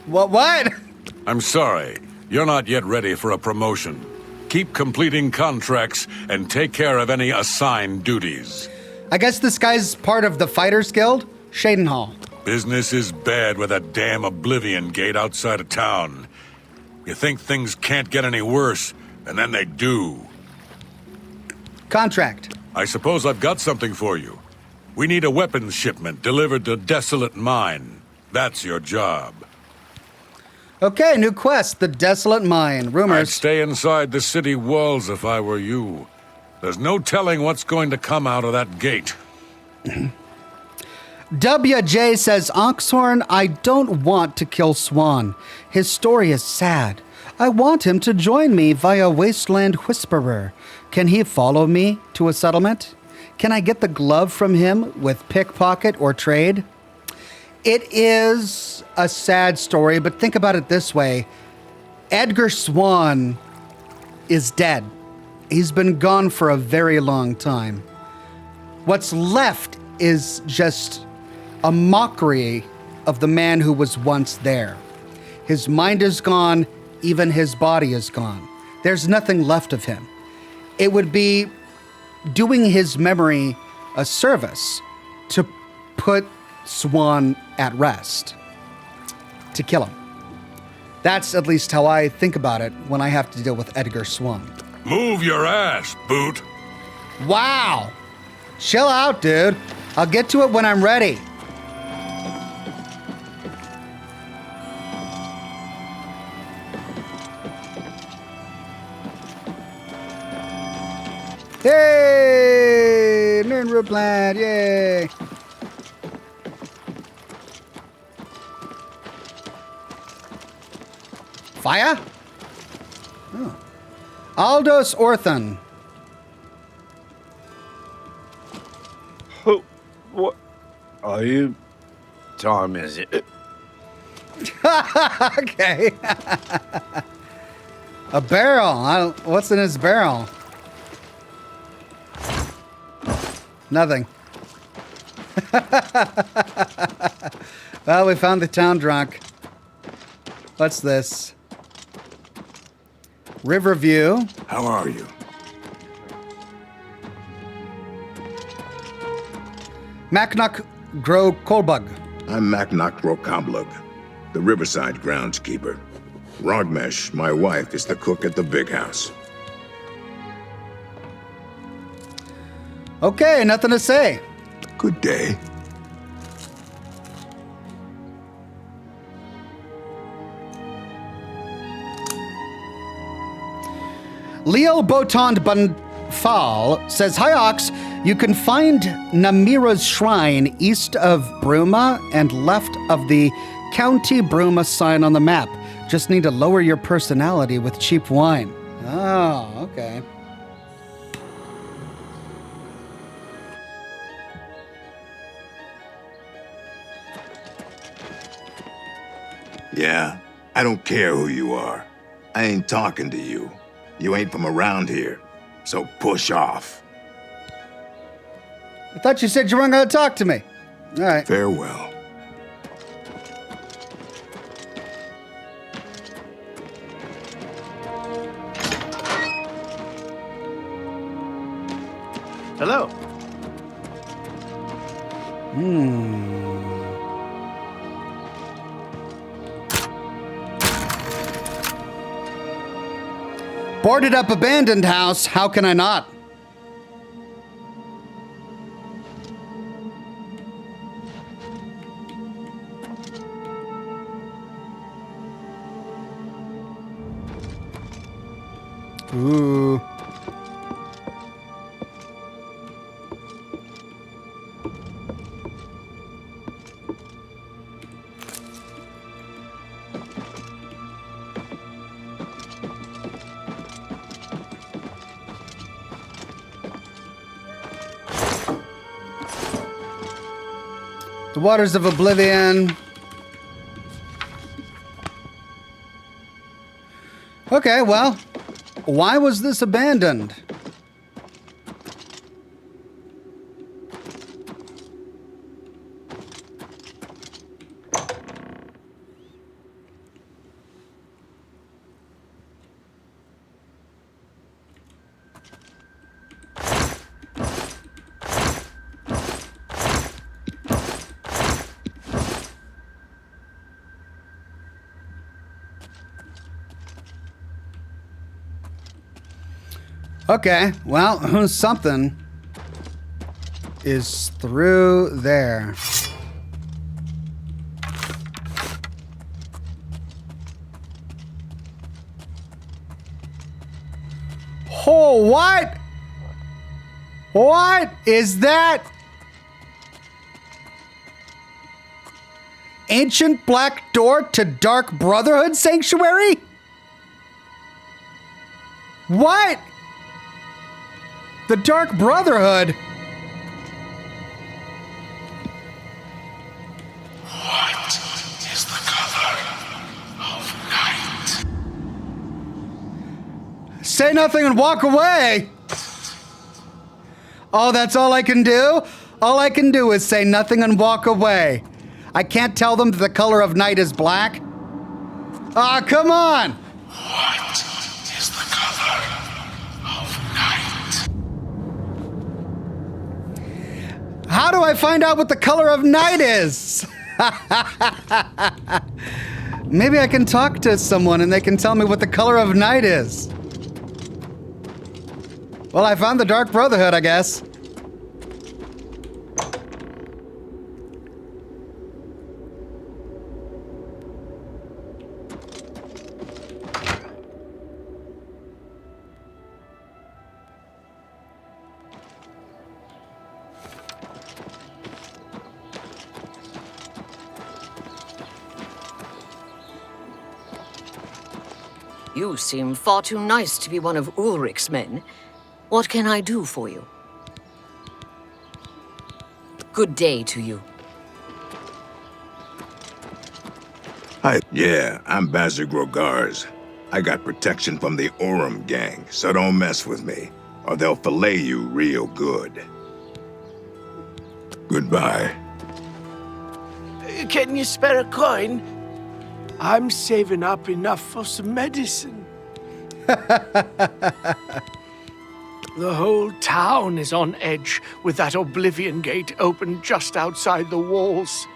[SPEAKER 1] What?
[SPEAKER 14] I'm sorry. You're not yet ready for a promotion. Keep completing contracts and take care of any assigned duties.
[SPEAKER 1] I guess this guy's part of the Fighters Guild? Shadenhall.
[SPEAKER 14] Business is bad with that damn Oblivion gate outside of town. You think things can't get any worse, and then they do.
[SPEAKER 1] Contract.
[SPEAKER 14] I suppose I've got something for you. We need a weapons shipment delivered to Desolate Mine. That's your job.
[SPEAKER 1] Okay, new quest, the Desolate Mine.
[SPEAKER 14] I'd
[SPEAKER 1] Rumors.
[SPEAKER 14] stay inside the city walls if I were you. There's no telling what's going to come out of that gate.
[SPEAKER 1] WJ says, Oxhorn, I don't want to kill Swan. His story is sad. I want him to join me via Wasteland Whisperer. Can he follow me to a settlement? Can I get the glove from him with pickpocket or trade? It is a sad story, but think about it this way. Edgar Swan is dead. He's been gone for a very long time. What's left is just a mockery of the man who was once there. His mind is gone, even his body is gone. There's nothing left of him. It would be doing his memory a service to put Swan at rest, to kill him. That's at least how I think about it when I have to deal with Edgar Swan.
[SPEAKER 14] Move your ass, Boot.
[SPEAKER 1] Wow! Chill out, dude. I'll get to it when I'm ready. Yay! Nernroot plant, yay! Fire? Oh. Aldous Orthon.
[SPEAKER 12] What are you? Time is it?
[SPEAKER 1] Okay. A barrel. What's in his barrel? Nothing. Well, we found the town drunk. What's this? Riverview.
[SPEAKER 3] How are you?
[SPEAKER 1] Macnock Grow Kolbug.
[SPEAKER 3] I'm Macnock Rokablug, the Riverside groundskeeper. Rogmesh, my wife, is the cook at the big house.
[SPEAKER 1] Okay, nothing to say.
[SPEAKER 3] Good day.
[SPEAKER 1] Leo Botond Bunfal says, Hi Ox, you can find Namira's shrine east of Bruma and left of the County Bruma sign on the map. Just need to lower your personality with cheap wine. Oh, okay.
[SPEAKER 3] Yeah, I don't care who you are. I ain't talking to you. You ain't from around here, so push off.
[SPEAKER 1] I thought you said you weren't going to talk to me. All right.
[SPEAKER 3] Farewell.
[SPEAKER 12] Hello.
[SPEAKER 1] Boarded up abandoned house. How can I not? Ooh. The waters of Oblivion. Okay, well, why was this abandoned? Okay, well, something is through there. Oh, what? What is that? Ancient black door to Dark Brotherhood Sanctuary? What? The Dark Brotherhood?
[SPEAKER 18] What is the color of night?
[SPEAKER 1] Say nothing and walk away. Oh, that's all I can do? All I can do is say nothing and walk away. I can't tell them that the color of night is black? Ah, come on!
[SPEAKER 18] What is the color of night?
[SPEAKER 1] How do I find out what the color of night is? Maybe I can talk to someone and they can tell me what the color of night is. Well, I found the Dark Brotherhood, I guess.
[SPEAKER 2] You seem far too nice to be one of Ulrich's men. What can I do for you? Good day to you.
[SPEAKER 3] Hi. Yeah, I'm Bazir Grogars. I got protection from the Orem gang, so don't mess with me, or they'll fillet you real good. Goodbye.
[SPEAKER 4] Can you spare a coin? I'm saving up enough for some medicine. The whole town is on edge with that Oblivion gate open just outside the walls.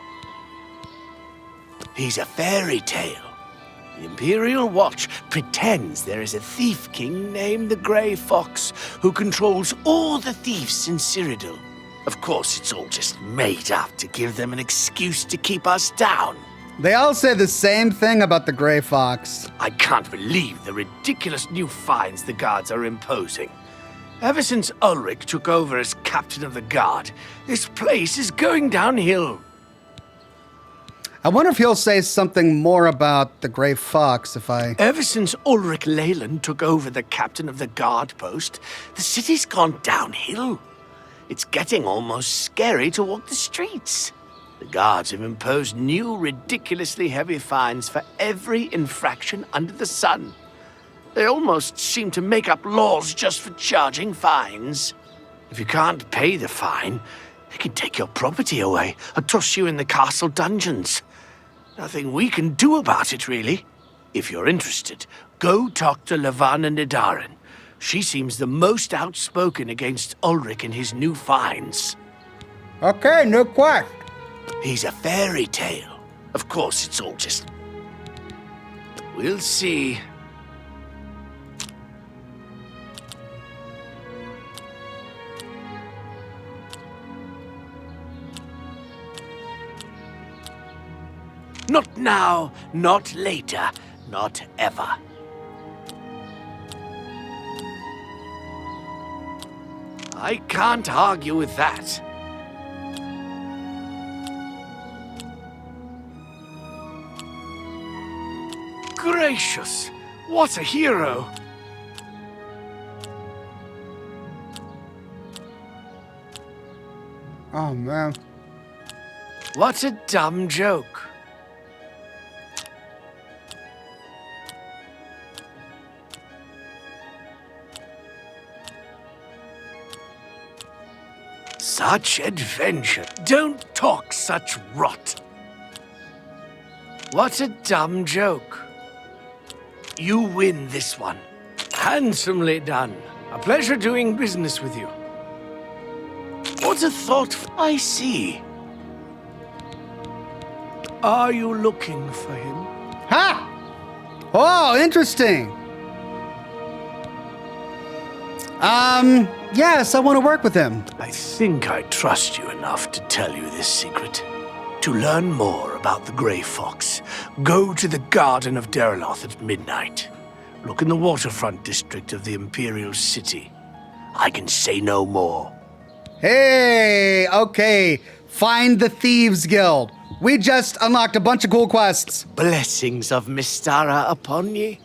[SPEAKER 4] He's a fairy tale. The Imperial Watch pretends there is a thief king named the Grey Fox who controls all the thieves in Cyrodiil. Of course, it's all just made up to give them an excuse to keep us down.
[SPEAKER 1] They all say the same thing about the Grey Fox.
[SPEAKER 4] I can't believe the ridiculous new fines the guards are imposing. Ever since Ulrich took over as captain of the guard, this place is going downhill.
[SPEAKER 1] I wonder if he'll say something more about the Grey Fox
[SPEAKER 4] Ever since Ulrich Leyland took over the captain of the guard post, the city's gone downhill. It's getting almost scary to walk the streets. The guards have imposed new, ridiculously heavy fines for every infraction under the sun. They almost seem to make up laws just for charging fines. If you can't pay the fine, they can take your property away or toss you in the castle dungeons. Nothing we can do about it, really. If you're interested, go talk to Lavanna Nidarin. She seems the most outspoken against Ulrich and his new fines.
[SPEAKER 1] Okay, new quest.
[SPEAKER 4] He's a fairy tale. Of course, it's all just... We'll see. Not now, not later, not ever. I can't argue with that. Gracious, what a hero!
[SPEAKER 1] Oh, man.
[SPEAKER 4] What a dumb joke. Such adventure. Don't talk such rot. What a dumb joke. You win this one. Handsomely done. A pleasure doing business with you. What a thought. I see. Are you looking for him?
[SPEAKER 1] Ha! Oh, interesting. Yes, I want to work with him.
[SPEAKER 4] I think I trust you enough to tell you this secret. To learn more about the Grey Fox, go to the Garden of Deriloth at midnight. Look in the waterfront district of the Imperial City. I can say no more.
[SPEAKER 1] Hey, okay. Find the Thieves Guild. We just unlocked a bunch of cool quests.
[SPEAKER 4] Blessings of Mystara upon ye.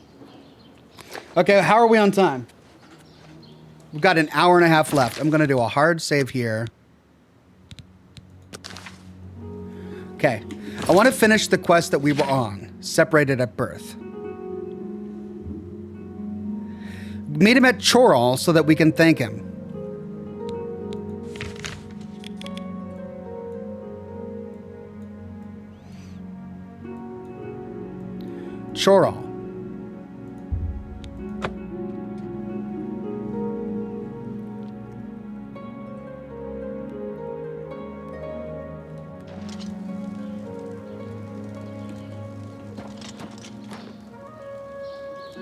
[SPEAKER 1] Okay, how are we on time? We've got an hour and a half left. I'm going to do a hard save here. Okay. I want to finish the quest that we were on, separated at birth. Meet him at Chorol so that we can thank him. Chorol.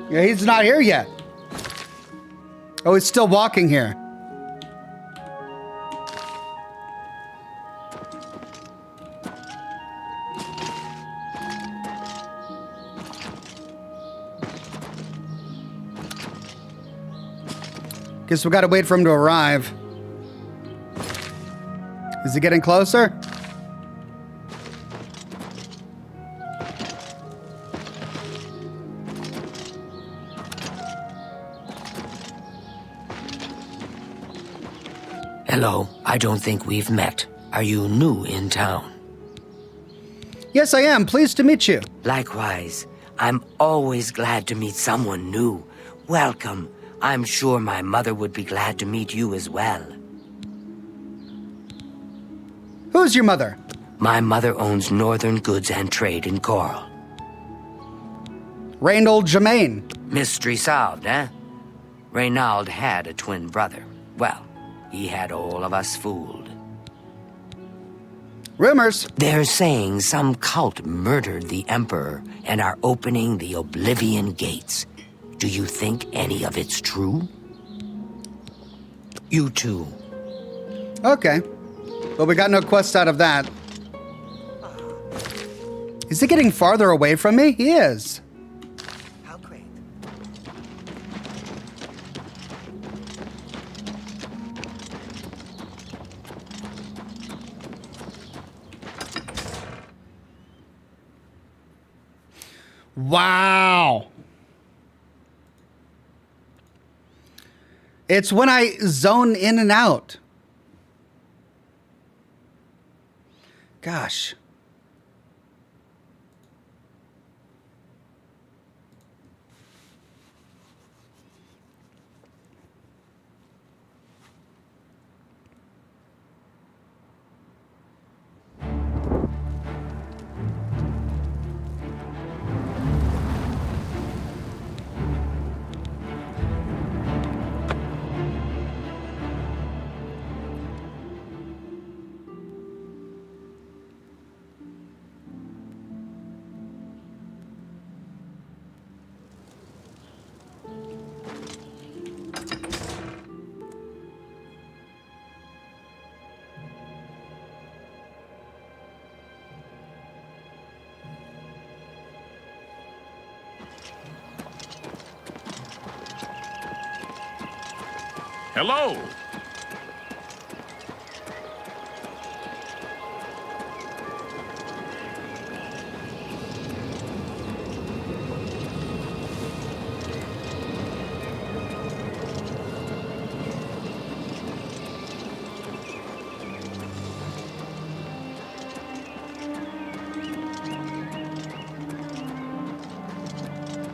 [SPEAKER 1] Yeah, he's not here yet. Oh, he's still walking here. Guess we gotta wait for him to arrive. Is he getting closer?
[SPEAKER 19] Hello, I don't think we've met. Are you new in town?
[SPEAKER 1] Yes, I am. Pleased to meet you.
[SPEAKER 19] Likewise. I'm always glad to meet someone new. Welcome. I'm sure my mother would be glad to meet you as well.
[SPEAKER 1] Who's your mother?
[SPEAKER 19] My mother owns Northern Goods and Trade in Coral.
[SPEAKER 1] Reynold Germain.
[SPEAKER 19] Mystery solved, eh? Reynald had a twin brother. Well, he had all of us fooled.
[SPEAKER 1] Rumors.
[SPEAKER 19] They're saying some cult murdered the Emperor and are opening the Oblivion gates. Do you think any of it's true? You too.
[SPEAKER 1] Okay. But we got no quest out of that. Is he getting farther away from me? He is.
[SPEAKER 19] How great.
[SPEAKER 1] Wow. It's when I zone in and out. Gosh.
[SPEAKER 14] Hello!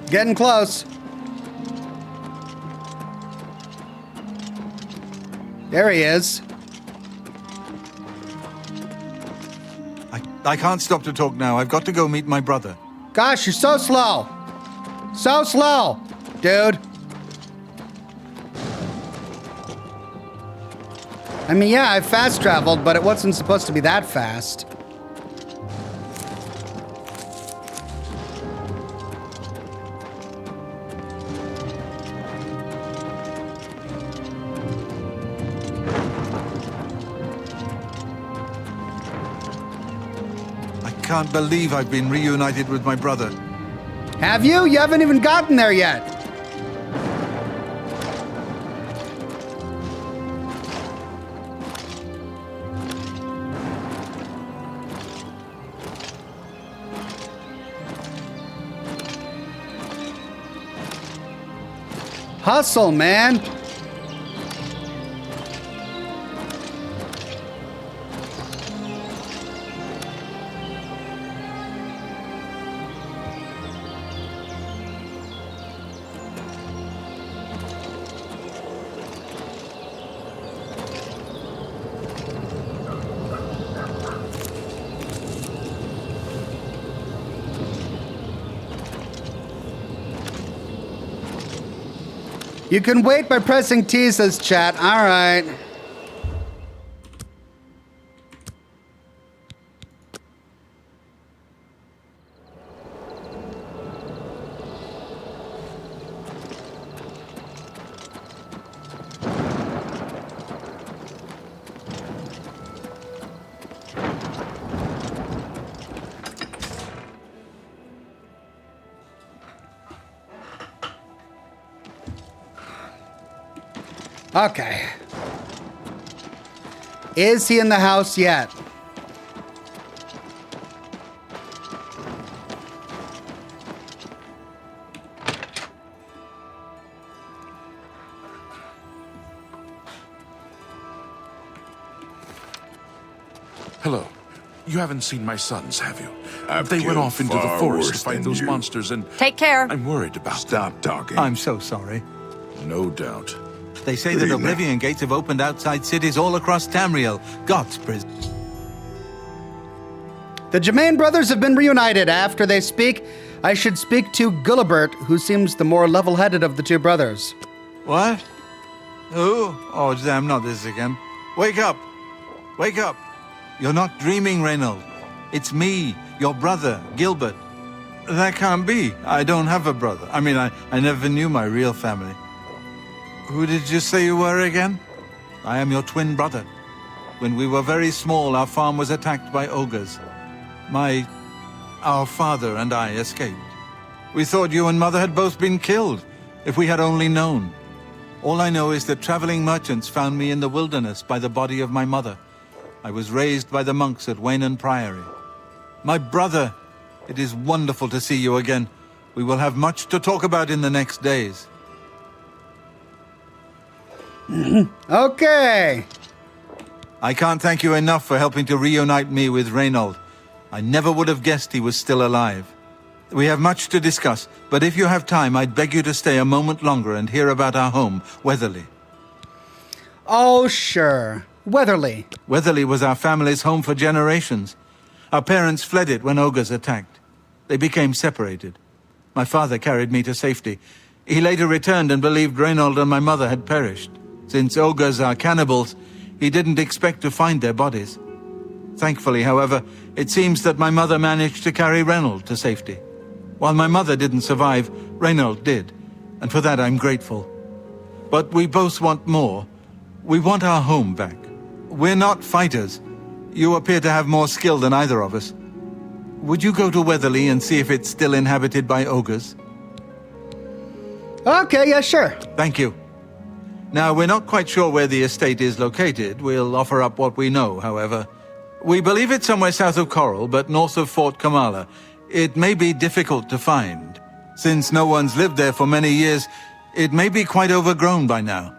[SPEAKER 1] Getting close. There he is.
[SPEAKER 16] I can't stop to talk now. I've got to go meet my brother.
[SPEAKER 1] Gosh, you're so slow. So slow, dude. I mean, yeah, I fast traveled, but it wasn't supposed to be that fast.
[SPEAKER 16] I can't believe I've been reunited with my brother.
[SPEAKER 1] Have you? You haven't even gotten there yet. Hustle, man. You can wait by pressing T, says chat. All right. Okay. Is he in the house yet?
[SPEAKER 18] Hello. You haven't seen my sons, have you?
[SPEAKER 3] I've
[SPEAKER 18] They went
[SPEAKER 3] killed
[SPEAKER 18] off into the
[SPEAKER 3] far
[SPEAKER 18] forest to
[SPEAKER 3] worse
[SPEAKER 18] fight
[SPEAKER 3] than
[SPEAKER 18] those
[SPEAKER 3] you.
[SPEAKER 18] monsters, and
[SPEAKER 13] Take care.
[SPEAKER 18] I'm worried about
[SPEAKER 3] Stop talking.
[SPEAKER 16] I'm so sorry.
[SPEAKER 18] them. No doubt.
[SPEAKER 16] They say
[SPEAKER 3] Good
[SPEAKER 16] that
[SPEAKER 3] evening.
[SPEAKER 16] Oblivion gates have opened outside cities all across Tamriel, God's prison.
[SPEAKER 1] The Germain brothers have been reunited. After they speak, I should speak to Gullibert, who seems the more level-headed of the two brothers.
[SPEAKER 16] What? Who? Oh, damn, not this again. Wake up! Wake up! You're not dreaming, Reynold. It's me, your brother, Gilbert. That can't be. I don't have a brother. I mean, I never knew my real family. Who did you say you were again? I am your twin brother. When we were very small, our farm was attacked by ogres. Our father and I escaped. We thought you and Mother had both been killed, if we had only known. All I know is that traveling merchants found me in the wilderness by the body of my mother. I was raised by the monks at Waynon Priory. My brother, it is wonderful to see you again. We will have much to talk about in the next days.
[SPEAKER 1] Okay.
[SPEAKER 16] I can't thank you enough for helping to reunite me with Reynold. I never would have guessed he was still alive. We have much to discuss, but if you have time, I'd beg you to stay a moment longer and hear about our home, Weatherly.
[SPEAKER 1] Oh, sure. Weatherly.
[SPEAKER 16] Weatherly was our family's home for generations. Our parents fled it when ogres attacked. They became separated. My father carried me to safety. He later returned and believed Reynold and my mother had perished. Since ogres are cannibals, he didn't expect to find their bodies. Thankfully, however, it seems that my mother managed to carry Reynold to safety. While my mother didn't survive, Reynold did, and for that I'm grateful. But we both want more. We want our home back. We're not fighters. You appear to have more skill than either of us. Would you go to Weatherly and see if it's still inhabited by ogres?
[SPEAKER 1] Okay, yeah, sure.
[SPEAKER 16] Thank you. Now, we're not quite sure where the estate is located. We'll offer up what we know, however. We believe it's somewhere south of Coral, but north of Fort Kamala. It may be difficult to find. Since no one's lived there for many years, it may be quite overgrown by now.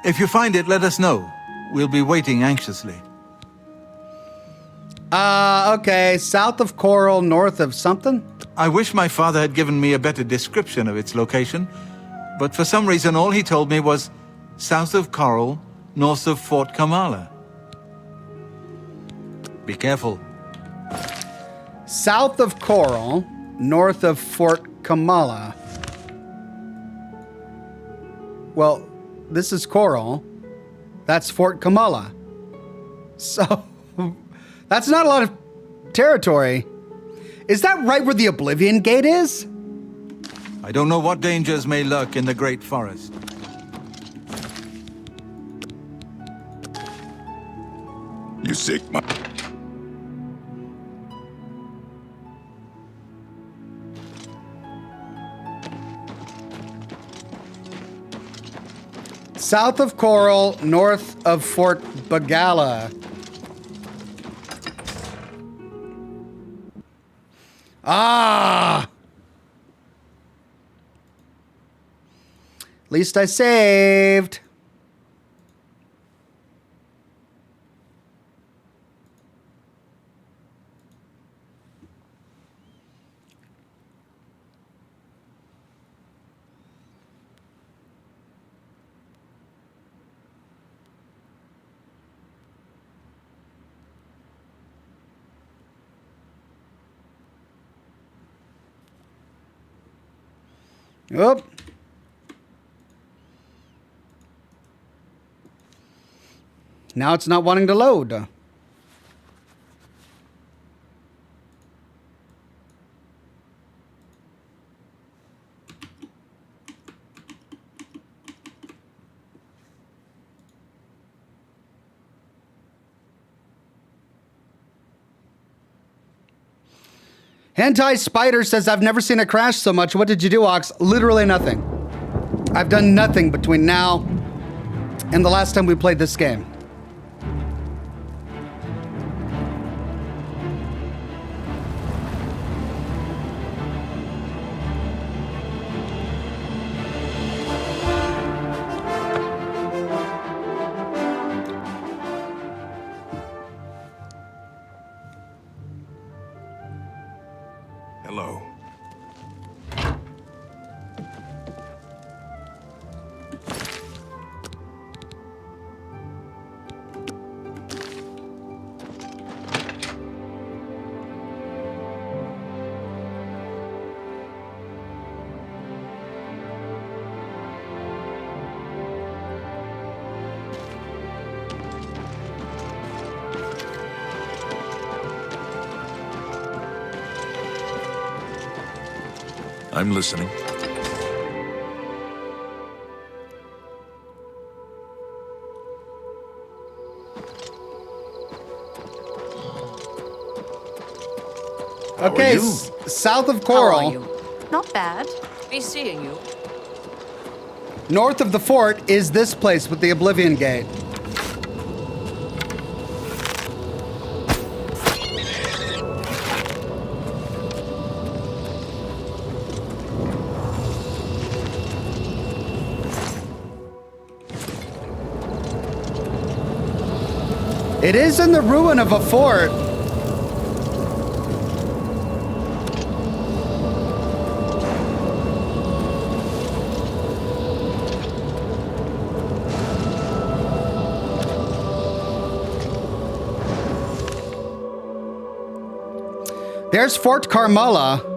[SPEAKER 16] If you find it, let us know. We'll be waiting anxiously.
[SPEAKER 1] Okay, south of Coral, north of something?
[SPEAKER 16] I wish my father had given me a better description of its location, but for some reason all he told me was south of Coral, north of Fort Kamala. Be careful.
[SPEAKER 1] South of Coral, north of Fort Kamala. Well, this is Coral. That's Fort Kamala. So, that's not a lot of territory. Is that right where the Oblivion Gate is?
[SPEAKER 16] I don't know what dangers may lurk in the Great Forest.
[SPEAKER 3] You sick, my...
[SPEAKER 1] South of Coral, north of Fort Bagala. Ah! At least I saved. Oop. Now it's not wanting to load. Hentai Spider says, I've never seen it crash so much. What did you do, Ox? Literally nothing. I've done nothing between now and the last time we played this game.
[SPEAKER 18] I'm listening.
[SPEAKER 1] Okay, south of Coral.
[SPEAKER 6] Not bad.
[SPEAKER 2] Be seeing you.
[SPEAKER 1] North of the fort is this place with the Oblivion Gate. It is in the ruin of a fort. There's Fort Carmala.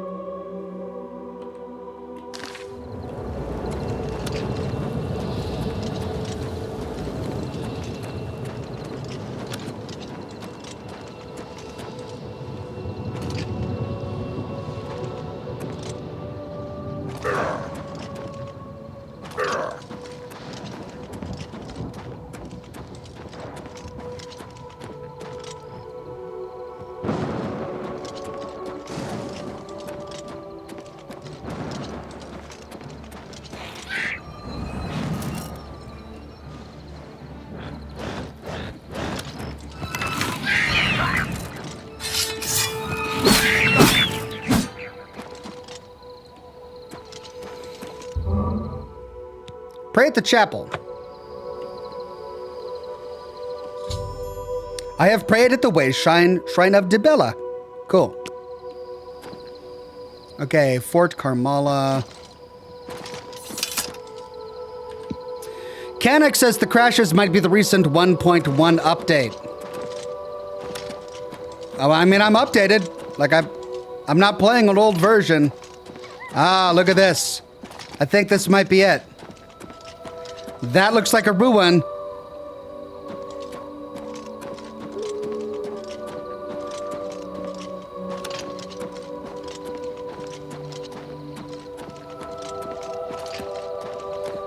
[SPEAKER 1] Pray at the chapel. I have prayed at the way shrine of Dibella. Cool. Okay, Fort Carmala. Canuck says the crashes might be the recent 1.1 update. Oh, I mean, I'm updated. Like, I'm not playing an old version. Ah, look at this. I think this might be it. That looks like a ruin.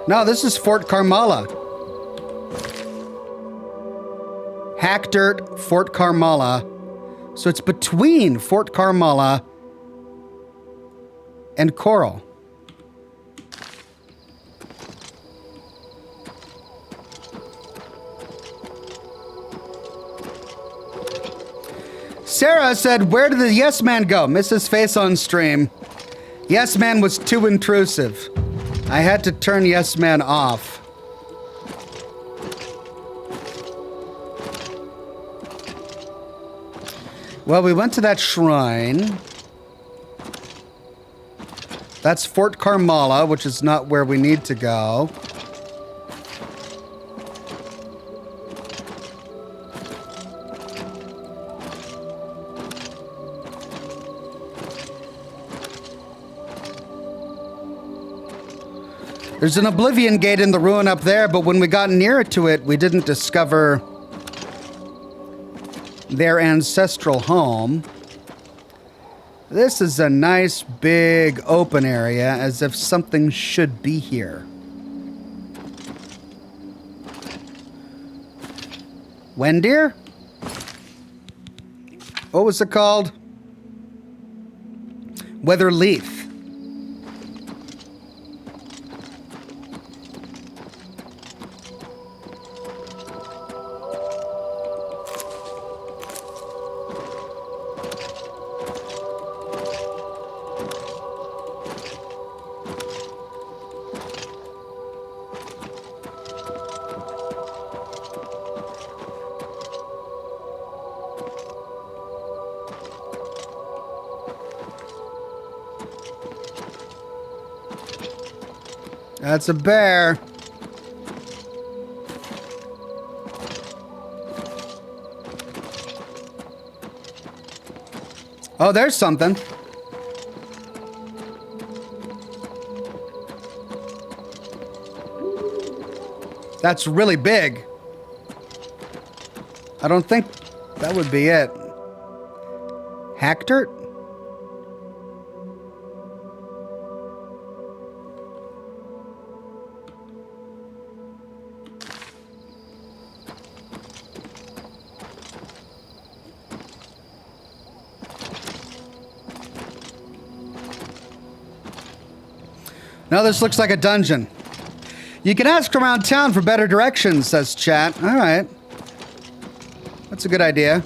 [SPEAKER 1] No, this is Fort Carmala. Hack Dirt, Fort Carmala. So it's between Fort Carmala and Coral. Sarah said, where did the Yes Man go? Missed his face on stream. Yes Man was too intrusive. I had to turn Yes Man off. Well, we went to that shrine. That's Fort Carmala, which is not where we need to go. There's an Oblivion Gate in the ruin up there, but when we got nearer to it, we didn't discover their ancestral home. This is a nice, big, open area, as if something should be here. Wendir? What was it called? Weatherleaf. That's a bear. Oh, there's something. That's really big. I don't think that would be it. Hack dirt? Now this looks like a dungeon. You can ask around town for better directions, says chat. All right. That's a good idea.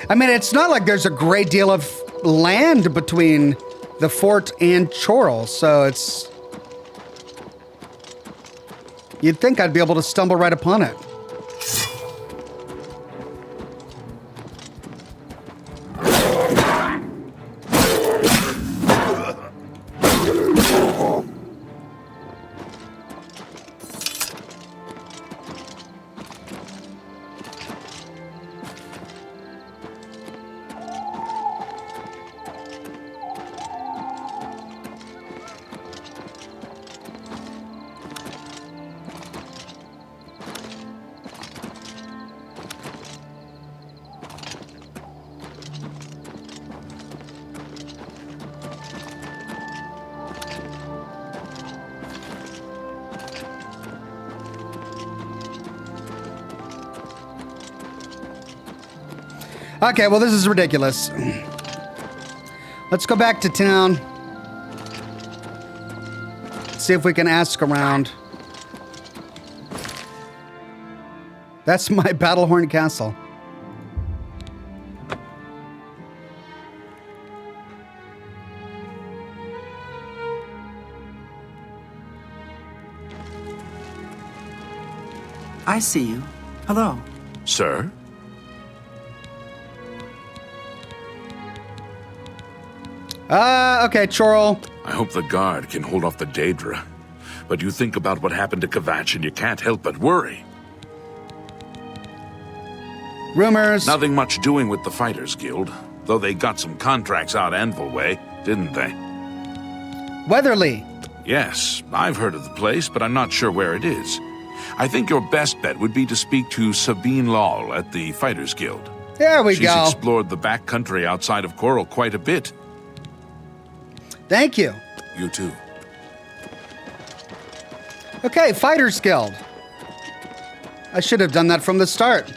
[SPEAKER 1] I mean, it's not like there's a great deal of land between the fort and Chorrol, so it's... You'd think I'd be able to stumble right upon it. Okay, well, this is ridiculous. Let's go back to town. See if we can ask around. That's my Battlehorn Castle.
[SPEAKER 10] I see you. Hello.
[SPEAKER 18] Sir?
[SPEAKER 1] Okay, Chorrol.
[SPEAKER 18] I hope the guard can hold off the Daedra. But you think about what happened to Kvatch and you can't help but worry.
[SPEAKER 1] Rumors.
[SPEAKER 18] Nothing much doing with the Fighters Guild, though they got some contracts out Anvil way, didn't they?
[SPEAKER 1] Weatherly.
[SPEAKER 18] Yes, I've heard of the place, but I'm not sure where it is. I think your best bet would be to speak to Sabine Lal at the Fighters Guild.
[SPEAKER 1] There we
[SPEAKER 18] She's
[SPEAKER 1] go.
[SPEAKER 18] explored the back country outside of Chorrol quite a bit.
[SPEAKER 1] Thank you.
[SPEAKER 18] You too.
[SPEAKER 1] Okay, Fighters Guild. I should have done that from the start.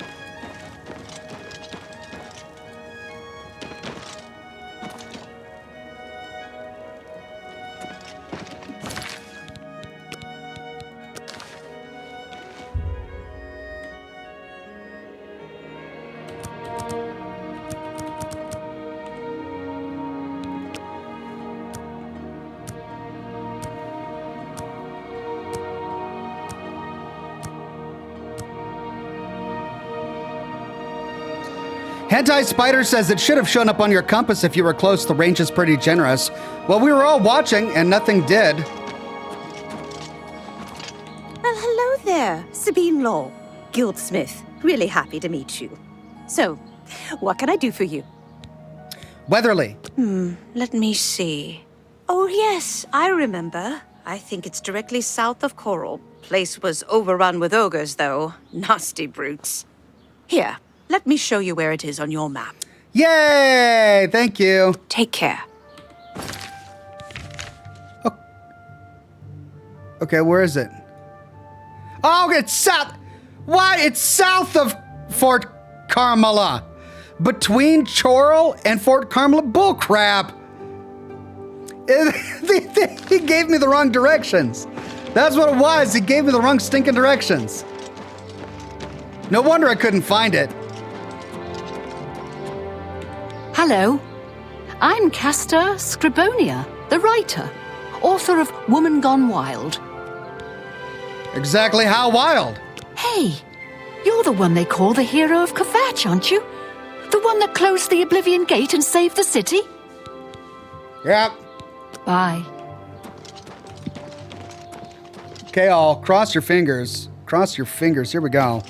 [SPEAKER 1] Hentai Spider says it should have shown up on your compass if you were close. The range is pretty generous. Well, we were all watching and nothing did.
[SPEAKER 6] Well, hello there, Sabine Law, Guildsmith. Really happy to meet you. So, what can I do for you?
[SPEAKER 1] Weatherly.
[SPEAKER 6] Let me see. Oh, yes, I remember. I think it's directly south of Chorrol. Place was overrun with ogres, though. Nasty brutes. Here, let me show you where it is on your map.
[SPEAKER 1] Yay! Thank you.
[SPEAKER 6] Take care.
[SPEAKER 1] Oh. Okay, where is it? Oh, it's south. What? It's south of Fort Carmela. Between Chorrol and Fort Carmela. Bullcrap. He gave me the wrong directions. That's what it was. He gave me the wrong stinking directions. No wonder I couldn't find it.
[SPEAKER 15] Hello. I'm Castor Scribonia, the writer, author of Woman Gone Wild.
[SPEAKER 1] Exactly how wild?
[SPEAKER 15] Hey, you're the one they call the hero of Kvatch, aren't you? The one that closed the Oblivion Gate and saved the city?
[SPEAKER 1] Yep.
[SPEAKER 15] Bye.
[SPEAKER 1] Okay, I'll cross your fingers. Cross your fingers. Here we go.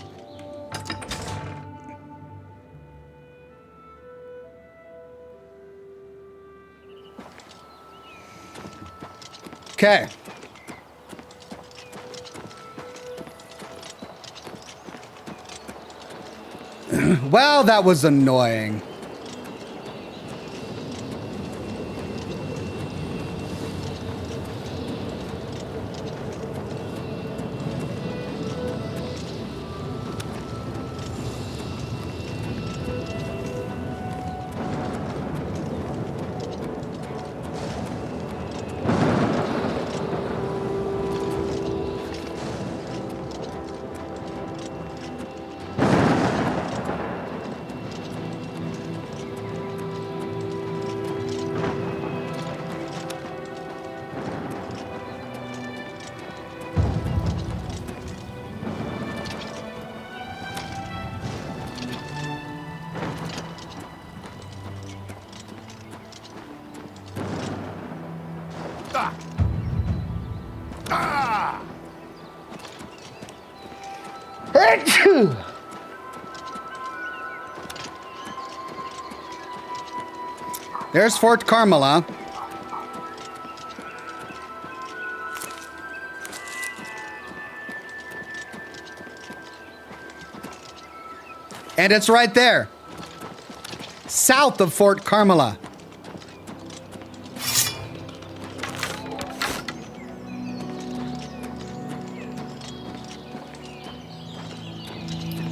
[SPEAKER 1] Okay. Well, that was annoying. There's Fort Carmela. And it's right there. South of Fort Carmela.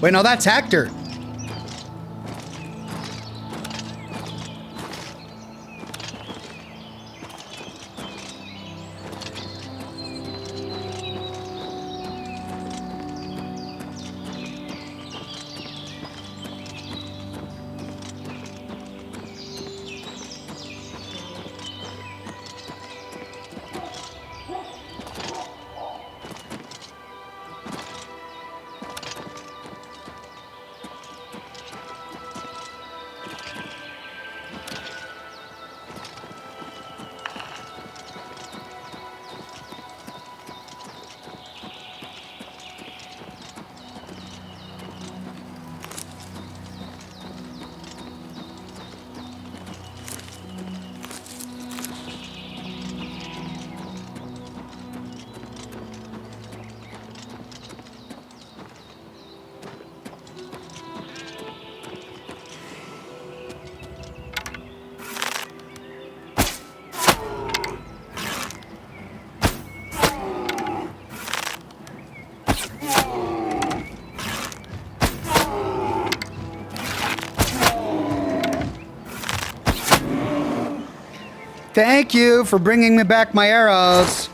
[SPEAKER 1] Wait, no, that's Hector. Thank you for bringing me back my arrows.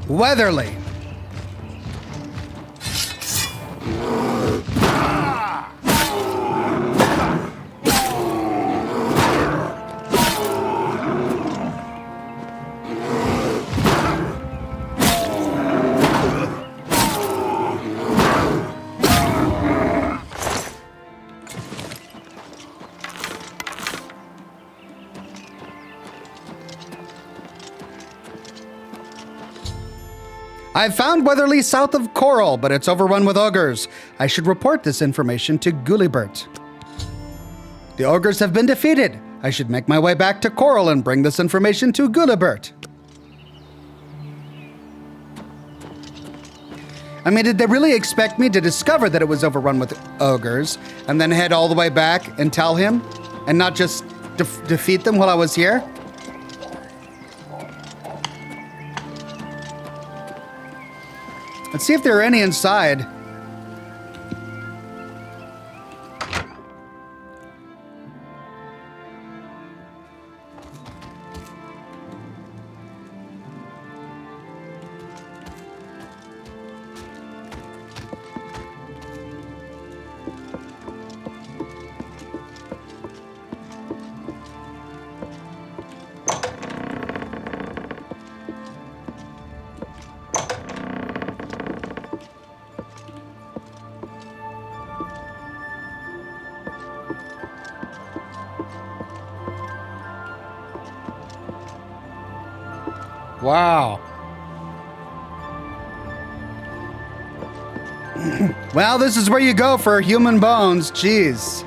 [SPEAKER 1] Weatherly. I've found Weatherly south of Coral, but it's overrun with ogres. I should report this information to Gulibert. The ogres have been defeated. I should make my way back to Coral and bring this information to Gulibert. I mean, did they really expect me to discover that it was overrun with ogres and then head all the way back and tell him and not just defeat them while I was here? Let's see if there are any inside. Wow. Well, this is where you go for human bones. Jeez.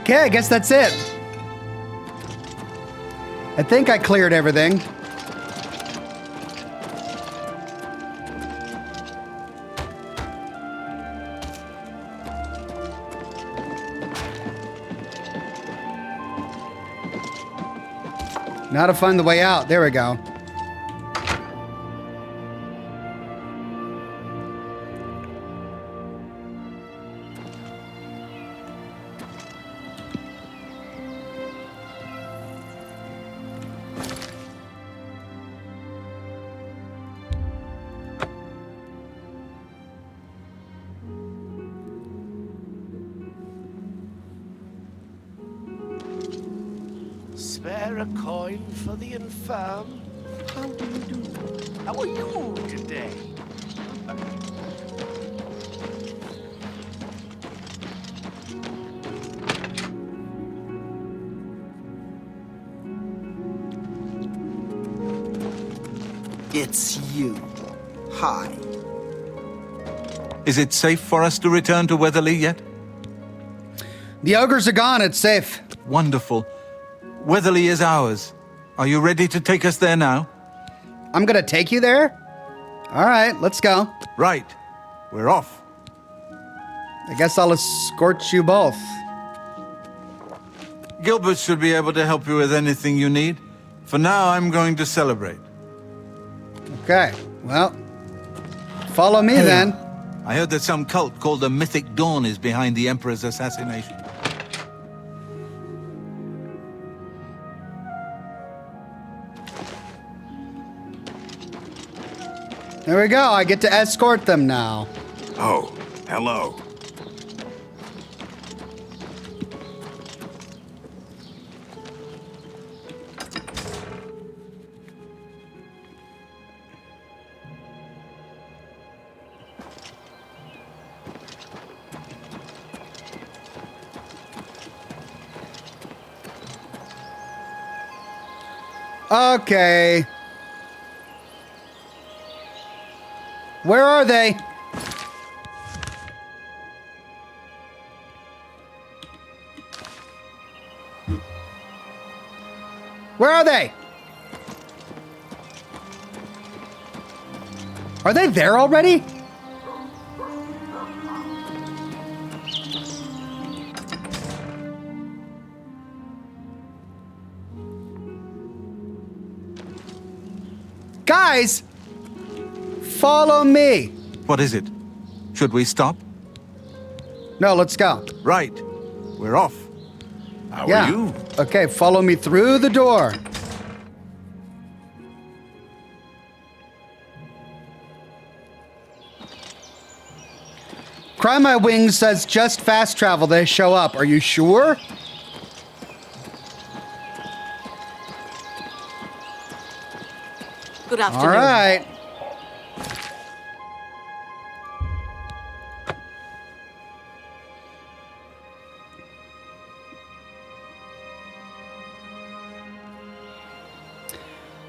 [SPEAKER 1] Okay, I guess that's it. I think I cleared everything. Now to find the way out. There we go.
[SPEAKER 4] Spare a coin for the infirm? How do you do? How are you today?
[SPEAKER 10] It's you. Hi.
[SPEAKER 16] Is it safe for us to return to Weatherly yet?
[SPEAKER 1] The ogres are gone. It's safe.
[SPEAKER 16] Wonderful. Weatherly is ours. Are you ready to take us there now?
[SPEAKER 1] I'm gonna take you there? All right, let's go.
[SPEAKER 16] Right. We're off.
[SPEAKER 1] I guess I'll escort you both.
[SPEAKER 16] Gilbert should be able to help you with anything you need. For now, I'm going to celebrate.
[SPEAKER 1] Okay, well, follow me then.
[SPEAKER 16] I heard that some cult called the Mythic Dawn is behind the Emperor's assassination.
[SPEAKER 1] There we go. I get to escort them now.
[SPEAKER 3] Oh, hello.
[SPEAKER 1] Okay. Where are they? Where are they? Are they there already? Guys, follow me.
[SPEAKER 16] What is it? Should we stop?
[SPEAKER 1] No, let's go.
[SPEAKER 16] Right. We're off.
[SPEAKER 18] How
[SPEAKER 1] Yeah.
[SPEAKER 18] are you?
[SPEAKER 1] Okay, follow me through the door. Cry My Wings says just fast travel, they show up. Are you sure?
[SPEAKER 2] Good afternoon.
[SPEAKER 1] All right.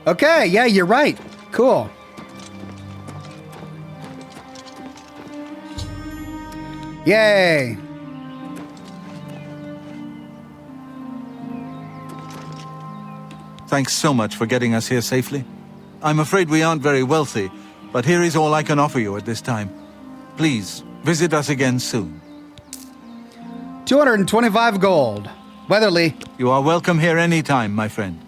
[SPEAKER 1] Okay, yeah, you're right. Cool. Yay.
[SPEAKER 16] Thanks so much for getting us here safely. I'm afraid we aren't very wealthy, but here is all I can offer you at this time. Please, visit us again soon.
[SPEAKER 1] 225 gold. Weatherly.
[SPEAKER 16] You are welcome here anytime, my friend.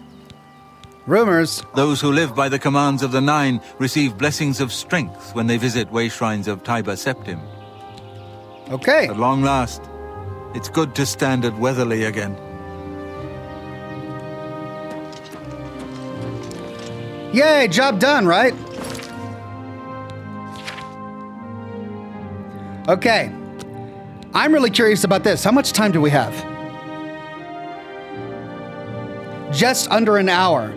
[SPEAKER 1] Rumors.
[SPEAKER 16] Those who live by the commands of the Nine receive blessings of strength when they visit way shrines of Tiber Septim.
[SPEAKER 1] Okay.
[SPEAKER 16] At long last, it's good to stand at Weatherly again.
[SPEAKER 1] Yay, job done, right? Okay. I'm really curious about this. How much time do we have? Just under an hour.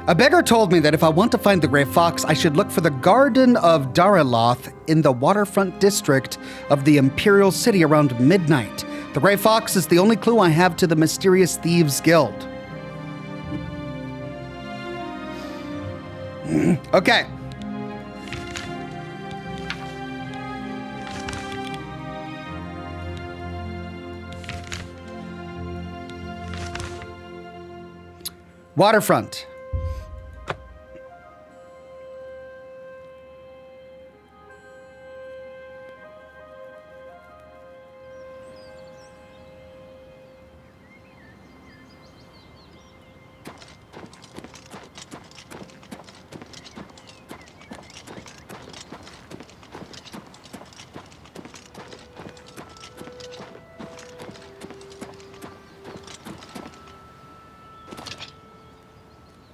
[SPEAKER 1] A beggar told me that if I want to find the Grey Fox, I should look for the Garden of Dariloth in the waterfront district of the Imperial City around midnight. The Grey Fox is the only clue I have to the mysterious Thieves Guild. Okay. Waterfront.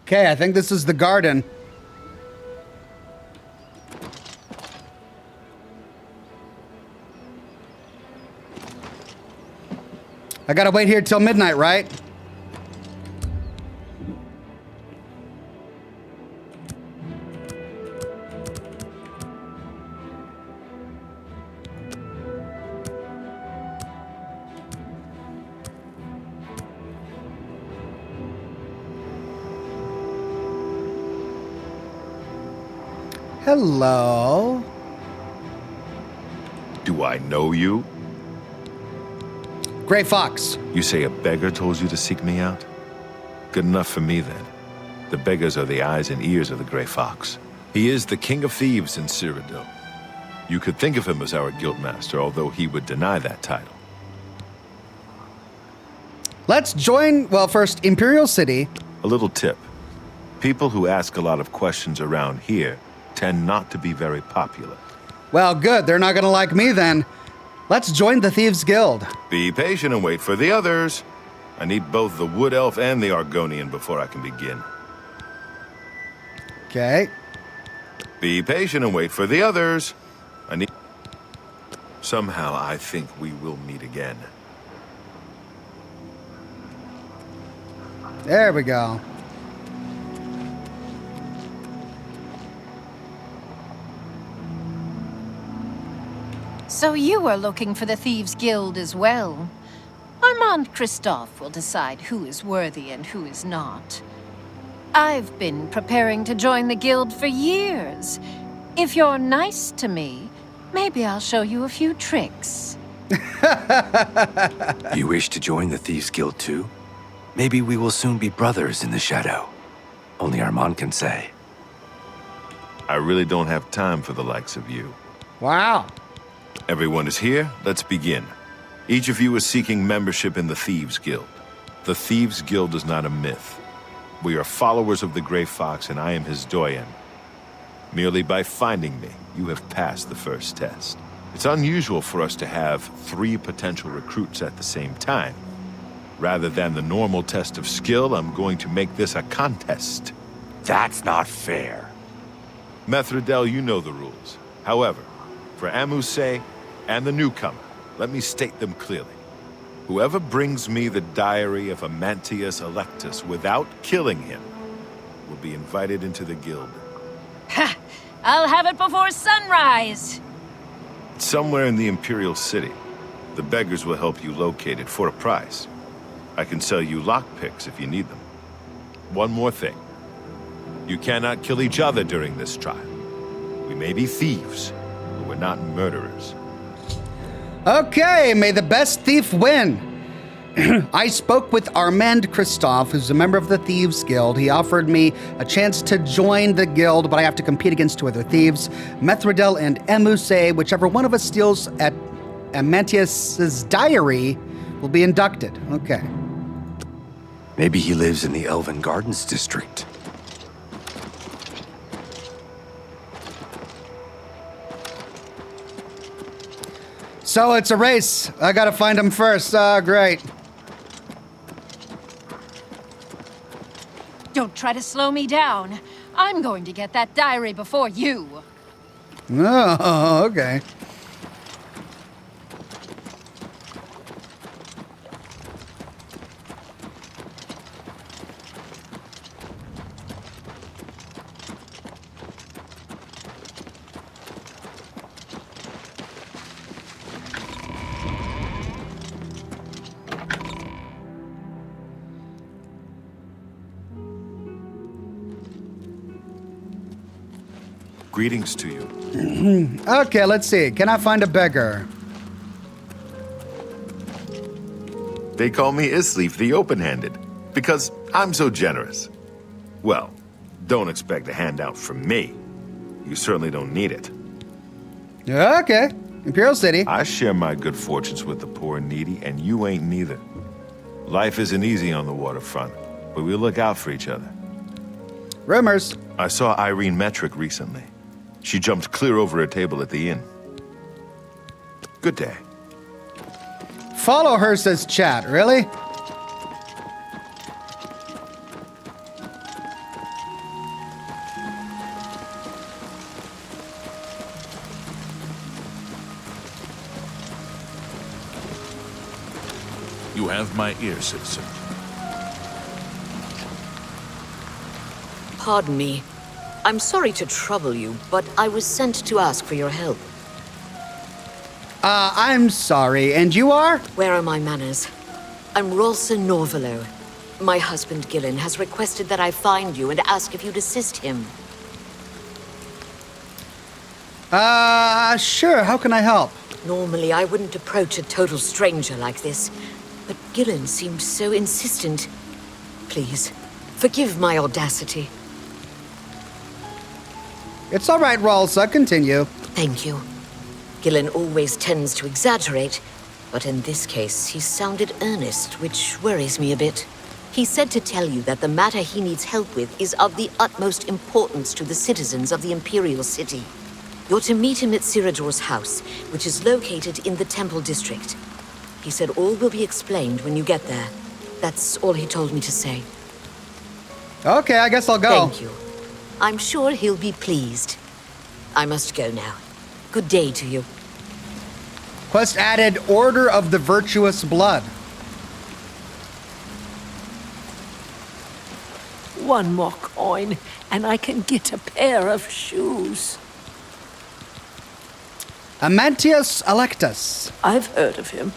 [SPEAKER 1] Okay, I think this is the garden. I gotta wait here till midnight, right? Hello.
[SPEAKER 20] Do I know you?
[SPEAKER 1] Grey Fox.
[SPEAKER 20] You say a beggar told you to seek me out? Good enough for me, then. The beggars are the eyes and ears of the Grey Fox. He is the king of thieves in Cyrodiil. You could think of him as our guildmaster, although he would deny that title.
[SPEAKER 1] Let's join, well, first, Imperial City.
[SPEAKER 20] A little tip. People who ask a lot of questions around here tend not to be very popular.
[SPEAKER 1] Well, good. They're not gonna like me then. Let's join the Thieves Guild.
[SPEAKER 20] Be patient and wait for the others. I need both the Wood Elf and the Argonian before I can begin.
[SPEAKER 1] Okay.
[SPEAKER 20] Be patient and wait for the others. Somehow I think we will meet again.
[SPEAKER 1] There we go.
[SPEAKER 21] So you are looking for the Thieves Guild as well. Armand Christophe will decide who is worthy and who is not. I've been preparing to join the guild for years. If you're nice to me, maybe I'll show you a few tricks.
[SPEAKER 7] You wish to join the Thieves Guild too? Maybe we will soon be brothers in the shadow. Only Armand can say.
[SPEAKER 20] I really don't have time for the likes of you.
[SPEAKER 1] Wow.
[SPEAKER 20] Everyone is here. Let's begin. Each of you is seeking membership in the Thieves Guild. The Thieves Guild is not a myth. We are followers of the Grey Fox, and I am his doyen. Merely by finding me, you have passed the first test. It's unusual for us to have 3 potential recruits at the same time. Rather than the normal test of skill, I'm going to make this a contest.
[SPEAKER 7] That's not fair.
[SPEAKER 20] Methridel, you know the rules. However, for Amuse and the newcomer, let me state them clearly. Whoever brings me the diary of Amantius Electus without killing him will be invited into the guild.
[SPEAKER 21] Ha! I'll have it before sunrise!
[SPEAKER 20] Somewhere in the Imperial City. The beggars will help you locate it for a price. I can sell you lockpicks if you need them. One more thing. You cannot kill each other during this trial. We may be thieves, but we're not murderers.
[SPEAKER 1] Okay, may the best thief win. I spoke with Armand Christophe, who's a member of the Thieves Guild. He offered me a chance to join the guild, but I have to compete against 2 other thieves, Methridel and Emuse. Whichever one of us steals at Amantius's diary will be inducted. Okay.
[SPEAKER 7] Maybe he lives in the Elven Gardens district.
[SPEAKER 1] So it's a race. I gotta find him first. Great.
[SPEAKER 21] Don't try to slow me down. I'm going to get that diary before you.
[SPEAKER 1] Oh, okay.
[SPEAKER 20] Greetings to you.
[SPEAKER 1] Okay, let's see. Can I find a beggar?
[SPEAKER 20] They call me Isleaf the Open-Handed because I'm so generous. Well, don't expect a handout from me. You certainly don't need it.
[SPEAKER 1] Okay. Imperial City.
[SPEAKER 20] I share my good fortunes with the poor and needy, and you ain't neither. Life isn't easy on the waterfront, but we look out for each other.
[SPEAKER 1] Rumors.
[SPEAKER 20] I saw Irene Metric recently. She jumped clear over a table at the inn. Good day.
[SPEAKER 1] Follow her, says chat. Really?
[SPEAKER 18] You have my ear, citizen.
[SPEAKER 2] Pardon me. I'm sorry to trouble you, but I was sent to ask for your help.
[SPEAKER 1] I'm sorry. And you are?
[SPEAKER 2] Where are my manners? I'm Rolsa Norvelo. My husband, Gillen, has requested that I find you and ask if you'd assist him.
[SPEAKER 1] Sure. How can I help?
[SPEAKER 2] Normally, I wouldn't approach a total stranger like this, but Gillen seemed so insistent. Please, forgive my audacity.
[SPEAKER 1] It's all right, Rolsa. Continue.
[SPEAKER 2] Thank you. Gillen always tends to exaggerate, but in this case, he sounded earnest, which worries me a bit. He said to tell you that the matter he needs help with is of the utmost importance to the citizens of the Imperial City. You're to meet him at Ciridor's house, which is located in the Temple District. He said all will be explained when you get there. That's all he told me to say.
[SPEAKER 1] Okay, I guess I'll go.
[SPEAKER 2] Thank you. I'm sure he'll be pleased. I must go now. Good day to you.
[SPEAKER 1] Quest added Order of the Virtuous Blood.
[SPEAKER 17] One more coin, and I can get a pair of shoes.
[SPEAKER 1] Amantius Electus.
[SPEAKER 17] I've heard of him.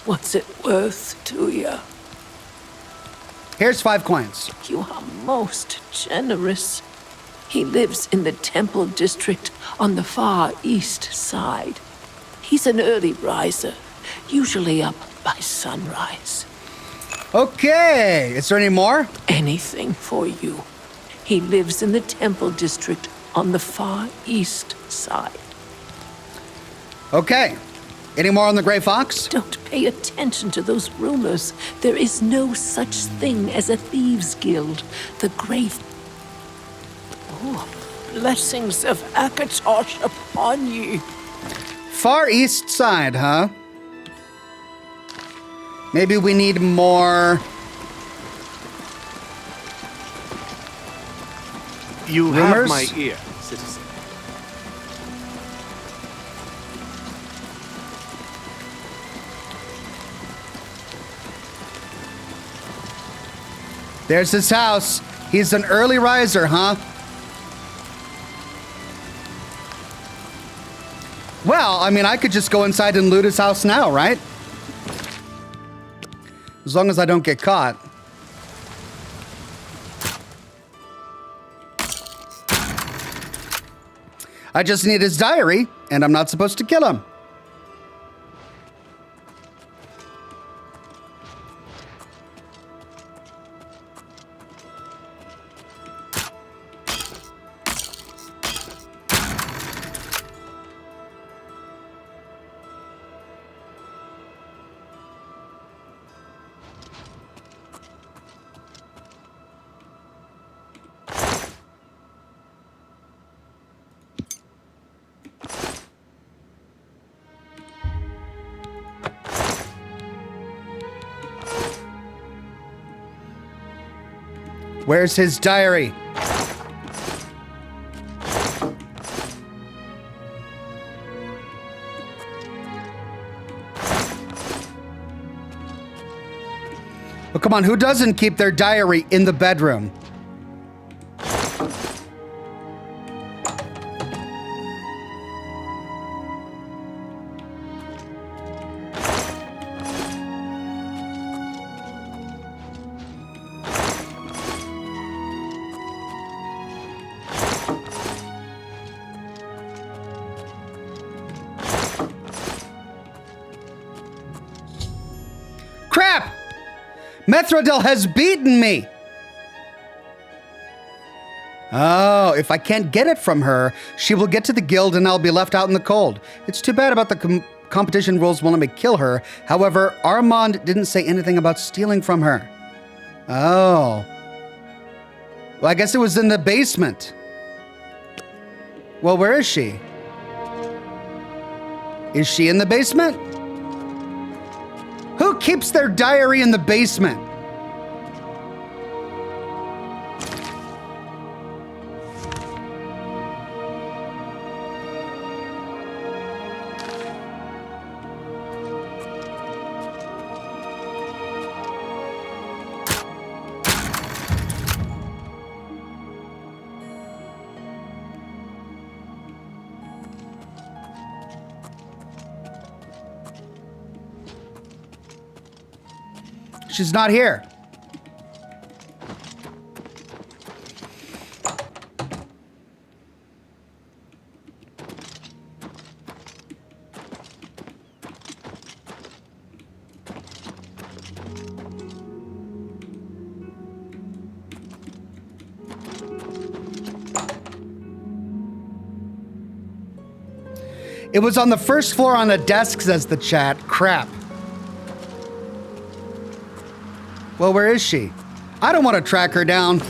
[SPEAKER 17] What's it worth to you?
[SPEAKER 1] Here's 5 coins.
[SPEAKER 17] You are most generous. He lives in the Temple District on the far east side. He's an early riser, usually up by sunrise.
[SPEAKER 1] Okay, is there any more?
[SPEAKER 17] Anything for you. He lives in the Temple District on the far east side.
[SPEAKER 1] Okay. Any more on the Grey Fox?
[SPEAKER 17] Don't pay attention to those rumors. There is no such thing as a thieves' guild. The Grey... Oh, blessings of Akatosh upon ye.
[SPEAKER 1] Far east side, huh? Maybe we need more...
[SPEAKER 4] You
[SPEAKER 1] rumors?
[SPEAKER 4] have my ear, citizen.
[SPEAKER 1] There's his house. He's an early riser, huh? Well, I mean, I could just go inside and loot his house now, right? As long as I don't get caught. I just need his diary, and I'm not supposed to kill him. Where's his diary? Oh, come on, who doesn't keep their diary in the bedroom? Crap! Methradel has beaten me! Oh, if I can't get it from her, she will get to the guild and I'll be left out in the cold. It's too bad about the competition rules won't let me kill her. However, Armand didn't say anything about stealing from her. Oh. Well, I guess it was in the basement. Well, where is she? Is she in the basement? Who keeps their diary in the basement? She's not here. It was on the first floor on a desk, says the chat. Crap. Well, where is she? I don't want to track her down.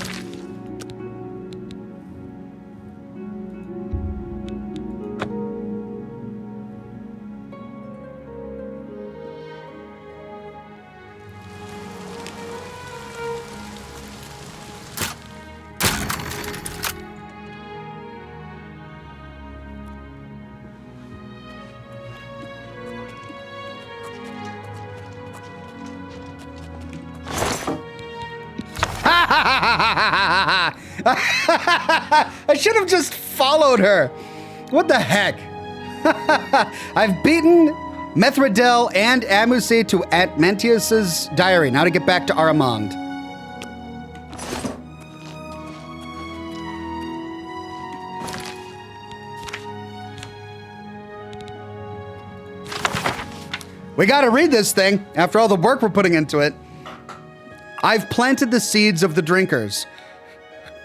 [SPEAKER 1] I should have just followed her. What the heck? I've beaten Methradel and Amusi to Aunt Mantius's diary. Now to get back to Armand. We gotta read this thing after all the work we're putting into it. I've planted the seeds of the drinkers.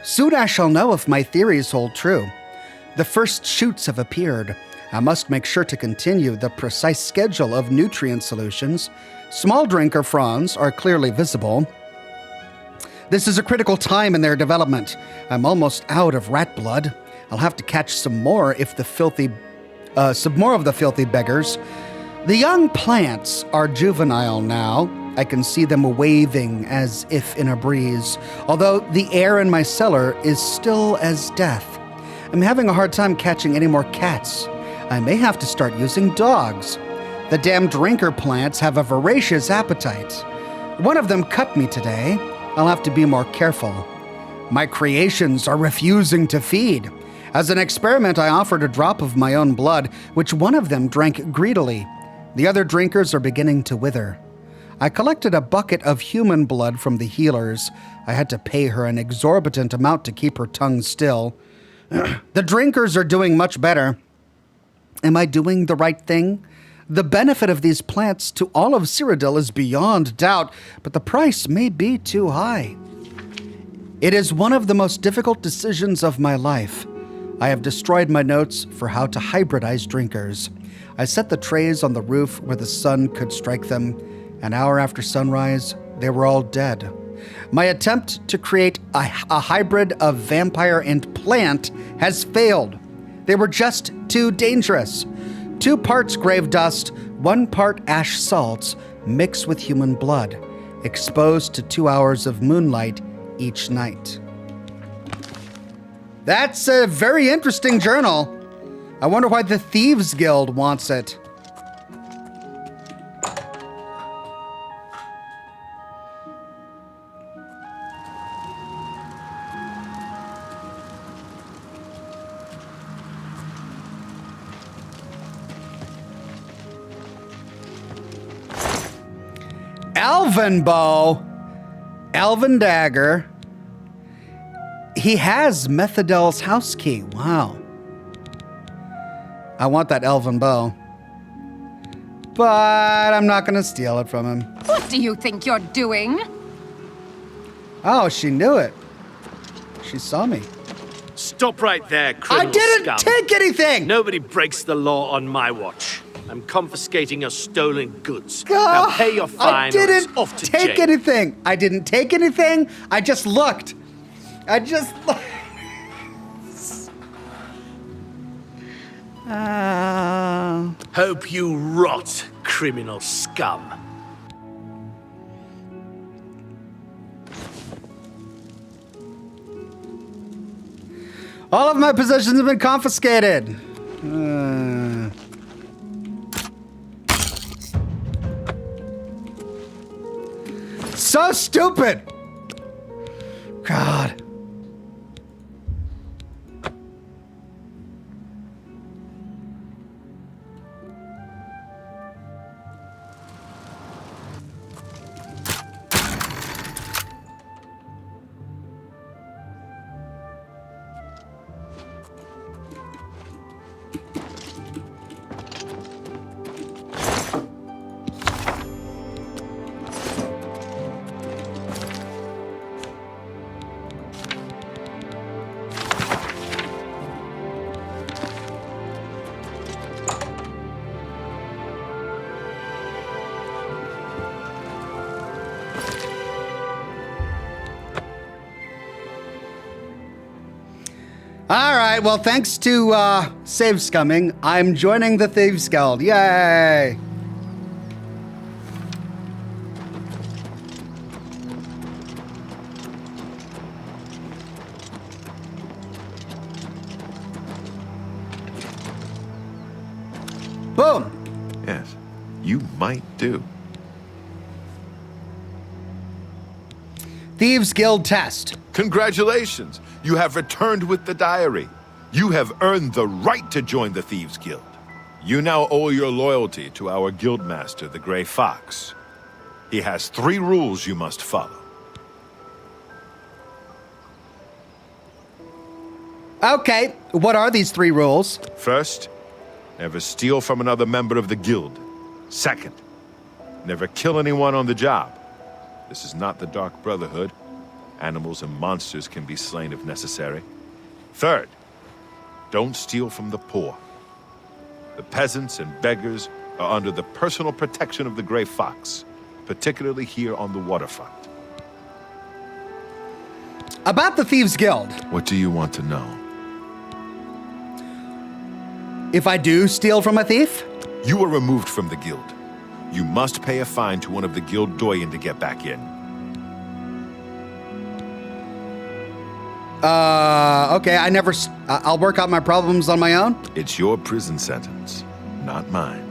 [SPEAKER 1] Soon I shall know if my theories hold true. The first shoots have appeared. I must make sure to continue the precise schedule of nutrient solutions. Small drinker fronds are clearly visible. This is a critical time in their development. I'm almost out of rat blood. I'll have to catch some more of the filthy beggars. The young plants are juvenile now. I can see them waving as if in a breeze, although the air in my cellar is still as death. I'm having a hard time catching any more cats. I may have to start using dogs. The damn drinker plants have a voracious appetite. One of them cut me today. I'll have to be more careful. My creations are refusing to feed. As an experiment, I offered a drop of my own blood, which one of them drank greedily. The other drinkers are beginning to wither. I collected a bucket of human blood from the healers. I had to pay her an exorbitant amount to keep her tongue still. The drinkers are doing much better. Am I doing the right thing? The benefit of these plants to all of Cyrodiil is beyond doubt, but the price may be too high. It is one of the most difficult decisions of my life. I have destroyed my notes for how to hybridize drinkers. I set the trays on the roof where the sun could strike them. An hour after sunrise, they were all dead. My attempt to create a hybrid of vampire and plant has failed. They were just too dangerous. 2 parts grave dust, 1 part ash salts, mixed with human blood. Exposed to 2 hours of moonlight, each night. That's a very interesting journal. I wonder why the Thieves Guild wants it. Elven bow, elven dagger. He has Methadel's house key. Wow. I want that elven bow. But I'm not going to steal it from him.
[SPEAKER 21] What do you think you're doing?
[SPEAKER 1] Oh, she knew it. She saw me.
[SPEAKER 4] Stop right there, criminal
[SPEAKER 1] I didn't
[SPEAKER 4] scum.
[SPEAKER 1] take anything!
[SPEAKER 4] Nobody breaks the law on my watch. I'm confiscating your stolen goods.
[SPEAKER 1] Ah,
[SPEAKER 4] Now pay your fine
[SPEAKER 1] I
[SPEAKER 4] or
[SPEAKER 1] didn't
[SPEAKER 4] it's off to
[SPEAKER 1] take
[SPEAKER 4] jail.
[SPEAKER 1] anything. I didn't take anything. I just looked. I just looked.
[SPEAKER 4] Hope you rot, criminal scum.
[SPEAKER 1] All of my possessions have been confiscated. So stupid. God. All right, well, thanks to Save Scumming, I'm joining the Thieves Guild. Yay! Boom!
[SPEAKER 20] Yes, you might do.
[SPEAKER 1] Thieves Guild test.
[SPEAKER 20] Congratulations! You have returned with the diary. You have earned the right to join the Thieves Guild. You now owe your loyalty to our guildmaster, the Grey Fox. He has 3 rules you must follow.
[SPEAKER 1] Okay, what are these 3 rules?
[SPEAKER 20] First, never steal from another member of the guild. Second, never kill anyone on the job. This is not the Dark Brotherhood. Animals and monsters can be slain if necessary. Third, don't steal from the poor. The peasants and beggars are under the personal protection of the Grey Fox, particularly here on the waterfront.
[SPEAKER 1] About the Thieves Guild.
[SPEAKER 20] What do you want to know?
[SPEAKER 1] If I do steal from a thief?
[SPEAKER 20] You are removed from the guild. You must pay a fine to one of the guild doyen to get back in.
[SPEAKER 1] Okay, I'll work out my problems on my own?
[SPEAKER 20] It's your prison sentence, not mine.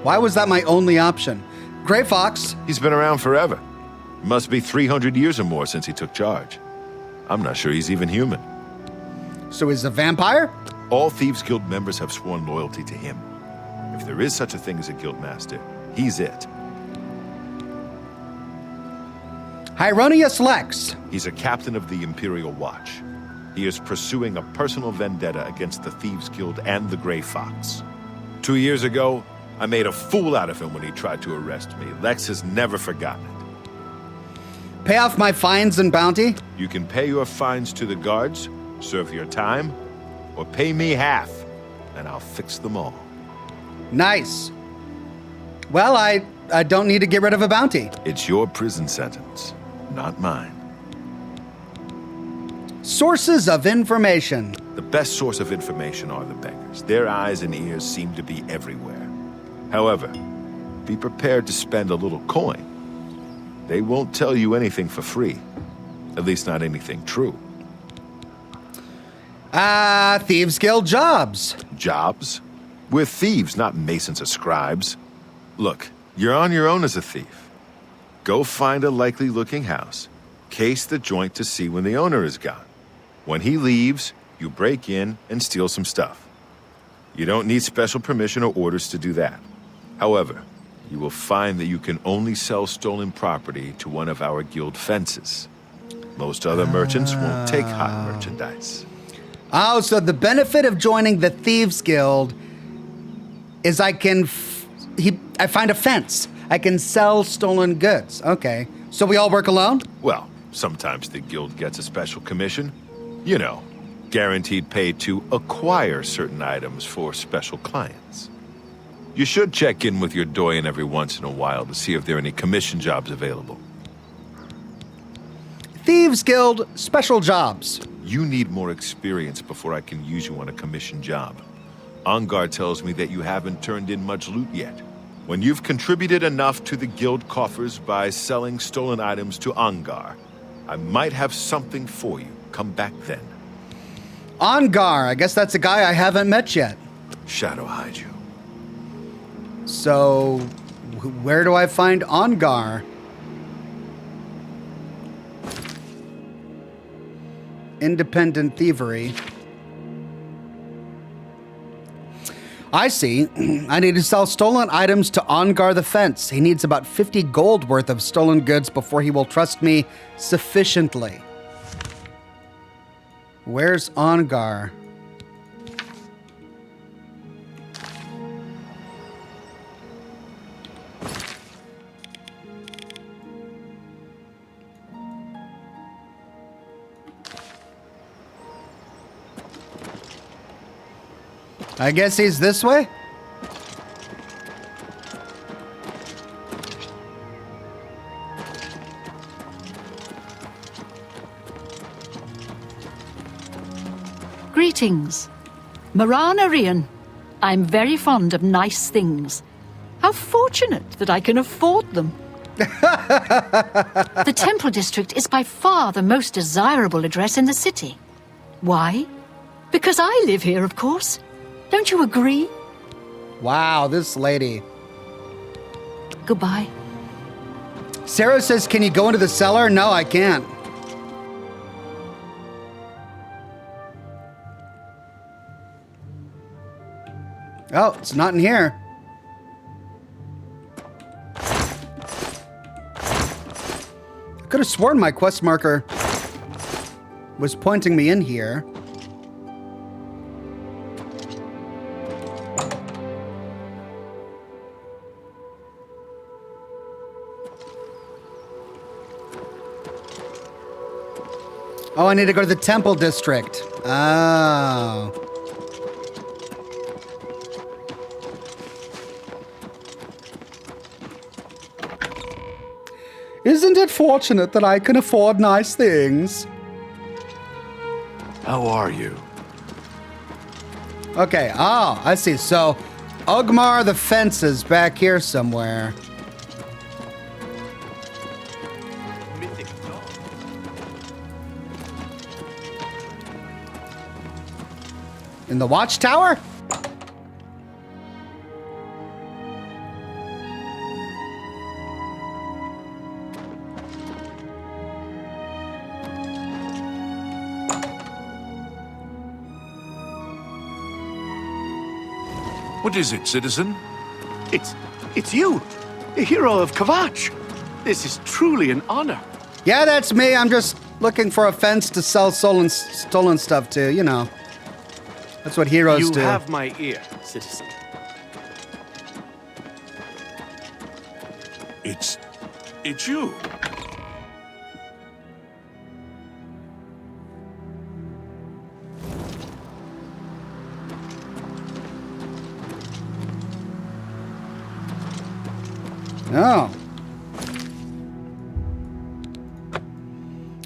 [SPEAKER 1] Why was that my only option? Grey Fox.
[SPEAKER 20] He's been around forever. Must be 300 years or more since he took charge. I'm not sure he's even human.
[SPEAKER 1] So he's a vampire?
[SPEAKER 20] All Thieves Guild members have sworn loyalty to him. If there is such a thing as a guildmaster, he's it.
[SPEAKER 1] Hieronius Lex.
[SPEAKER 20] He's a captain of the Imperial Watch. He is pursuing a personal vendetta against the Thieves Guild and the Grey Fox. 2 years ago, I made a fool out of him when he tried to arrest me. Lex has never forgotten it.
[SPEAKER 1] Pay off my fines and bounty?
[SPEAKER 20] You can pay your fines to the guards, serve your time, or pay me half, and I'll fix them all.
[SPEAKER 1] Nice. Well, I don't need to get rid of a bounty.
[SPEAKER 20] It's your prison sentence, not mine.
[SPEAKER 1] Sources of information.
[SPEAKER 20] The best source of information are the beggars. Their eyes and ears seem to be everywhere. However, be prepared to spend a little coin. They won't tell you anything for free. At least not anything true.
[SPEAKER 1] Thieves Guild jobs.
[SPEAKER 20] Jobs? We're thieves, not masons or scribes. Look, you're on your own as a thief. Go find a likely-looking house. Case the joint to see when the owner is gone. When he leaves, you break in and steal some stuff. You don't need special permission or orders to do that. However, you will find that you can only sell stolen property to one of our guild fences. Most other merchants won't take hot merchandise.
[SPEAKER 1] Oh, so the benefit of joining the Thieves Guild is I find a fence. I can sell stolen goods. Okay. So we all work alone?
[SPEAKER 20] Well, sometimes the guild gets a special commission. You know, guaranteed pay to acquire certain items for special clients. You should check in with your doyen every once in a while to see if there are any commission jobs available.
[SPEAKER 1] Thieves Guild special jobs.
[SPEAKER 20] You need more experience before I can use you on a commission job. Ongar tells me that you haven't turned in much loot yet. When you've contributed enough to the guild coffers by selling stolen items to Ongar, I might have something for you. Come back then.
[SPEAKER 1] Ongar, I guess that's a guy I haven't met yet.
[SPEAKER 20] Shadow hide you.
[SPEAKER 1] So, where do I find Ongar? Independent thievery. I see. I need to sell stolen items to Ongar the Fence. He needs about 50 gold worth of stolen goods before he will trust me sufficiently. Where's Ongar? I guess he's this way?
[SPEAKER 15] Greetings. Moran Arian. I'm very fond of nice things. How fortunate that I can afford them. The Temple District is by far the most desirable address in the city. Why? Because I live here, of course. Don't you agree?
[SPEAKER 1] Wow, this lady.
[SPEAKER 15] Goodbye.
[SPEAKER 1] Sarah says, can you go into the cellar? No, I can't. Oh, it's not in here. I could have sworn my quest marker was pointing me in here. Oh, I need to go to the Temple District. Oh. Isn't it fortunate that I can afford nice things?
[SPEAKER 7] How are you?
[SPEAKER 1] Okay, oh, I see. So, Ogmar the Fence is back here somewhere. In the watchtower?
[SPEAKER 18] What is it, citizen?
[SPEAKER 4] It's you, the hero of Kvatch. This is truly an honor.
[SPEAKER 1] Yeah, that's me. I'm just looking for a fence to sell stolen stuff to, you know. That's what heroes do.
[SPEAKER 4] You have my ear, citizen.
[SPEAKER 18] It's you.
[SPEAKER 1] Oh.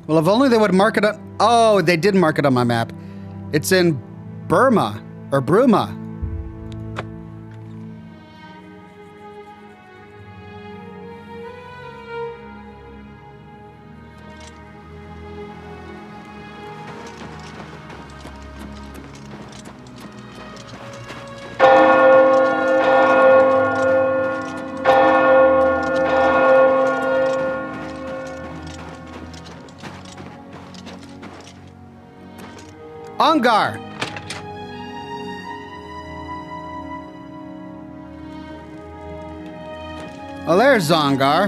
[SPEAKER 1] Well, if only they would mark it on... Oh, they did mark it on my map. It's in Burma, or Bruma. Oh, there's Zongar.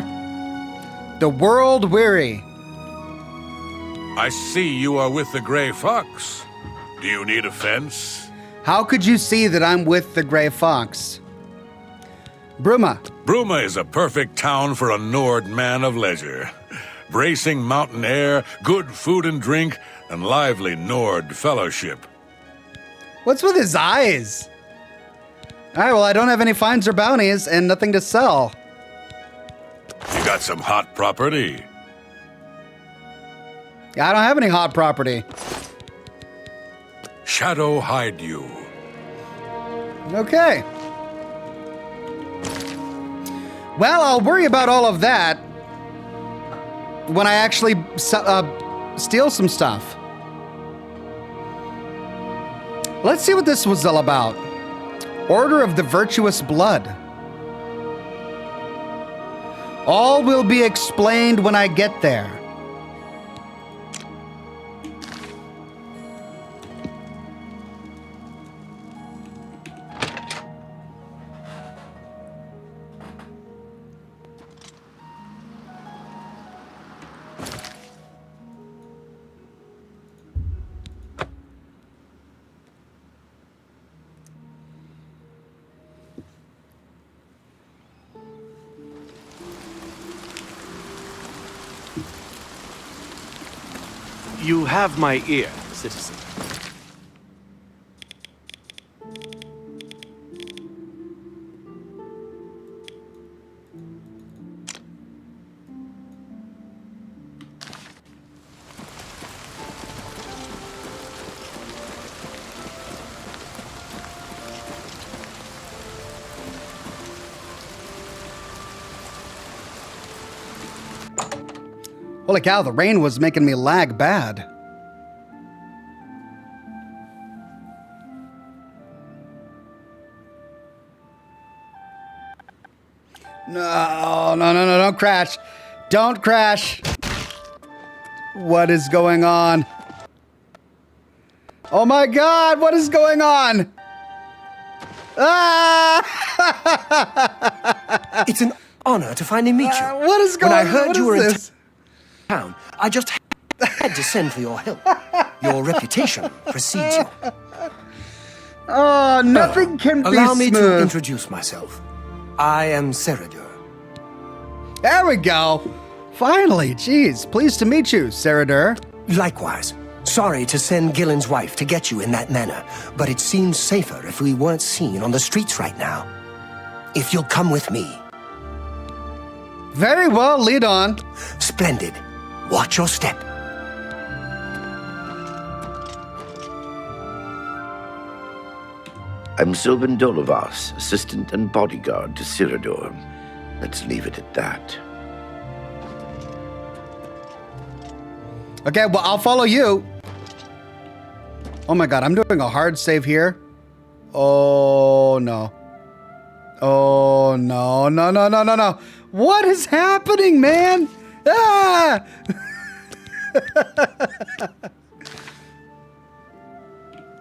[SPEAKER 1] The world weary.
[SPEAKER 14] I see you are with the Gray Fox. Do you need a fence?
[SPEAKER 1] How could you see that I'm with the Gray Fox? Bruma.
[SPEAKER 14] Bruma is a perfect town for a Nord man of leisure. Bracing mountain air, good food and drink, and lively Nord fellowship.
[SPEAKER 1] What's with his eyes? All right, well, I don't have any fines or bounties and nothing to sell.
[SPEAKER 14] You got some hot property?
[SPEAKER 1] Yeah, I don't have any hot property.
[SPEAKER 14] Shadow hide you.
[SPEAKER 1] Okay. Well, I'll worry about all of that when I actually steal some stuff. Let's see what this was all about. Order of the Virtuous Blood. All will be explained when I get there.
[SPEAKER 4] You have my ear, citizen.
[SPEAKER 1] Holy cow, the rain was making me lag bad. No, don't crash. Don't crash. What is going on? Oh my God, what is going on? Ah!
[SPEAKER 11] It's an honor to finally meet you.
[SPEAKER 1] What is going on?
[SPEAKER 11] When I heard you were in
[SPEAKER 1] this?
[SPEAKER 11] town, I just had to send for your help. Your reputation precedes you.
[SPEAKER 1] Oh, nothing can be
[SPEAKER 11] Allow me to
[SPEAKER 1] smooth.
[SPEAKER 11] introduce myself. I am Seradur.
[SPEAKER 1] There we go. Finally, jeez. Pleased to meet you, Seradur.
[SPEAKER 11] Likewise. Sorry to send Gillen's wife to get you in that manner, but it seems safer if we weren't seen on the streets right now. If you'll come with me.
[SPEAKER 1] Very well, lead on.
[SPEAKER 11] Splendid. Watch your step.
[SPEAKER 12] I'm Sylvan Dolovas, assistant and bodyguard to Seradur. Let's leave it at that.
[SPEAKER 1] Okay, well, I'll follow you. Oh my God, I'm doing a hard save here. Oh no. Oh no, no. What is happening, man? Ah!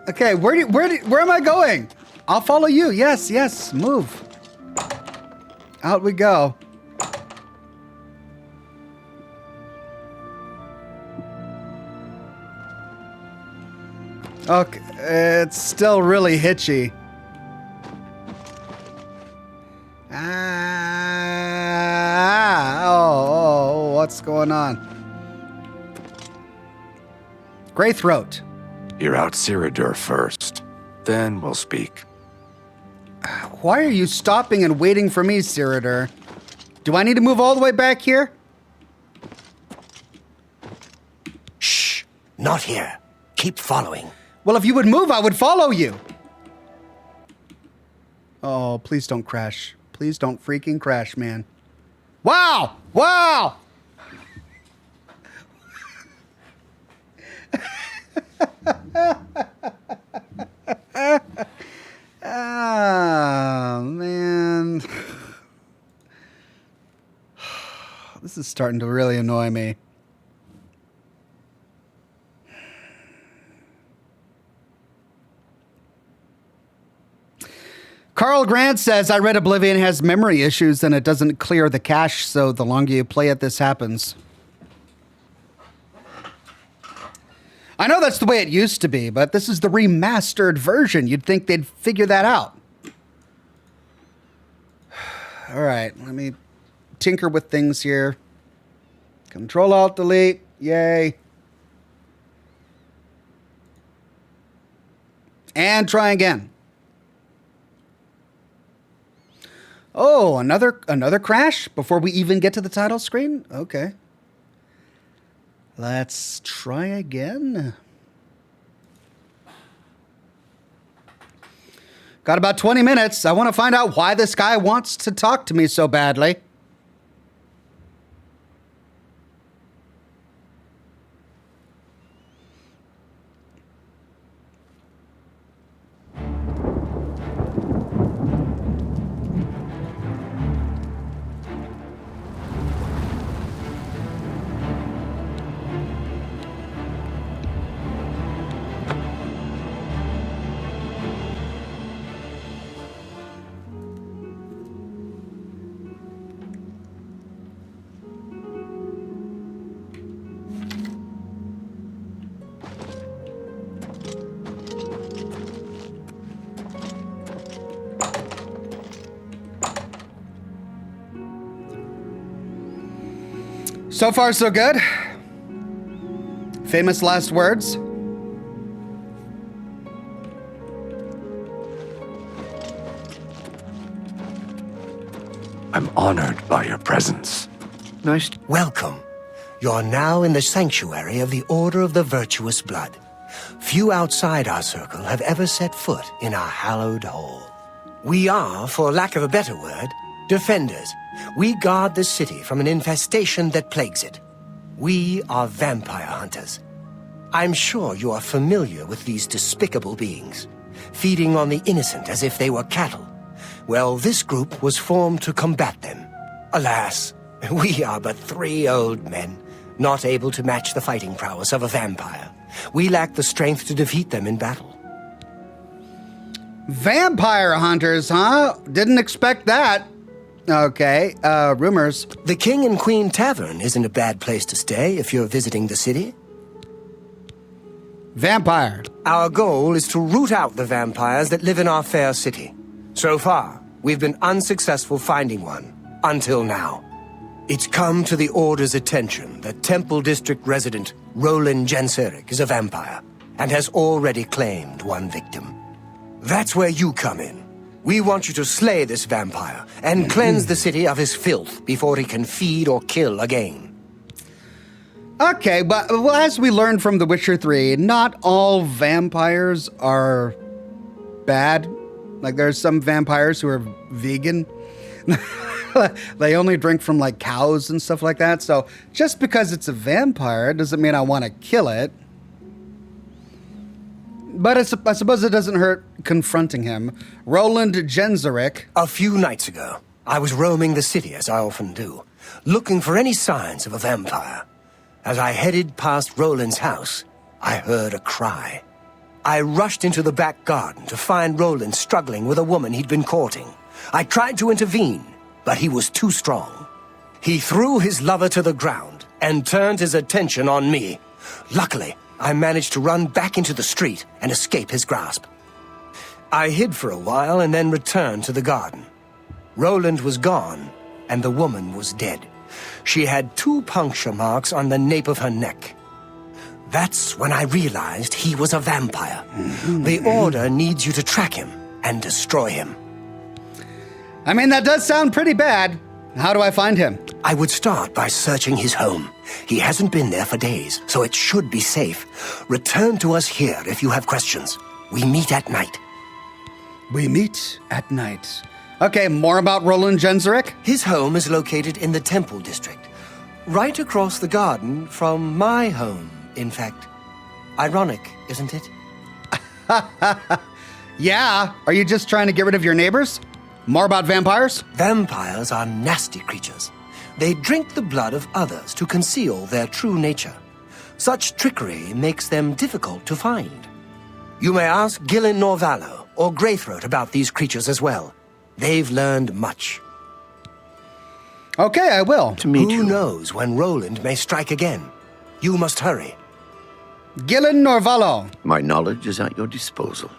[SPEAKER 1] Okay, where am I going? I'll follow you. Yes, move. Out we go. Okay, it's still really hitchy. Oh, what's going on? Gray throat.
[SPEAKER 7] Hear out Seradur first. Then we'll speak.
[SPEAKER 1] Why are you stopping and waiting for me, Seradur? Do I need to move all the way back here?
[SPEAKER 11] Shh. Not here. Keep following.
[SPEAKER 1] Well, if you would move, I would follow you. Oh, please don't crash. Please don't freaking crash, man. Wow! Wow! Oh, man. This is starting to really annoy me. Carl Grant says, I read Oblivion has memory issues and it doesn't clear the cache, so the longer you play it, this happens. I know that's the way it used to be, but this is the remastered version. You'd think they'd figure that out. All right, let me tinker with things here. Control-Alt-Delete, yay. And try again. Oh, another crash before we even get to the title screen? Okay. Let's try again. Got about 20 minutes. I want to find out why this guy wants to talk to me so badly. So far, so good. Famous last words.
[SPEAKER 7] I'm honored by your presence.
[SPEAKER 11] Nice. Welcome. You're now in the sanctuary of the Order of the Virtuous Blood. Few outside our circle have ever set foot in our hallowed hall. We are, for lack of a better word, defenders. We guard the city from an infestation that plagues it. We are vampire hunters. I'm sure you are familiar with these despicable beings, feeding on the innocent as if they were cattle. Well, this group was formed to combat them. Alas, we are but 3 old men, not able to match the fighting prowess of a vampire. We lack the strength to defeat them in battle.
[SPEAKER 1] Vampire hunters, huh? Didn't expect that. Okay, rumors.
[SPEAKER 11] The King and Queen Tavern isn't a bad place to stay if you're visiting the city.
[SPEAKER 1] Vampire.
[SPEAKER 11] Our goal is to root out the vampires that live in our fair city. So far, we've been unsuccessful finding one, until now. It's come to the Order's attention that Temple District resident Roland Genseric is a vampire, and has already claimed one victim. That's where you come in. We want you to slay this vampire and cleanse the city of his filth before he can feed or kill again.
[SPEAKER 1] Okay, but well, as we learned from The Witcher 3, not all vampires are bad. Like, there's some vampires who are vegan. They only drink from, like, cows and stuff like that. So just because it's a vampire doesn't mean I want to kill it. But I suppose it doesn't hurt confronting him. Roland Genseric.
[SPEAKER 11] A few nights ago, I was roaming the city, as I often do, looking for any signs of a vampire. As I headed past Roland's house, I heard a cry. I rushed into the back garden to find Roland struggling with a woman he'd been courting. I tried to intervene, but he was too strong. He threw his lover to the ground and turned his attention on me. Luckily, I managed to run back into the street and escape his grasp. I hid for a while and then returned to the garden. Roland was gone, and the woman was dead. She had 2 puncture marks on the nape of her neck. That's when I realized he was a vampire. The Order needs you to track him and destroy him.
[SPEAKER 1] I mean, that does sound pretty bad. How do I find him?
[SPEAKER 11] I would start by searching his home. He hasn't been there for days, so it should be safe. Return to us here if you have questions. We meet at night.
[SPEAKER 1] We meet at night. Okay, more about Roland Genseric?
[SPEAKER 11] His home is located in the Temple District, right across the garden from my home, in fact. Ironic, isn't it?
[SPEAKER 1] Yeah. Are you just trying to get rid of your neighbors? More about vampires?
[SPEAKER 11] Vampires are nasty creatures. They drink the blood of others to conceal their true nature. Such trickery makes them difficult to find. You may ask Gillen Norvallo or Greythroat about these creatures as well. They've learned much.
[SPEAKER 1] Okay, I will.
[SPEAKER 11] Who knows when Roland may strike again? You must hurry.
[SPEAKER 1] Gillen Norvallo.
[SPEAKER 12] My knowledge is at your disposal.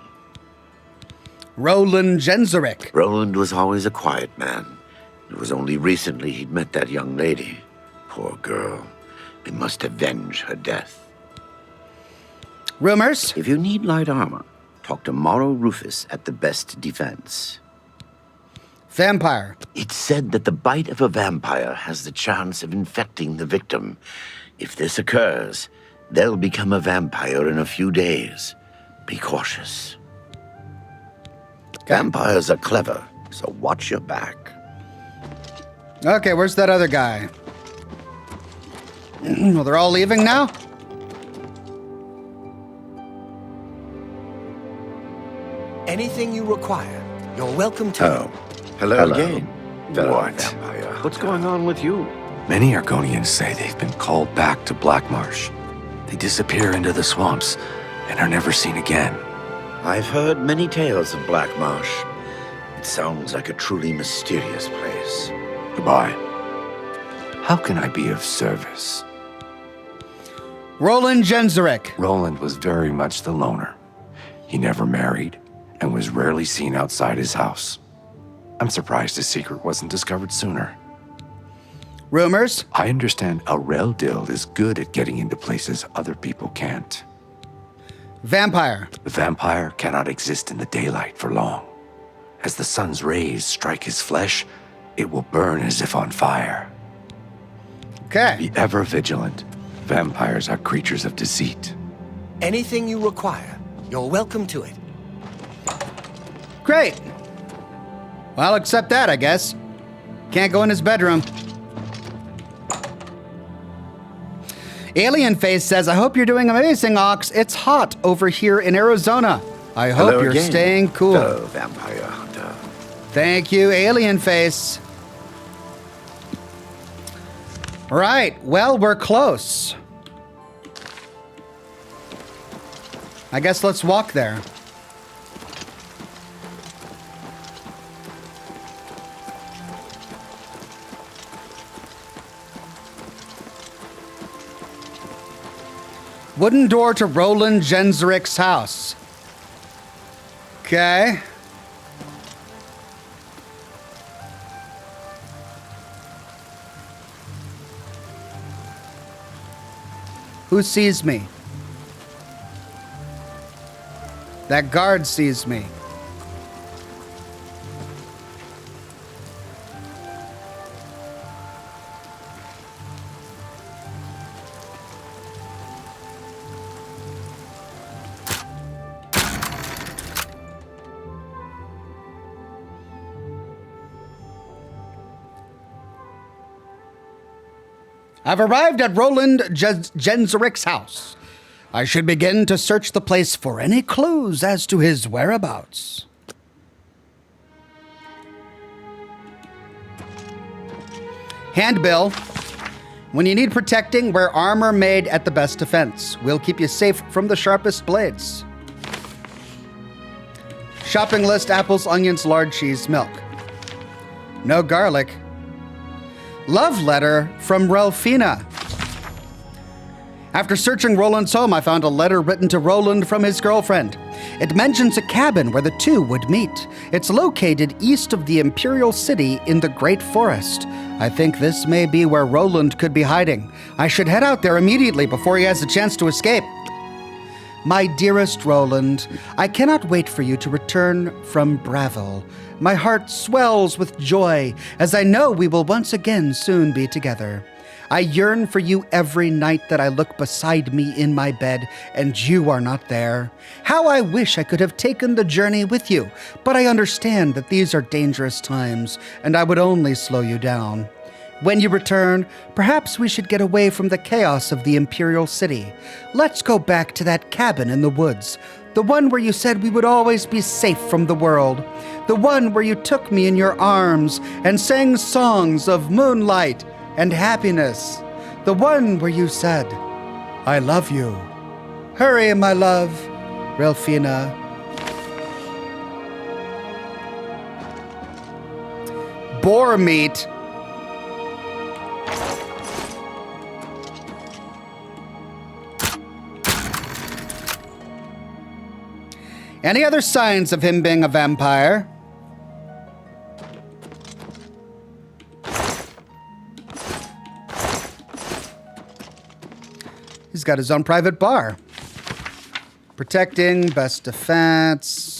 [SPEAKER 1] Roland Genseric.
[SPEAKER 12] Roland was always a quiet man. It was only recently he'd met that young lady. Poor girl. We must avenge her death.
[SPEAKER 1] Rumors?
[SPEAKER 12] If you need light armor, talk to Morrow Rufus at the Best Defense.
[SPEAKER 1] Vampire.
[SPEAKER 12] It's said that the bite of a vampire has the chance of infecting the victim. If this occurs, they'll become a vampire in a few days. Be cautious. Vampires are clever, so watch your back.
[SPEAKER 1] Okay, where's that other guy? Well, they're all leaving now?
[SPEAKER 11] Anything you require, you're welcome to.
[SPEAKER 12] Hello again.
[SPEAKER 7] What?
[SPEAKER 12] Vampire. What's going on with you?
[SPEAKER 7] Many Argonians say they've been called back to Blackmarsh. They disappear into the swamps and are never seen again.
[SPEAKER 12] I've heard many tales of Blackmarsh. It sounds like a truly mysterious place.
[SPEAKER 7] Goodbye. How can I be of service?
[SPEAKER 1] Roland Genseric.
[SPEAKER 7] Roland was very much the loner. He never married and was rarely seen outside his house. I'm surprised his secret wasn't discovered sooner.
[SPEAKER 1] Rumors?
[SPEAKER 7] I understand Areldil is good at getting into places other people can't.
[SPEAKER 1] Vampire.
[SPEAKER 7] The vampire cannot exist in the daylight for long. As the sun's rays strike his flesh, it will burn as if on fire.
[SPEAKER 1] Okay.
[SPEAKER 7] Be ever vigilant. Vampires are creatures of deceit.
[SPEAKER 11] Anything you require, you're welcome to it.
[SPEAKER 1] Great. Well, I'll accept that, I guess. Can't go in his bedroom. Alien Face says, I hope you're doing amazing, Ox. It's hot over here in Arizona. I hope
[SPEAKER 12] Hello
[SPEAKER 1] you're
[SPEAKER 12] again,
[SPEAKER 1] staying cool.
[SPEAKER 12] fellow vampire hunter.
[SPEAKER 1] Thank you, Alien Face. Right, well, we're close. I guess let's walk there. Wooden door to Roland Genseric's house. Okay. Who sees me? That guard sees me. I've arrived at Roland Genseric's house. I should begin to search the place for any clues as to his whereabouts. Handbill. When you need protecting, wear armor made at the best defense. We'll keep you safe from the sharpest blades. Shopping list, apples, onions, lard, cheese, milk. No garlic. Love letter from Relfina. After searching Roland's home, I found a letter written to Roland from his girlfriend. It mentions a cabin where the two would meet. It's located east of the Imperial City in the Great Forest. I think this may be where Roland could be hiding. I should head out there immediately before he has a chance to escape. My dearest Roland, I cannot wait for you to return from Bravil. My heart swells with joy as I know we will once again soon be together. I yearn for you every night that I look beside me in my bed and you are not there. How I wish I could have taken the journey with you, but I understand that these are dangerous times and I would only slow you down. When you return, perhaps we should get away from the chaos of the Imperial City. Let's go back to that cabin in the woods, the one where you said we would always be safe from the world, the one where you took me in your arms and sang songs of moonlight and happiness, the one where you said, I love you. Hurry, my love, Relfina. boar meat. Any other signs of him being a vampire? He's got his own private bar. Protecting, best defense.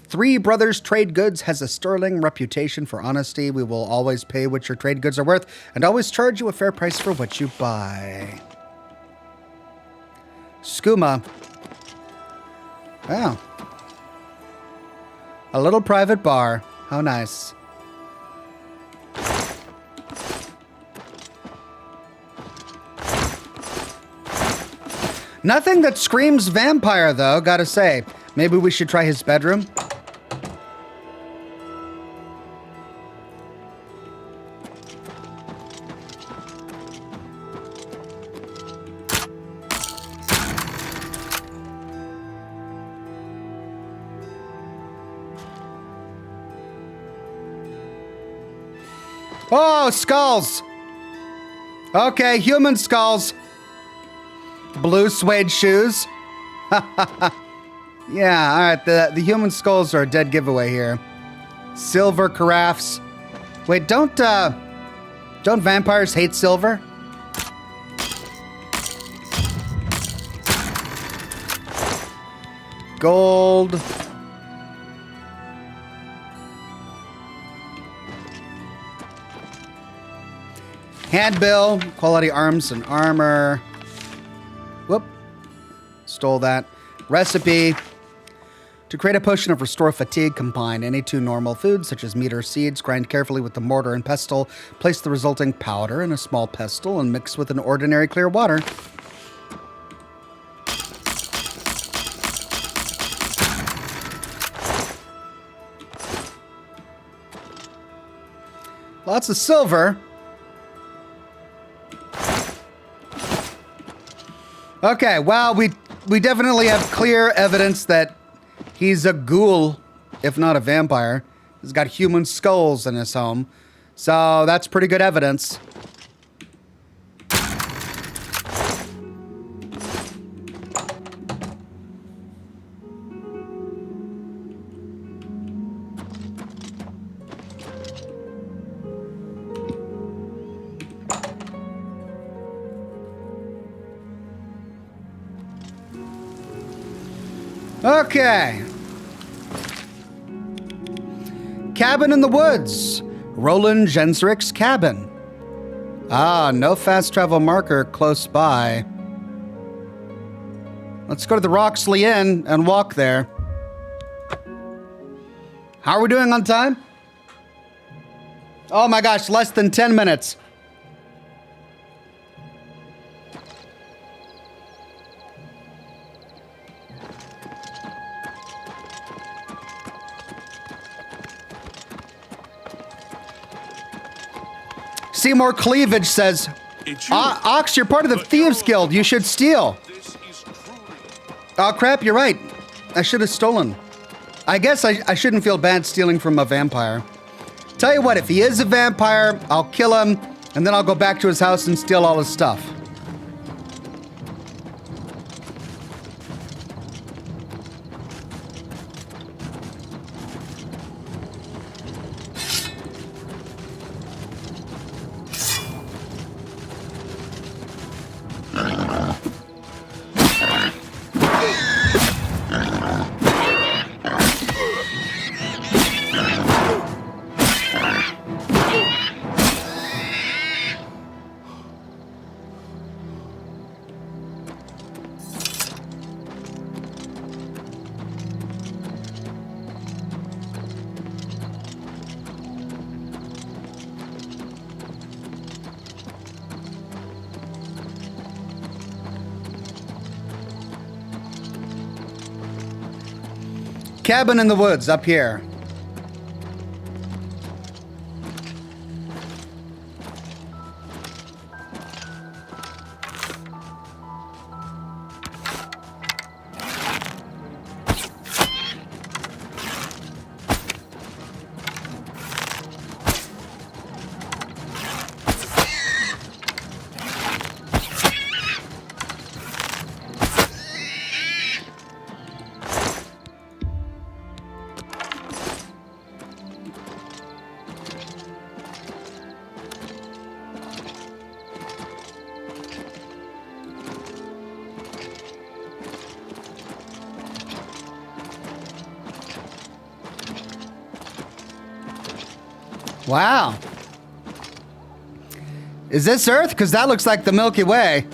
[SPEAKER 1] Three Brothers Trade Goods has a sterling reputation for honesty. We will always pay what your trade goods are worth and always charge you a fair price for what you buy. Skooma. Oh. A little private bar. How nice. Nothing that screams vampire, though, gotta say. Maybe we should try his bedroom. Oh, skulls! Okay, human skulls. Blue suede shoes. Yeah, all right. The human skulls are a dead giveaway here. Silver carafes. Wait, don't vampires hate silver? Gold. Handbill, quality arms and armor. Whoop. Stole that. Recipe. To create a potion of restore fatigue, combine any two normal foods, such as meat or seeds, grind carefully with the mortar and pestle, place the resulting powder in a small pestle, and mix with an ordinary clear water. Lots of silver. Okay, well, we definitely have clear evidence that he's a ghoul, if not a vampire. He's got human skulls in his home. So that's pretty good evidence. Okay. Cabin in the woods. Roland Gensrick's cabin. Ah, no fast travel marker close by. Let's go to the Roxley Inn and walk there. How are we doing on time? Oh my gosh, less than 10 minutes. Seymour Cleavage says, Ox, you're part of the Thieves Guild. You should steal. Oh, crap, you're right. I should have stolen. I guess I shouldn't feel bad stealing from a vampire. Tell you what, if he is a vampire, I'll kill him, and then I'll go back to his house and steal all his stuff. Cabin in the woods up here. Wow. Is this Earth? Because that looks like the Milky Way.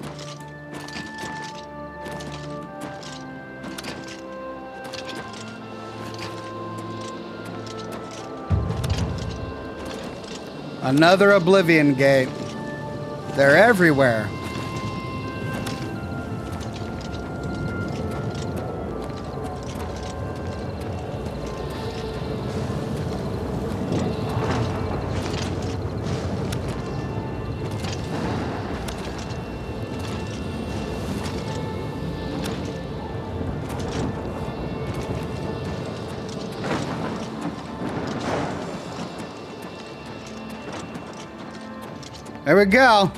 [SPEAKER 1] Another Oblivion gate. They're everywhere. There we go.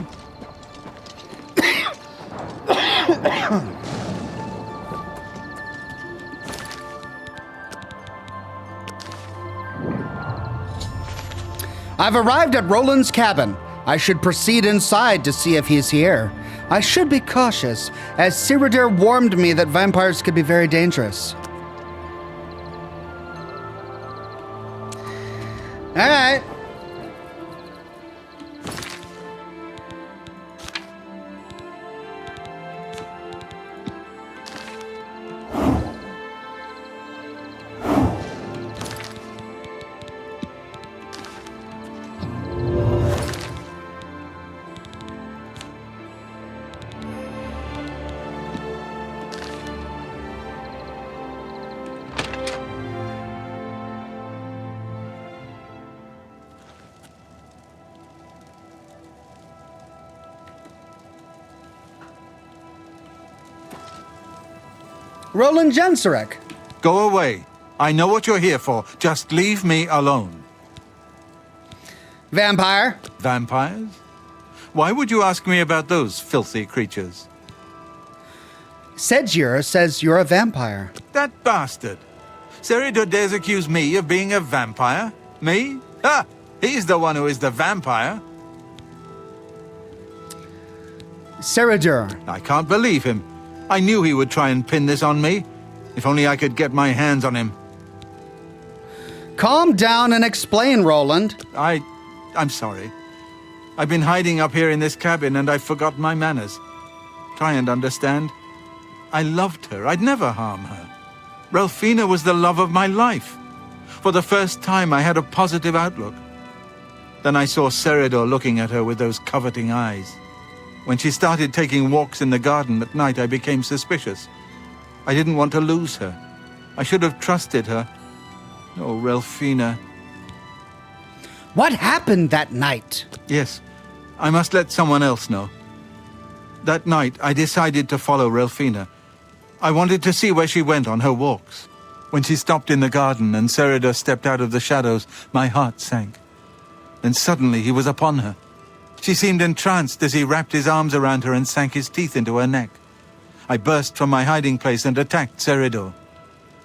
[SPEAKER 1] I've arrived at Roland's cabin. I should proceed inside to see if he's here. I should be cautious, as Cyrodiil warned me that vampires could be very dangerous. All right. Roland Genseric.
[SPEAKER 16] Go away. I know what you're here for. Just leave me alone.
[SPEAKER 1] Vampire.
[SPEAKER 16] Vampires? Why would you ask me about those filthy creatures?
[SPEAKER 1] Sedgir says you're a vampire.
[SPEAKER 16] That bastard. Cyrodiil dares accuse me of being a vampire? Me? Ha! He's the one who is the vampire.
[SPEAKER 1] Cyrodiil.
[SPEAKER 16] I can't believe him. I knew he would try and pin this on me. If only I could get my hands on him.
[SPEAKER 1] Calm down and explain, Roland.
[SPEAKER 16] I'm sorry. I've been hiding up here in this cabin and I've forgotten my manners. Try and understand. I loved her. I'd never harm her. Ralphina was the love of my life. For the first time, I had a positive outlook. Then I saw Cyrodiil looking at her with those coveting eyes. When she started taking walks in the garden at night, I became suspicious. I didn't want to lose her. I should have trusted her. Oh, Ralphina.
[SPEAKER 1] What happened that night?
[SPEAKER 16] Yes, I must let someone else know. That night, I decided to follow Ralphina. I wanted to see where she went on her walks. When she stopped in the garden and Cyrodiil stepped out of the shadows, my heart sank. Then suddenly he was upon her. She seemed entranced as he wrapped his arms around her and sank his teeth into her neck. I burst from my hiding place and attacked Cyrodiil.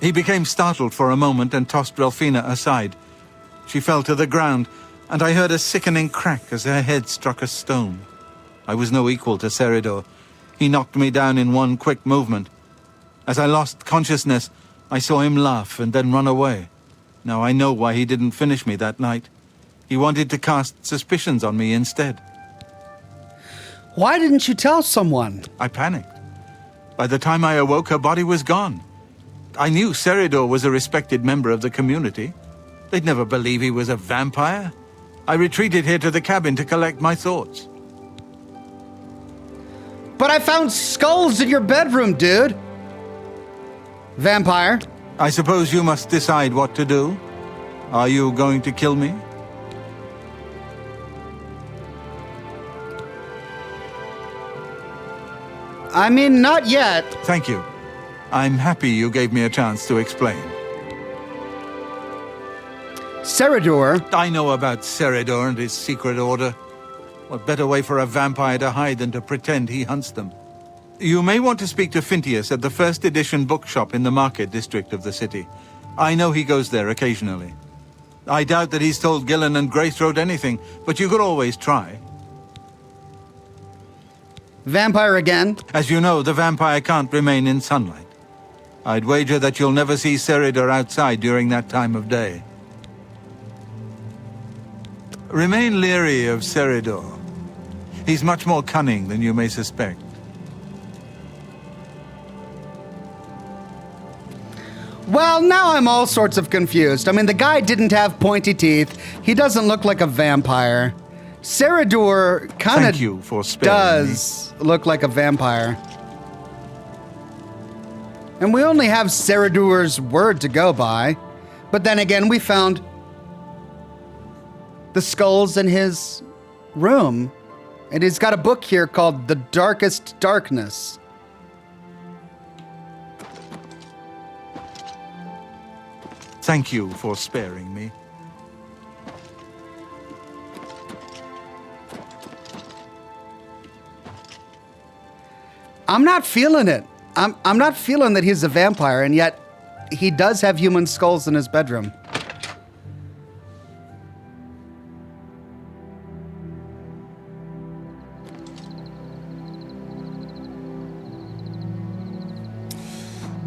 [SPEAKER 16] He became startled for a moment and tossed Ralphina aside. She fell to the ground, and I heard a sickening crack as her head struck a stone. I was no equal to Cyrodiil. He knocked me down in one quick movement. As I lost consciousness, I saw him laugh and then run away. Now I know why he didn't finish me that night. He wanted to cast suspicions on me instead.
[SPEAKER 1] Why didn't you tell someone?
[SPEAKER 16] I panicked. By the time I awoke, her body was gone. I knew Cyrodiil was a respected member of the community. They'd never believe he was a vampire. I retreated here to the cabin to collect my thoughts.
[SPEAKER 1] But I found skulls in your bedroom, dude. Vampire.
[SPEAKER 16] I suppose you must decide what to do. Are you going to kill me?
[SPEAKER 1] I mean, not yet.
[SPEAKER 16] Thank you. I'm happy you gave me a chance to explain.
[SPEAKER 1] Cyrodiil.
[SPEAKER 16] I know about Cyrodiil and his secret order. What better way for a vampire to hide than to pretend he hunts them? You may want to speak to Phintius at the first edition bookshop in the market district of the city. I know he goes there occasionally. I doubt that he's told Gillen and Greythroat anything, but you could always try.
[SPEAKER 1] Vampire again?
[SPEAKER 16] As you know, the vampire can't remain in sunlight. I'd wager that you'll never see Seridor outside during that time of day. Remain leery of Seridor. He's much more cunning than you may suspect.
[SPEAKER 1] Well, now I'm all sorts of confused. I mean, the guy didn't have pointy teeth. He doesn't look like a vampire. Seridor kind of does look like a vampire. And we only have Seridor's word to go by. But then again, we found the skulls in his room. And he's got a book here called The Darkest Darkness.
[SPEAKER 16] Thank you for sparing me.
[SPEAKER 1] I'm not feeling it. I'm not feeling that he's a vampire, and yet he does have human skulls in his bedroom.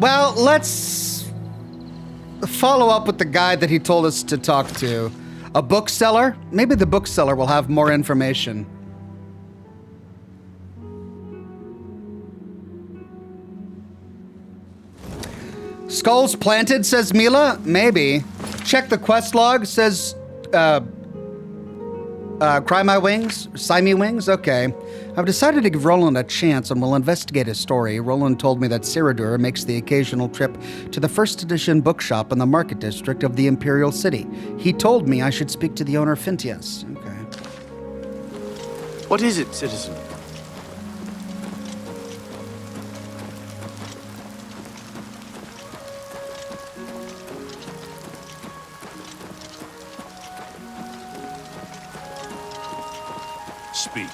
[SPEAKER 1] Well, let's follow up with the guy that he told us to talk to. A bookseller? Maybe the bookseller will have more information. Skulls planted, says Mila? Maybe. Check the quest log, says Cry My Wings? Sigh Me Wings? Okay. I've decided to give Roland a chance and will investigate his story. Roland told me that Seridor makes the occasional trip to the first edition bookshop in the market district of the Imperial City. He told me I should speak to the owner, Phintias. Okay.
[SPEAKER 4] What is it, citizen?
[SPEAKER 18] Speak.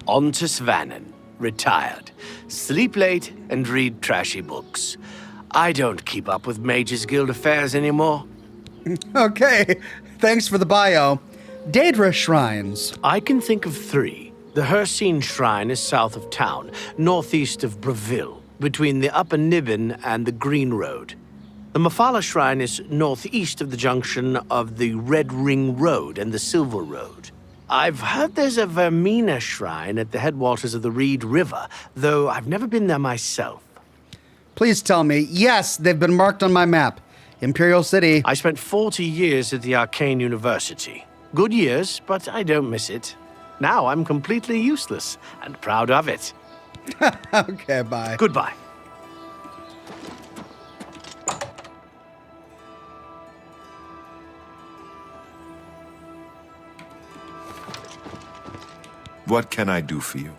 [SPEAKER 4] On to Svannon, retired. Sleep late and read trashy books. I don't keep up with Mages Guild affairs anymore.
[SPEAKER 1] Okay, thanks for the bio. Daedra Shrines.
[SPEAKER 4] I can think of 3. The Hirsine Shrine is south of town, northeast of Breville, between the Upper Niven and the Green Road. The Mephala Shrine is northeast of the junction of the Red Ring Road and the Silver Road. I've heard there's a Vermina Shrine at the headwaters of the Reed River, though I've never been there myself.
[SPEAKER 1] Please tell me. Yes, they've been marked on my map. Imperial City.
[SPEAKER 4] I spent 40 years at the Arcane University. Good years, but I don't miss it. Now I'm completely useless, and proud of it.
[SPEAKER 1] Okay, bye.
[SPEAKER 4] Goodbye.
[SPEAKER 20] What can I do for you?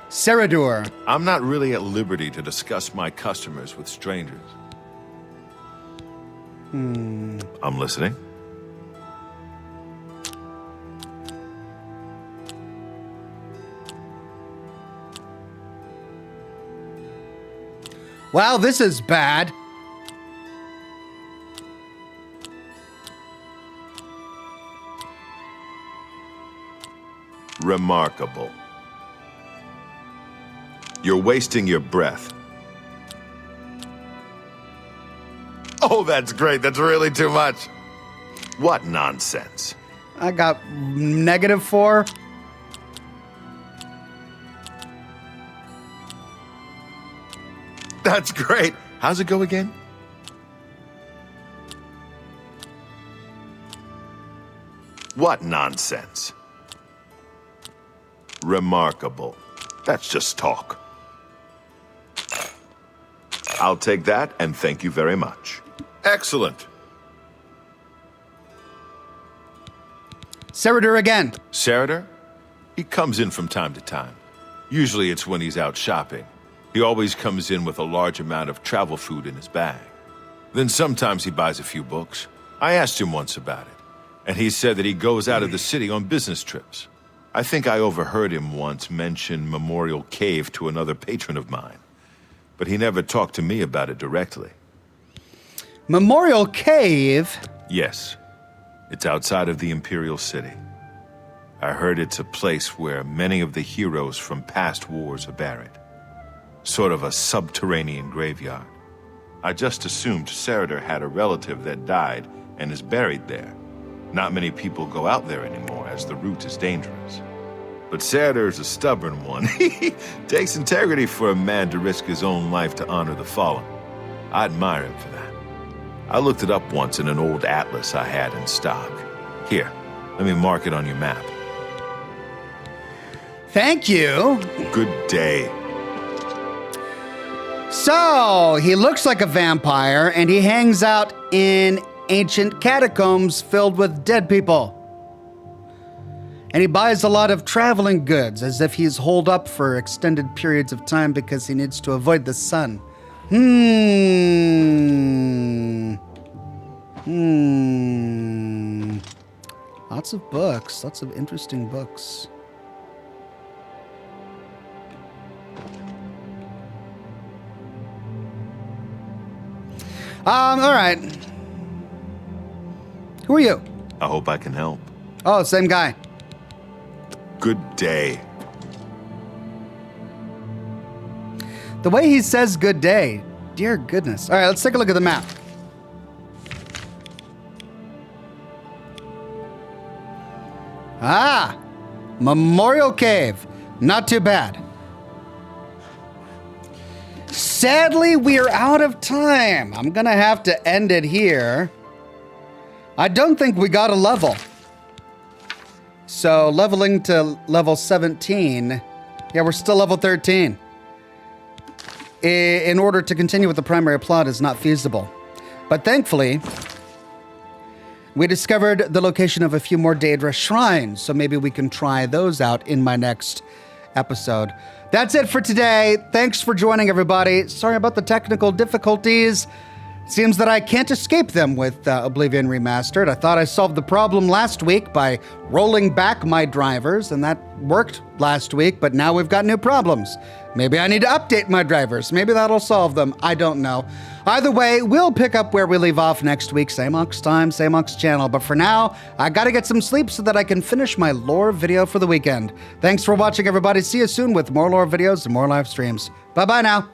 [SPEAKER 1] Seridor.
[SPEAKER 20] I'm not really at liberty to discuss my customers with strangers. I'm listening.
[SPEAKER 1] Wow, this is bad.
[SPEAKER 20] Remarkable. You're wasting your breath. Oh, that's great. That's really too much. What nonsense?
[SPEAKER 1] I got -4.
[SPEAKER 20] That's great. How's it go again? What nonsense? Remarkable. That's just talk. I'll take that, and thank you very much. Excellent.
[SPEAKER 1] Senator again.
[SPEAKER 20] Senator? He comes in from time to time. Usually it's when he's out shopping. He always comes in with a large amount of travel food in his bag. Then sometimes he buys a few books. I asked him once about it, and he said that he goes out of the city on business trips. I think I overheard him once mention Memorial Cave to another patron of mine, but he never talked to me about it directly.
[SPEAKER 1] Memorial Cave?
[SPEAKER 20] Yes. It's outside of the Imperial City. I heard it's a place where many of the heroes from past wars are buried. Sort of a subterranean graveyard. I just assumed Senator had a relative that died and is buried there. Not many people go out there anymore, as the route is dangerous. But Senator's a stubborn one. He takes integrity for a man to risk his own life to honor the fallen. I admire him for that. I looked it up once in an old atlas I had in stock. Here, let me mark it on your map.
[SPEAKER 1] Thank you.
[SPEAKER 20] Good day.
[SPEAKER 1] So, he looks like a vampire, and he hangs out in ancient catacombs filled with dead people. And he buys a lot of traveling goods, as if he's holed up for extended periods of time because he needs to avoid the sun. Lots of books, lots of interesting books. All right. Who are you?
[SPEAKER 20] I hope I can help.
[SPEAKER 1] Oh, same guy.
[SPEAKER 20] Good day.
[SPEAKER 1] The way he says good day, dear goodness. All right, let's take a look at the map. Ah, Memorial Cave. Not too bad. Sadly, we are out of time. I'm gonna have to end it here. I don't think we got a level. So leveling to level 17. Yeah, we're still level 13. In order to continue with the primary plot is not feasible. But thankfully, we discovered the location of a few more Daedra shrines, so maybe we can try those out in my next episode. That's it for today. Thanks for joining, everybody. Sorry about the technical difficulties. Seems that I can't escape them with Oblivion Remastered. I thought I solved the problem last week by rolling back my drivers, and that worked last week, but now we've got new problems. Maybe I need to update my drivers. Maybe that'll solve them. I don't know. Either way, we'll pick up where we leave off next week. Same Ox time, same Ox channel. But for now, I gotta get some sleep so that I can finish my lore video for the weekend. Thanks for watching, everybody. See you soon with more lore videos and more live streams. Bye-bye now.